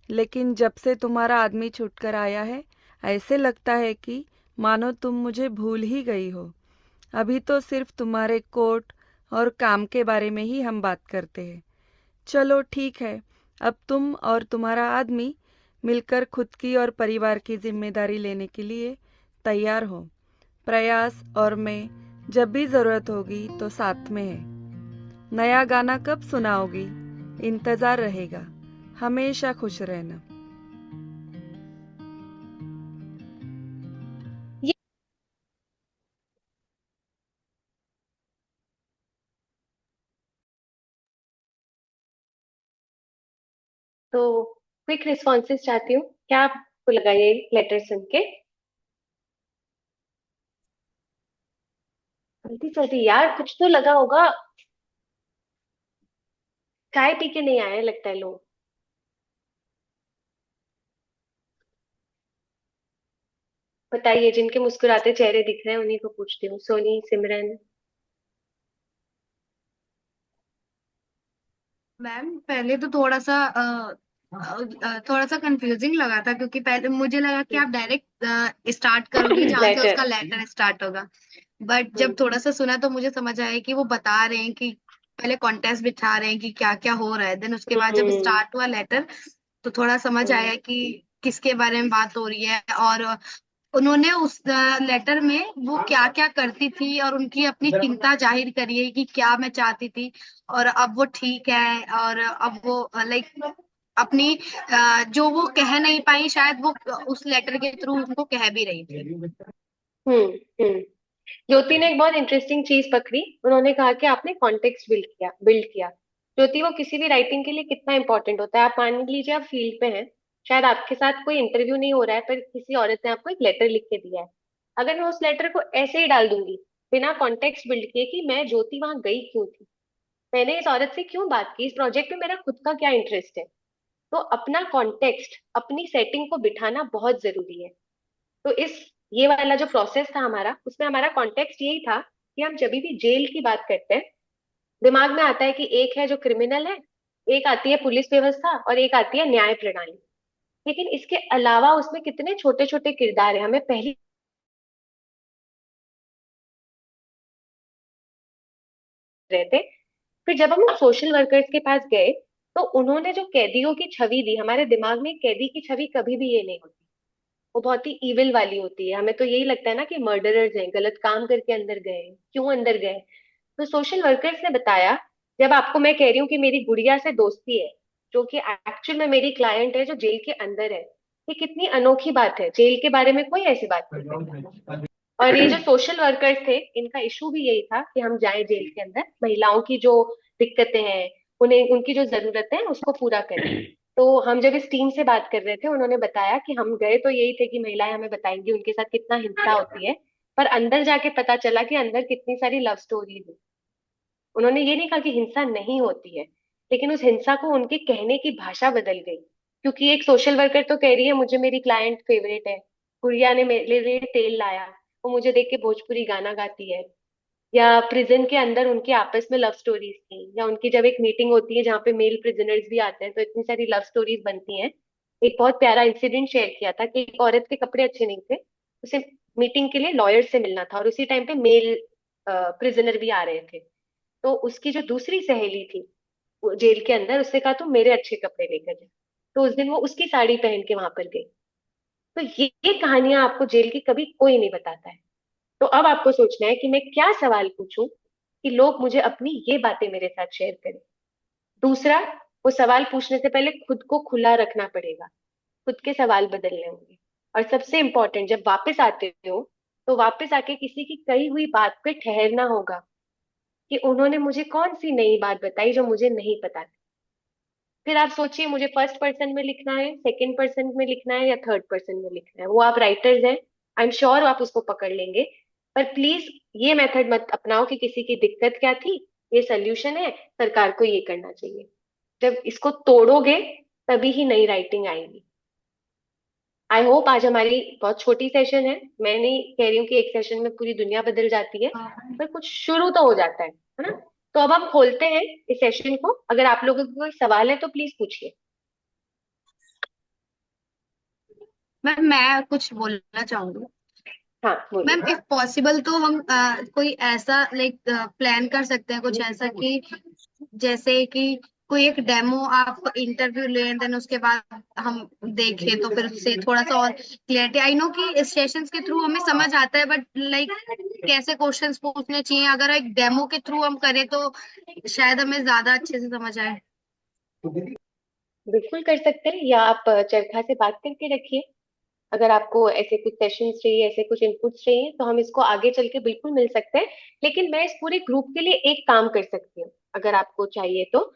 लेकिन जब से तुम्हारा आदमी छूटकर आया है, ऐसे लगता है कि मानो तुम मुझे भूल ही गई हो। अभी तो सिर्फ तुम्हारे कोर्ट और काम के बारे में ही हम बात करते हैं। चलो ठीक है, अब तुम और तुम्हारा आदमी मिलकर खुद की और परिवार की जिम्मेदारी लेने के लिए तैयार हो। प्रयास और मैं जब भी जरूरत होगी तो साथ में है। नया गाना कब सुनाओगी? इंतजार रहेगा। हमेशा खुश रहना। तो क्विक रिस्पॉन्सेस चाहती हूँ। क्या आपको लगा ये लेटर सुन के? जल्दी जल्दी यार, कुछ तो लगा होगा। चाय पी के नहीं आए लगता है लोग। बताइए, जिनके मुस्कुराते चेहरे दिख रहे हैं उन्हीं को पूछती हूँ। सोनी, सिमरन। मैम पहले तो थोड़ा सा कंफ्यूजिंग लगा था, क्योंकि पहले मुझे लगा कि आप डायरेक्ट स्टार्ट करोगी जहां से लेटर। उसका लेटर स्टार्ट होगा। बट जब थोड़ा सा सुना तो मुझे समझ आया कि वो बता रहे हैं कि पहले कॉन्टेस्ट बिठा रहे हैं कि क्या क्या हो रहा है, देन उसके बाद जब हम्म। स्टार्ट हुआ लेटर तो थोड़ा समझ आया कि किसके बारे में बात हो रही है, और उन्होंने उस लेटर में वो क्या क्या करती थी और उनकी अपनी चिंता जाहिर करी है कि क्या मैं चाहती थी, और अब वो ठीक है, और अब वो लाइक अपनी जो वो कह नहीं पाई शायद वो उस लेटर के थ्रू उनको कह भी रही थी। हम्म। ज्योति ने एक बहुत इंटरेस्टिंग चीज पकड़ी। उन्होंने कहा कि आपने कॉन्टेक्स्ट बिल्ड किया। ज्योति, वो किसी भी राइटिंग के लिए कितना इंपॉर्टेंट होता है। आप मान लीजिए आप फील्ड पे हैं, शायद आपके साथ कोई इंटरव्यू नहीं हो रहा है, पर किसी औरत ने आपको एक लेटर लिख के दिया है। अगर मैं उस लेटर को ऐसे ही डाल दूंगी बिना कॉन्टेक्स्ट बिल्ड किए कि मैं ज्योति वहां गई क्यों थी, मैंने इस औरत से क्यों बात की, इस प्रोजेक्ट में मेरा खुद का क्या इंटरेस्ट है, तो अपना कॉन्टेक्स्ट, अपनी सेटिंग को बिठाना बहुत जरूरी है। तो इस ये वाला जो प्रोसेस था हमारा, उसमें हमारा कॉन्टेक्स्ट यही था कि हम जब भी जेल की बात करते हैं, दिमाग में आता है कि एक है जो क्रिमिनल है, एक आती है पुलिस व्यवस्था, और एक आती है न्याय प्रणाली। लेकिन इसके अलावा उसमें कितने छोटे छोटे किरदार हैं, हमें पहली रहे थे। फिर जब हम सोशल वर्कर्स के पास गए, तो उन्होंने जो कैदियों की छवि दी, हमारे दिमाग में कैदी की छवि कभी भी ये नहीं होती, वो बहुत ही इविल वाली होती है। हमें तो यही लगता है ना कि मर्डरर्स हैं, गलत काम करके अंदर गए, क्यों अंदर गए। तो सोशल वर्कर्स ने बताया, जब आपको मैं कह रही हूँ कि मेरी गुड़िया से दोस्ती है, जो कि एक्चुअल में मेरी क्लाइंट है जो जेल के अंदर है, ये कितनी अनोखी बात है। जेल के बारे में कोई ऐसी बात नहीं करता। और ये जो सोशल वर्कर्स थे, इनका इशू भी यही था कि हम जाएं जेल के अंदर, महिलाओं की जो दिक्कतें हैं, उन्हें उनकी जो जरूरतें हैं उसको पूरा करें। तो हम जब इस टीम से बात कर रहे थे, उन्होंने बताया कि हम गए तो यही थे कि महिलाएं हमें बताएंगी उनके साथ कितना हिंसा होती है, पर अंदर जाके पता चला कि अंदर कितनी सारी लव स्टोरी है। उन्होंने ये नहीं कहा कि हिंसा नहीं होती है, लेकिन उस हिंसा को उनके कहने की भाषा बदल गई। क्योंकि एक सोशल वर्कर तो कह रही है मुझे मेरी क्लाइंट फेवरेट है, गुड़िया ने मेरे लिए तेल लाया, वो मुझे देख के भोजपुरी गाना गाती है, या प्रिजन के अंदर उनकी आपस में लव स्टोरीज थी, या उनकी जब एक मीटिंग होती है जहाँ पे मेल प्रिजनर्स भी आते हैं तो इतनी सारी लव स्टोरीज बनती हैं। एक बहुत प्यारा इंसिडेंट शेयर किया था कि एक औरत के कपड़े अच्छे नहीं थे, उसे मीटिंग के लिए लॉयर से मिलना था और उसी टाइम पे मेल प्रिजनर भी आ रहे थे। तो उसकी जो दूसरी सहेली थी वो जेल के अंदर, उससे कहा तुम मेरे अच्छे कपड़े लेकर जा। तो उस दिन वो उसकी साड़ी पहन के वहां पर गई। तो ये कहानियां आपको जेल की कभी कोई नहीं बताता है। तो अब आपको सोचना है कि मैं क्या सवाल पूछूं कि लोग मुझे अपनी ये बातें मेरे साथ शेयर करें। दूसरा, वो सवाल पूछने से पहले खुद को खुला रखना पड़ेगा, खुद के सवाल बदलने होंगे। और सबसे इम्पोर्टेंट, जब वापस आते हो तो वापस आके किसी की कही हुई बात पे ठहरना होगा कि उन्होंने मुझे कौन सी नई बात बताई जो मुझे नहीं पता थी। फिर आप सोचिए मुझे फर्स्ट पर्सन में लिखना है, सेकंड पर्सन में लिखना है, या थर्ड पर्सन में लिखना है। वो आप राइटर्स हैं, आई एम श्योर आप उसको पकड़ लेंगे। पर प्लीज ये मेथड मत अपनाओ कि किसी की दिक्कत क्या थी, ये सोल्यूशन है, सरकार को ये करना चाहिए। जब इसको तोड़ोगे तभी ही नई राइटिंग आएगी। आई होप आज हमारी बहुत छोटी सेशन है, मैं नहीं कह रही हूँ कि एक सेशन में पूरी दुनिया बदल जाती है, पर कुछ शुरू तो हो जाता है ना। तो अब हम खोलते हैं इस सेशन को। अगर आप लोगों को कोई सवाल है तो प्लीज पूछिए। मैम मैं कुछ बोलना चाहूंगी। हाँ बोलिए। मैम इफ पॉसिबल तो हम कोई ऐसा लाइक प्लान कर सकते हैं कुछ ऐसा कि जैसे कि कोई एक डेमो आप इंटरव्यू लें, देन उसके बाद हम देखें तो फिर उससे थोड़ा सा और क्लियरिटी। आई नो कि इस सेशंस के थ्रू हमें समझ आता है, बट लाइक कैसे क्वेश्चंस पूछने चाहिए, अगर एक डेमो के थ्रू हम करें तो शायद हमें ज्यादा अच्छे से समझ आए। बिल्कुल कर सकते हैं, या आप चरखा से बात करके रखिए। अगर आपको ऐसे कुछ सेशंस चाहिए, ऐसे कुछ इनपुट्स चाहिए, तो हम इसको आगे चल के बिल्कुल मिल सकते हैं। लेकिन मैं इस पूरे ग्रुप के लिए एक काम कर सकती हूँ अगर आपको चाहिए तो।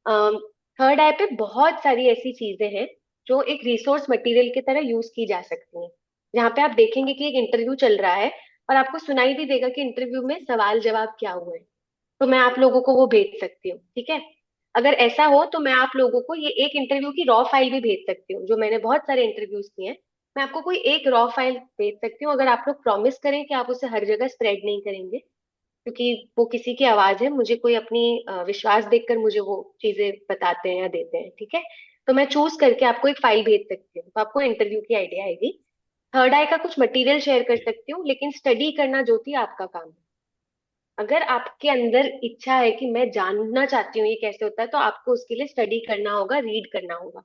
थर्ड आई पे बहुत सारी ऐसी चीजें हैं जो एक रिसोर्स मटेरियल की तरह यूज की जा सकती हैं, जहाँ पे आप देखेंगे कि एक इंटरव्यू चल रहा है और आपको सुनाई भी देगा कि इंटरव्यू में सवाल जवाब क्या हुए हैं। तो मैं आप लोगों को वो भेज सकती हूँ, ठीक है। अगर ऐसा हो तो मैं आप लोगों को ये एक इंटरव्यू की रॉ फाइल भी भेज सकती हूँ, जो मैंने बहुत सारे इंटरव्यूज किए हैं। मैं आपको कोई एक रॉ फाइल भेज सकती हूँ, अगर आप लोग प्रॉमिस करें कि आप उसे हर जगह स्प्रेड नहीं करेंगे, क्योंकि वो किसी की आवाज है। मुझे कोई अपनी विश्वास देखकर मुझे वो चीजें बताते हैं या देते हैं, ठीक है। तो मैं चूज करके आपको एक फाइल भेज सकती हूँ, तो आपको इंटरव्यू की आइडिया आएगी। थर्ड आई का कुछ मटेरियल शेयर कर सकती हूँ, लेकिन स्टडी करना जो थी आपका काम है। अगर आपके अंदर इच्छा है कि मैं जानना चाहती हूँ ये कैसे होता है, तो आपको उसके लिए स्टडी करना होगा, रीड करना होगा।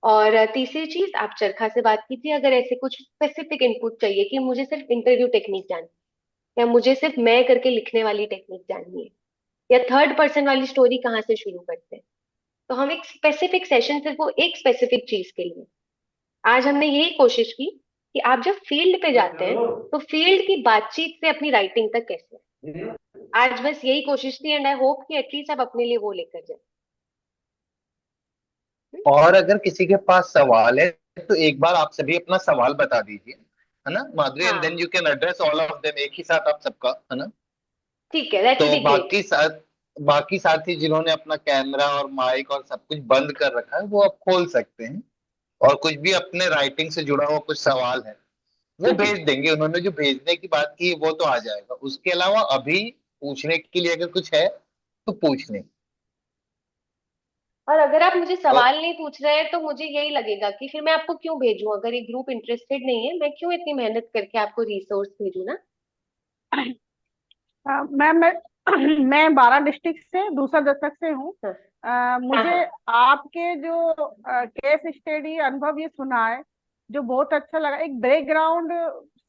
और तीसरी चीज, आप चरखा से बात कीजिए अगर ऐसे कुछ स्पेसिफिक इनपुट चाहिए कि मुझे सिर्फ इंटरव्यू टेक्निक जाननी है, या मुझे सिर्फ मैं करके लिखने वाली टेक्निक जाननी है, या थर्ड पर्सन वाली स्टोरी कहाँ से शुरू करते हैं। तो हम एक स्पेसिफिक सेशन सिर्फ वो एक स्पेसिफिक चीज के लिए। आज हमने यही कोशिश की कि आप जब फील्ड पे जाते हैं तो फील्ड की बातचीत से अपनी राइटिंग तक कैसे। आज बस यही कोशिश थी, एंड आई होप कि एटलीस्ट आप अपने लिए वो लेकर जाए। और अगर किसी के पास सवाल है तो एक बार आप सभी अपना सवाल बता दीजिए, है ना माधुरी, एंड देन हाँ you can address all of them एक ही साथ आप सबका, है ना। ठीक है, दैट तो विल बी ग्रेट। बाकी साथी जिन्होंने अपना कैमरा और माइक और सब कुछ बंद कर रखा है वो अब खोल सकते हैं, और कुछ भी अपने राइटिंग से जुड़ा हुआ कुछ सवाल है वो भेज देंगे। उन्होंने जो भेजने की बात की वो तो आ जाएगा। उसके अलावा अभी पूछने के लिए अगर कुछ है तो पूछ लें। और अगर आप मुझे और सवाल नहीं पूछ रहे हैं तो मुझे यही लगेगा कि फिर मैं आपको क्यों भेजूं। अगर ये ग्रुप इंटरेस्टेड नहीं है, मैं क्यों इतनी मेहनत करके आपको रिसोर्स भेजूं ना। मैम मैं 12 डिस्ट्रिक्ट से दूसरा दशक से हूँ। हाँ हाँ मुझे हाँ। आपके जो केस स्टडी अनुभव ये सुना है जो बहुत अच्छा लगा। एक बैकग्राउंड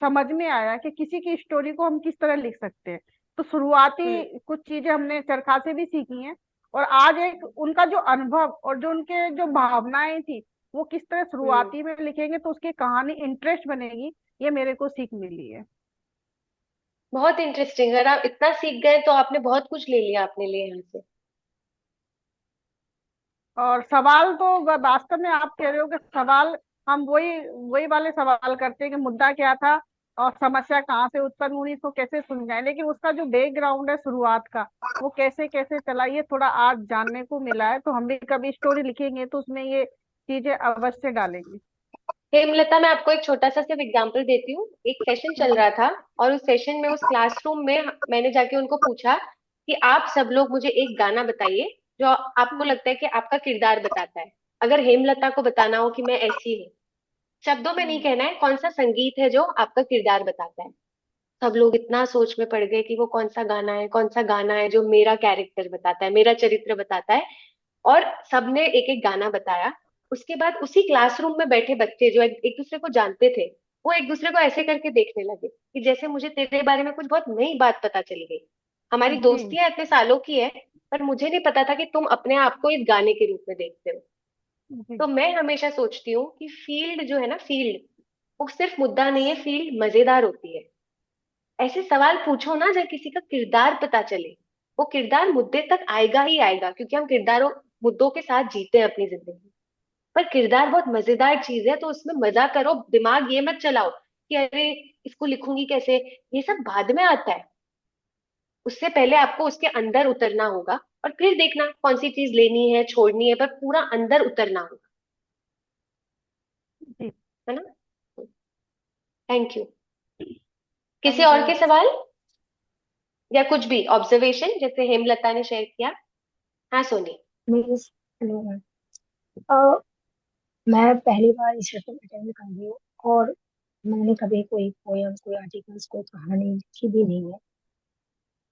समझ में आया कि किसी की स्टोरी को हम किस तरह लिख सकते हैं। तो शुरुआती कुछ चीजें हमने चरखा से भी सीखी हैं, और आज एक उनका जो अनुभव और जो उनके जो भावनाएं थी वो किस तरह शुरुआती में लिखेंगे तो उसकी कहानी इंटरेस्ट बनेगी, ये मेरे को सीख मिली है। बहुत इंटरेस्टिंग। अगर आप इतना सीख गए तो आपने बहुत कुछ ले लिया अपने लिए यहाँ से। और सवाल तो वास्तव में आप कह रहे हो कि सवाल हम वही वही वाले सवाल करते हैं कि मुद्दा क्या था और समस्या कहाँ से उत्पन्न हुई, इसको कैसे सुलझाएं, लेकिन उसका जो बैकग्राउंड है शुरुआत का, वो कैसे कैसे चला, ये थोड़ा आज जानने को मिला है। तो हम भी कभी स्टोरी लिखेंगे तो उसमें ये चीजें अवश्य डालेंगे। हेमलता, मैं आपको एक छोटा सा सिर्फ एग्जांपल देती हूँ। एक सेशन चल रहा था और उस सेशन में, उस क्लासरूम में मैंने जाके उनको पूछा कि आप सब लोग मुझे एक गाना बताइए जो आपको लगता है कि आपका किरदार बताता है। अगर हेमलता को बताना हो कि मैं ऐसी हूँ, शब्दों में नहीं कहना है, कौन सा संगीत है जो आपका किरदार बताता है। सब लोग इतना सोच में पड़ गए कि वो कौन सा गाना है, कौन सा गाना है जो मेरा कैरेक्टर बताता है, मेरा चरित्र बताता है। और सबने एक एक गाना बताया। उसके बाद उसी क्लासरूम में बैठे बच्चे जो एक दूसरे को जानते थे, वो एक दूसरे को ऐसे करके देखने लगे कि जैसे मुझे तेरे बारे में कुछ बहुत नई बात पता चल गई। हमारी जी दोस्तियां इतने सालों की है, पर मुझे नहीं पता था कि तुम अपने आप को एक गाने के रूप में देखते हो। जी तो मैं हमेशा सोचती हूँ कि फील्ड जो है ना, फील्ड वो सिर्फ मुद्दा नहीं है, फील्ड मजेदार होती है। ऐसे सवाल पूछो ना जब किसी का किरदार पता चले। वो किरदार मुद्दे तक आएगा ही आएगा, क्योंकि हम किरदारों मुद्दों के साथ जीते हैं अपनी जिंदगी। पर किरदार बहुत मजेदार चीज है, तो उसमें मजा करो। दिमाग ये मत चलाओ कि अरे इसको लिखूंगी कैसे, ये सब बाद में आता है। उससे पहले आपको उसके अंदर उतरना होगा और फिर देखना कौन सी चीज लेनी है, छोड़नी है, पर पूरा अंदर उतरना होगा। जी है ना? Thank you. किसी थैंक और यू। के सवाल या कुछ भी ऑब्जर्वेशन जैसे हेमलता ने शेयर किया? हाँ सोनी। मेरे हेलो मैम। अ, मैं पहली बार इस सेशन अटेंड कर रही हूँ, और मैंने कभी कोई पोयम, कोई आर्टिकल्स, कोई कहानी लिखी भी नहीं है।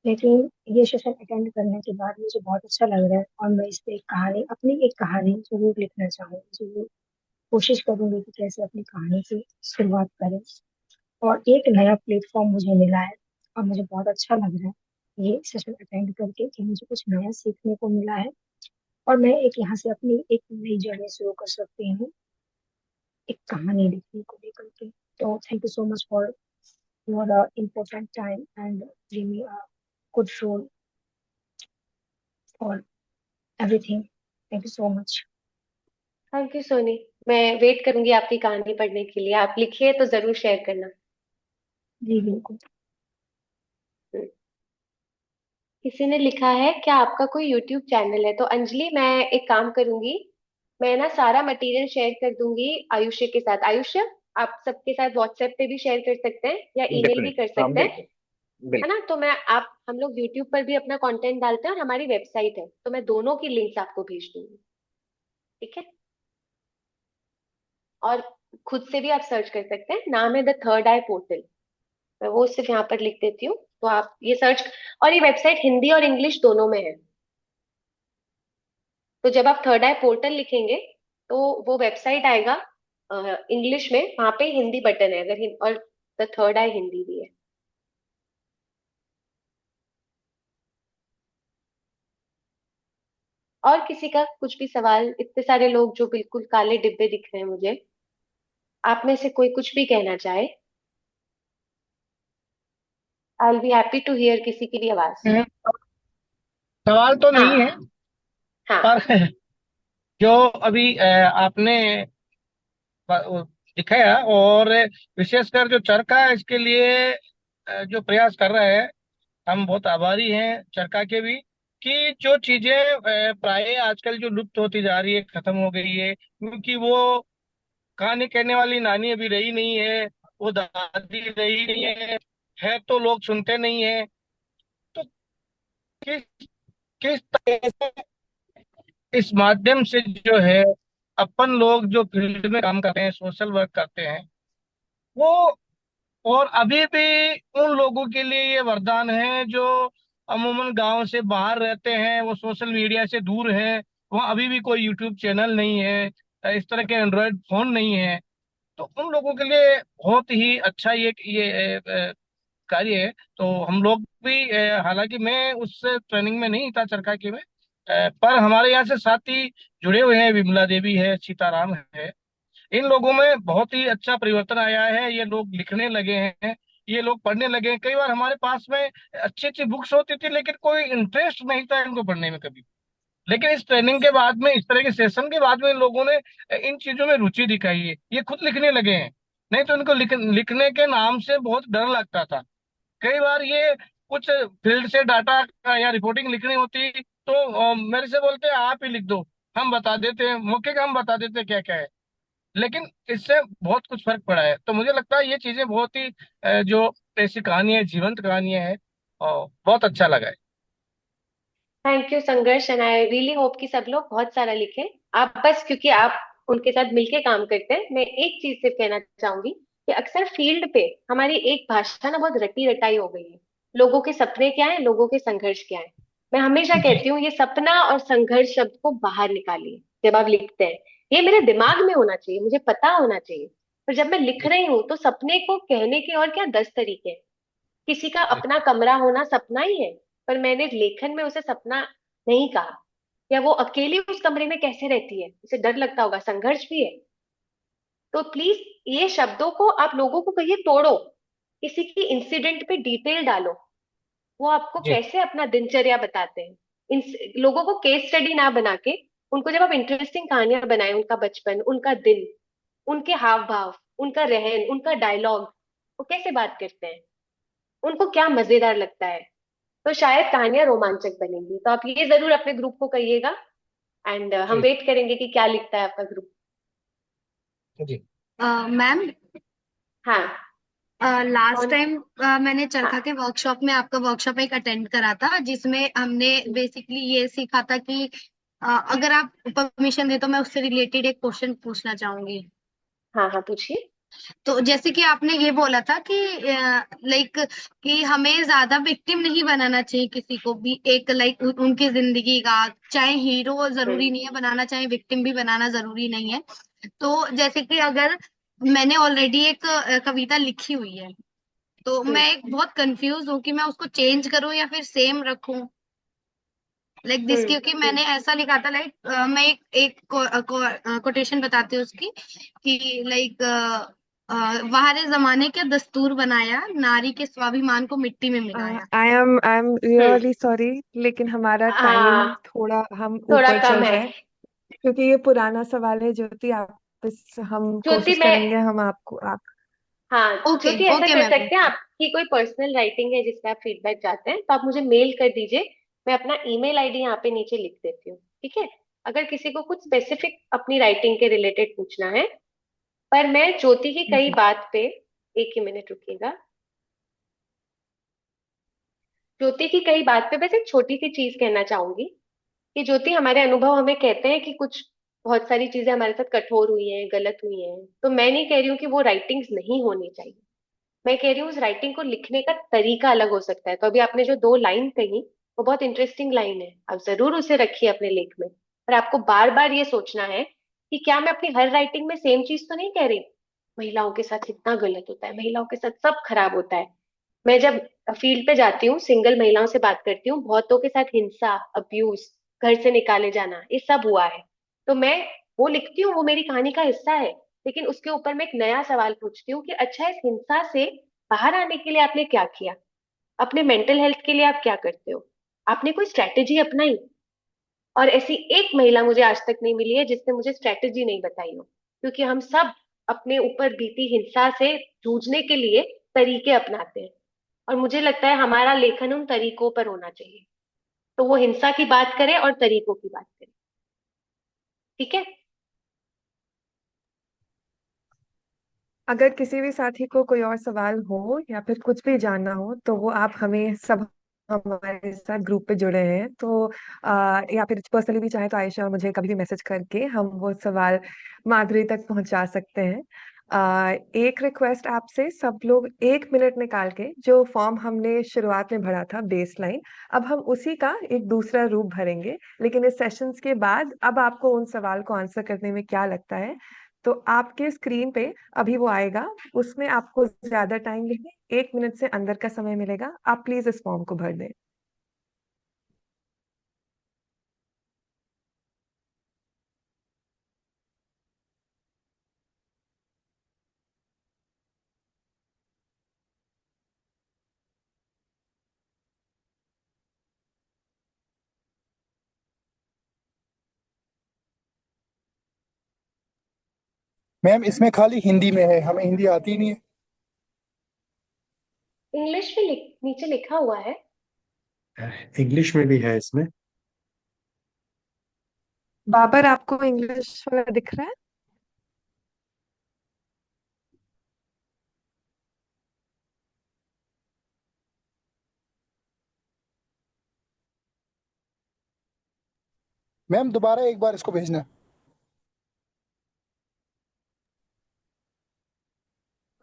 लेकिन ये सेशन अटेंड करने के बाद मुझे बहुत अच्छा लग रहा है, और मैं इस पे एक कहानी, अपनी एक कहानी जरूर लिखना चाहूंगी। जरूर कोशिश करूंगी कि कैसे अपनी कहानी की शुरुआत करें। और एक नया प्लेटफॉर्म मुझे मिला है, और मुझे बहुत अच्छा लग रहा है ये सेशन अटेंड करके, कि मुझे कुछ नया सीखने को मिला है। और मैं एक यहाँ से अपनी एक नई जर्नी शुरू कर सकती हूँ, एक कहानी लिखने को लेकर के। तो thank you so much for your important time and give me a good role for everything. Thank you so much. Thank you Soni. मैं वेट करूंगी आपकी कहानी पढ़ने के लिए। आप लिखिए तो जरूर शेयर करना। जी बिल्कुल। किसी ने लिखा है, क्या आपका कोई यूट्यूब चैनल है? तो अंजलि, मैं एक काम करूंगी, मैं ना सारा मटेरियल शेयर कर दूंगी आयुष्य के साथ। आयुष्य, आप सबके साथ व्हाट्सएप पे भी शेयर कर सकते हैं या ईमेल भी डेफिनेटली, कर हाँ सकते हैं। बिल्कुल है बिल्कुल। ना? तो मैं आप हम लोग यूट्यूब पर भी अपना कंटेंट डालते हैं और हमारी वेबसाइट है, तो मैं दोनों की लिंक्स आपको भेज दूंगी। ठीक है? और खुद से भी आप सर्च कर सकते हैं, नाम है द थर्ड आई पोर्टल। मैं वो सिर्फ यहाँ पर लिख देती हूँ, तो आप ये सर्च। और ये वेबसाइट हिंदी और इंग्लिश दोनों में है। तो जब आप थर्ड आई पोर्टल लिखेंगे तो वो वेबसाइट आएगा इंग्लिश में, वहां पे हिंदी बटन है, और द थर्ड आई हिंदी भी है। और किसी का कुछ भी सवाल? इतने सारे लोग जो बिल्कुल काले डिब्बे दिख रहे हैं मुझे। आप में से कोई कुछ भी कहना चाहे, I will be happy to hear किसी की भी आवाज। सवाल तो नहीं है, हाँ हाँ। पर जो अभी आपने दिखाया, और विशेषकर जो चरखा है, इसके लिए जो प्रयास कर रहा है, हम बहुत आभारी हैं चरखा के भी, कि जो चीजें प्राय आजकल जो लुप्त होती जा रही है, खत्म हो गई है, क्योंकि वो कहानी कहने वाली नानी अभी रही नहीं है, वो दादी रही नहीं है तो लोग सुनते नहीं है। तो किस किस तरह से इस माध्यम से जो है, अपन लोग जो फील्ड में काम करते हैं, सोशल वर्क करते हैं, वो, और अभी भी उन लोगों के लिए ये वरदान है जो अमूमन गांव से बाहर रहते हैं, वो सोशल मीडिया से दूर हैं, वहाँ अभी भी कोई यूट्यूब चैनल नहीं है, इस तरह के एंड्रॉयड फोन नहीं है। तो उन लोगों के लिए बहुत ही अच्छा ये कार्य है। तो हम लोग भी हालांकि मैं उस ट्रेनिंग में नहीं था चरखा की में, पर हमारे यहाँ से साथी जुड़े हुए हैं, विमला देवी है, सीताराम है। इन लोगों में बहुत ही अच्छा परिवर्तन आया है। ये लोग लिखने लगे हैं, ये लोग पढ़ने लगे हैं। कई बार हमारे पास में अच्छी अच्छी बुक्स होती थी, लेकिन कोई इंटरेस्ट नहीं था इनको पढ़ने में कभी। लेकिन इस ट्रेनिंग के बाद में, इस तरह के सेशन के बाद में, इन लोगों ने इन चीजों में रुचि दिखाई है, ये खुद लिखने लगे हैं। नहीं तो इनको लिखने के नाम से बहुत डर लगता था। कई बार ये कुछ फील्ड से डाटा या रिपोर्टिंग लिखनी होती तो मेरे से बोलते आप ही लिख दो, हम बता देते हैं, मौके का हम बता देते हैं क्या क्या है। लेकिन इससे बहुत कुछ फर्क पड़ा है, तो मुझे लगता है ये चीजें बहुत ही जो ऐसी कहानी है, जीवंत कहानियां है, और बहुत अच्छा लगा है। थैंक यू संघर्ष, एंड आई रियली होप कि सब लोग बहुत सारा लिखें। आप बस, क्योंकि आप उनके साथ मिलके काम करते हैं, मैं एक चीज सिर्फ कहना चाहूंगी कि अक्सर फील्ड पे हमारी एक भाषा ना बहुत रटी रटाई हो गई है। लोगों के सपने क्या है, लोगों के संघर्ष क्या है। मैं हमेशा कहती हूँ ये सपना और संघर्ष शब्द को बाहर निकालिए जब आप लिखते हैं। ये मेरे दिमाग में होना चाहिए, मुझे पता होना चाहिए। पर जब मैं लिख रही हूँ तो सपने को कहने के और क्या 10 तरीके हैं। किसी का जी अपना कमरा होना सपना ही है, पर मैंने लेखन में उसे सपना नहीं कहा। या वो अकेली उस कमरे में कैसे रहती है, उसे डर लगता होगा, संघर्ष भी है। तो प्लीज ये शब्दों को आप लोगों को कहिए तोड़ो, किसी की इंसिडेंट पे डिटेल डालो। वो आपको जी कैसे अपना दिनचर्या बताते हैं। इन लोगों को केस स्टडी ना बना के उनको जब आप इंटरेस्टिंग कहानियां बनाए, उनका बचपन, उनका दिन, उनके हाव भाव, उनका रहन, उनका डायलॉग, वो कैसे बात करते हैं, उनको क्या मजेदार लगता है, तो शायद कहानियां रोमांचक बनेंगी। तो आप ये जरूर अपने ग्रुप को कहिएगा, एंड हम जी वेट करेंगे कि क्या लिखता है आपका ग्रुप। जी। मैम, हाँ। लास्ट कौन? टाइम मैंने चरखा हाँ। के वर्कशॉप में आपका वर्कशॉप एक अटेंड करा था, जिसमें हमने बेसिकली ये सीखा था कि अगर आप परमिशन दे तो मैं उससे रिलेटेड एक क्वेश्चन पूछना चाहूंगी। हाँ हाँ, पूछिए। तो जैसे कि आपने ये बोला था कि लाइक कि हमें ज्यादा विक्टिम नहीं बनाना चाहिए किसी को भी, एक लाइक उनकी जिंदगी का, चाहे हीरो जरूरी नहीं है बनाना, चाहे विक्टिम भी बनाना जरूरी नहीं है। तो जैसे कि अगर मैंने ऑलरेडी एक कविता लिखी हुई है, तो हम्म। मैं एक बहुत कंफ्यूज हूँ कि मैं उसको चेंज करूँ या फिर सेम रखूं। लाइक दिस, हम्म। क्योंकि मैंने ऐसा लिखा था, लाइक मैं एक कोटेशन बताती हूँ उसकी कि लाइक बाहर जमाने के दस्तूर बनाया, नारी के स्वाभिमान को मिट्टी में मिलाया। I am hmm. Really sorry, लेकिन हमारा टाइम हाँ, थोड़ा हम थोड़ा ऊपर कम चल है। रहा है, क्योंकि ये पुराना सवाल है ज्योति। आप बस, हम ज्योति कोशिश मैं, करेंगे हम आपको आप हाँ ओके ज्योति ऐसा ओके कर मैम। सकते हैं, आपकी कोई पर्सनल राइटिंग है जिसका आप फीडबैक चाहते हैं तो आप मुझे मेल कर दीजिए। मैं अपना ईमेल आईडी यहाँ पे नीचे लिख देती हूँ, ठीक है। अगर किसी को कुछ स्पेसिफिक अपनी राइटिंग के रिलेटेड पूछना है। पर मैं ज्योति की कई जी। बात पे, एक ही मिनट रुकिएगा। ज्योति की कई बात पे बस एक छोटी सी चीज कहना चाहूंगी कि ज्योति, हमारे अनुभव हमें कहते हैं कि कुछ बहुत सारी चीजें हमारे साथ कठोर हुई हैं, गलत हुई हैं। तो मैं नहीं कह रही हूँ कि वो राइटिंग्स नहीं होनी चाहिए। मैं कह रही हूँ उस राइटिंग को लिखने का तरीका अलग हो सकता है। तो अभी आपने जो 2 लाइन कही, वो बहुत इंटरेस्टिंग लाइन है, आप जरूर उसे रखिए अपने लेख में। पर आपको बार बार ये सोचना है कि क्या मैं अपनी हर राइटिंग में सेम चीज तो नहीं कह रही। महिलाओं के साथ इतना गलत होता है, महिलाओं के साथ सब खराब होता है। मैं जब फील्ड पे जाती हूँ, सिंगल महिलाओं से बात करती हूँ, बहुतों के साथ हिंसा, अब्यूज, घर से निकाले जाना, ये सब हुआ है। तो मैं वो लिखती हूँ, वो मेरी कहानी का हिस्सा है। लेकिन उसके ऊपर मैं एक नया सवाल पूछती हूँ कि अच्छा, इस हिंसा से बाहर आने के लिए आपने क्या किया, अपने मेंटल हेल्थ के लिए आप क्या करते हो, आपने कोई स्ट्रैटेजी अपनाई। और ऐसी एक महिला मुझे आज तक नहीं मिली है जिसने मुझे स्ट्रैटेजी नहीं बताई हो, क्योंकि हम सब अपने ऊपर बीती हिंसा से जूझने के लिए तरीके अपनाते हैं। और मुझे लगता है हमारा लेखन उन तरीकों पर होना चाहिए। तो वो हिंसा की बात करे और तरीकों की बात करे, ठीक है। अगर किसी भी साथी को कोई और सवाल हो या फिर कुछ भी जानना हो, तो वो आप हमें सब हमारे साथ ग्रुप पे जुड़े हैं तो या फिर पर्सनली भी चाहे तो आयशा और मुझे कभी भी मैसेज करके हम वो सवाल माधुरी तक पहुंचा सकते हैं। एक रिक्वेस्ट आपसे, सब लोग 1 मिनट निकाल के जो फॉर्म हमने शुरुआत में भरा था, बेस लाइन, अब हम उसी का एक दूसरा रूप भरेंगे। लेकिन इस सेशंस के बाद अब आपको उन सवाल को आंसर करने में क्या लगता है, तो आपके स्क्रीन पे अभी वो आएगा। उसमें आपको ज्यादा टाइम नहीं, 1 मिनट से अंदर का समय मिलेगा। आप प्लीज इस फॉर्म को भर दें। मैम इसमें खाली हिंदी में है, हमें हिंदी आती ही नहीं है। इंग्लिश में नीचे लिखा हुआ है। इंग्लिश में भी है इसमें। बाबर, आपको इंग्लिश वाला दिख रहा है? मैम दोबारा एक बार इसको भेजना।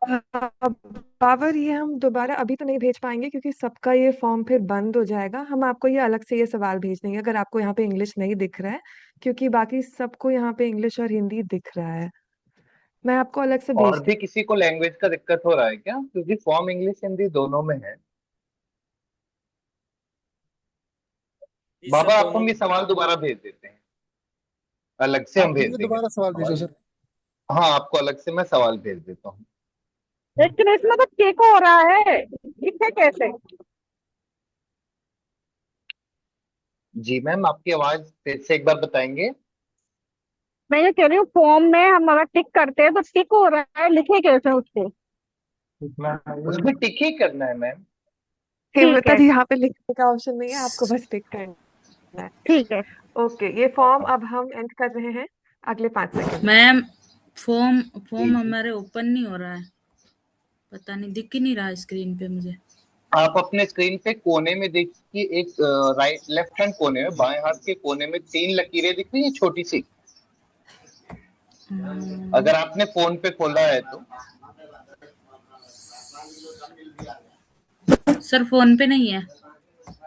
बाबर, ये हम दोबारा अभी तो नहीं भेज पाएंगे क्योंकि सबका ये फॉर्म फिर बंद हो जाएगा। हम आपको ये अलग से ये सवाल भेज देंगे अगर आपको यहाँ पे इंग्लिश नहीं दिख रहा है, क्योंकि बाकी सबको यहाँ पे इंग्लिश और हिंदी दिख रहा है। मैं आपको अलग से और भेज भी किसी को लैंग्वेज का दिक्कत हो रहा है क्या? क्योंकि फॉर्म इंग्लिश हिंदी दोनों में है। बाबा आपको हम ये सवाल दोबारा भेज देते हैं, अलग से आप हम भेज मुझे देंगे दोबारा सवाल भेजो सर। हाँ, आपको अलग से मैं सवाल भेज देता हूँ। लेकिन इसमें तो चेक हो रहा है, लिखे कैसे? जी मैम, आपकी आवाज फिर से एक बार बताएंगे? मैं ये कह रही हूँ फॉर्म में हम अगर टिक करते हैं तो टिक हो रहा है, लिखे कैसे उसके? उसमें टिक ही करना है मैम। ठीक है, यहाँ पे लिखने का ऑप्शन नहीं है, आपको बस टिक करना है। ठीक है। ओके, ये फॉर्म अब हम एंड कर रहे हैं अगले 5 सेकंड में। मैम फॉर्म जी फॉर्म जी, हमारे ओपन नहीं हो रहा है, पता नहीं, दिख ही नहीं रहा स्क्रीन पे मुझे। आप अपने स्क्रीन पे कोने में देखिए, एक राइट लेफ्ट हैंड कोने में बाएं हाथ के कोने में 3 लकीरें दिख रही है छोटी सी। अगर आपने फोन पे खोला है तो। सर फोन पे नहीं है,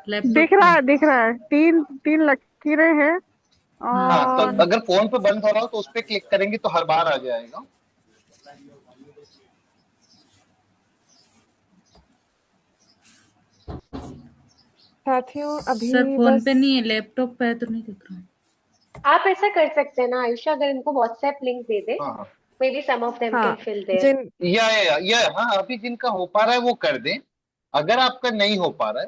लैपटॉप दिख पे रहा है। है, दिख रहा है, तीन तीन लकीरें हैं हाँ, तो और अगर फोन पे बंद हो रहा हो तो उस पे क्लिक करेंगे तो हर बार आ जाएगा। साथियों, अभी सर फोन बस पे नहीं है, लैपटॉप पे है तो नहीं दिख रहा। आप ऐसा कर सकते हैं ना आयुषा, अगर इनको व्हाट्सएप लिंक दे दे, हाँ हाँ, maybe some of them हाँ, कैन फिल देयर। जिन या हाँ, अभी जिनका हो पा रहा है वो कर दें। अगर आपका नहीं हो पा रहा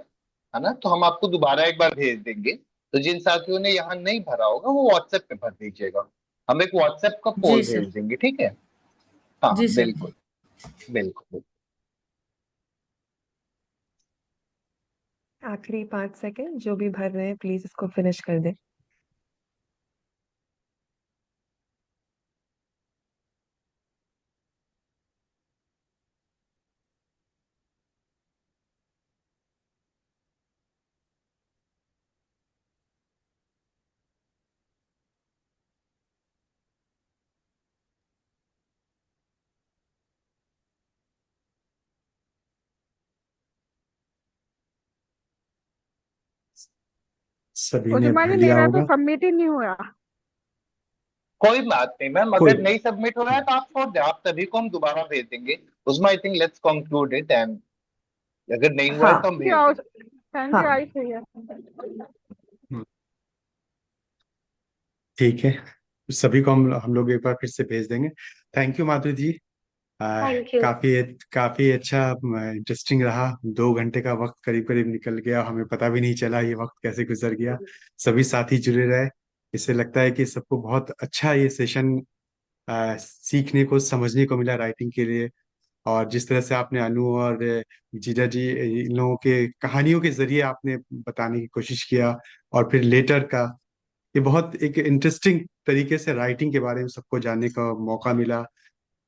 है ना, तो हम आपको दोबारा एक बार भेज देंगे। तो जिन साथियों ने यहाँ नहीं भरा होगा वो व्हाट्सएप पे भर दीजिएगा। हम एक व्हाट्सएप का जी पोल सर। भेज देंगे, ठीक है? हाँ जी सर। बिल्कुल बिल्कुल। आखिरी 5 सेकंड, जो भी भर रहे हैं प्लीज इसको फिनिश कर दें। सभी ने भर उस्मानी लिया मेरा तो होगा। सबमिट ही नहीं हुआ। कोई बात नहीं मैम, कोई अगर नहीं सबमिट हो रहा है तो आप छोड़ दें, आप सभी को हम दोबारा भेज देंगे। उसमें I think let's conclude it, and अगर नहीं हुआ है हाँ तो हम भेज क्या देंगे। थैंक हाँ यू आई सही है। हम्म, ठीक है, सभी को हम लोग एक बार फिर से भेज देंगे। Thank you Madhuri ji. Thank you. काफी काफी अच्छा इंटरेस्टिंग रहा। 2 घंटे का वक्त करीब करीब निकल गया, हमें पता भी नहीं चला ये वक्त कैसे गुजर गया। सभी साथी जुड़े रहे, इससे लगता है कि सबको बहुत अच्छा ये सेशन सीखने को समझने को मिला राइटिंग के लिए। और जिस तरह से आपने अनु और जीजा जी इन लोगों के कहानियों के जरिए आपने बताने की कोशिश किया, और फिर लेटर का, ये बहुत एक इंटरेस्टिंग तरीके से राइटिंग के बारे में सबको जानने का मौका मिला।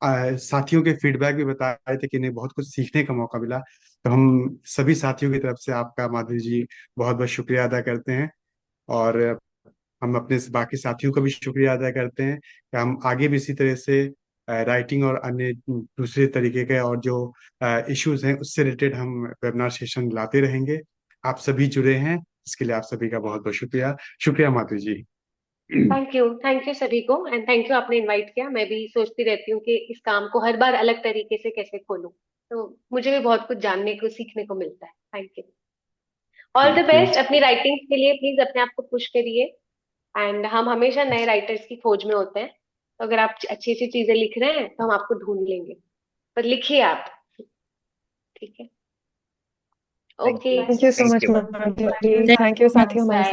साथियों के फीडबैक भी बता रहे थे कि इन्हें बहुत कुछ सीखने का मौका मिला। तो हम सभी साथियों की तरफ से आपका माधुरी जी बहुत बहुत शुक्रिया अदा करते हैं। और हम अपने बाकी साथियों का भी शुक्रिया अदा करते हैं कि हम आगे भी इसी तरह से राइटिंग और अन्य दूसरे तरीके के और जो इश्यूज हैं उससे रिलेटेड हम वेबिनार सेशन लाते रहेंगे। आप सभी जुड़े हैं, इसके लिए आप सभी का बहुत बहुत शुक्रिया। शुक्रिया माधुरी जी। थैंक यू सभी को, एंड थैंक यू आपने इनवाइट किया। मैं भी सोचती रहती हूँ कि इस काम को हर बार अलग तरीके से कैसे खोलूं, तो मुझे भी बहुत कुछ जानने को सीखने को मिलता है। Thank you, all the thank you. Best. अपनी राइटिंग के लिए प्लीज अपने आप को पुश करिए, एंड हम हमेशा नए राइटर्स की खोज में होते हैं। तो अगर आप अच्छी अच्छी चीजें लिख रहे हैं तो हम आपको ढूंढ लेंगे, पर लिखिए आप, ठीक है? Thank okay, you thank you so thank much you. Madhuri, thank you साथियों हमारे साथ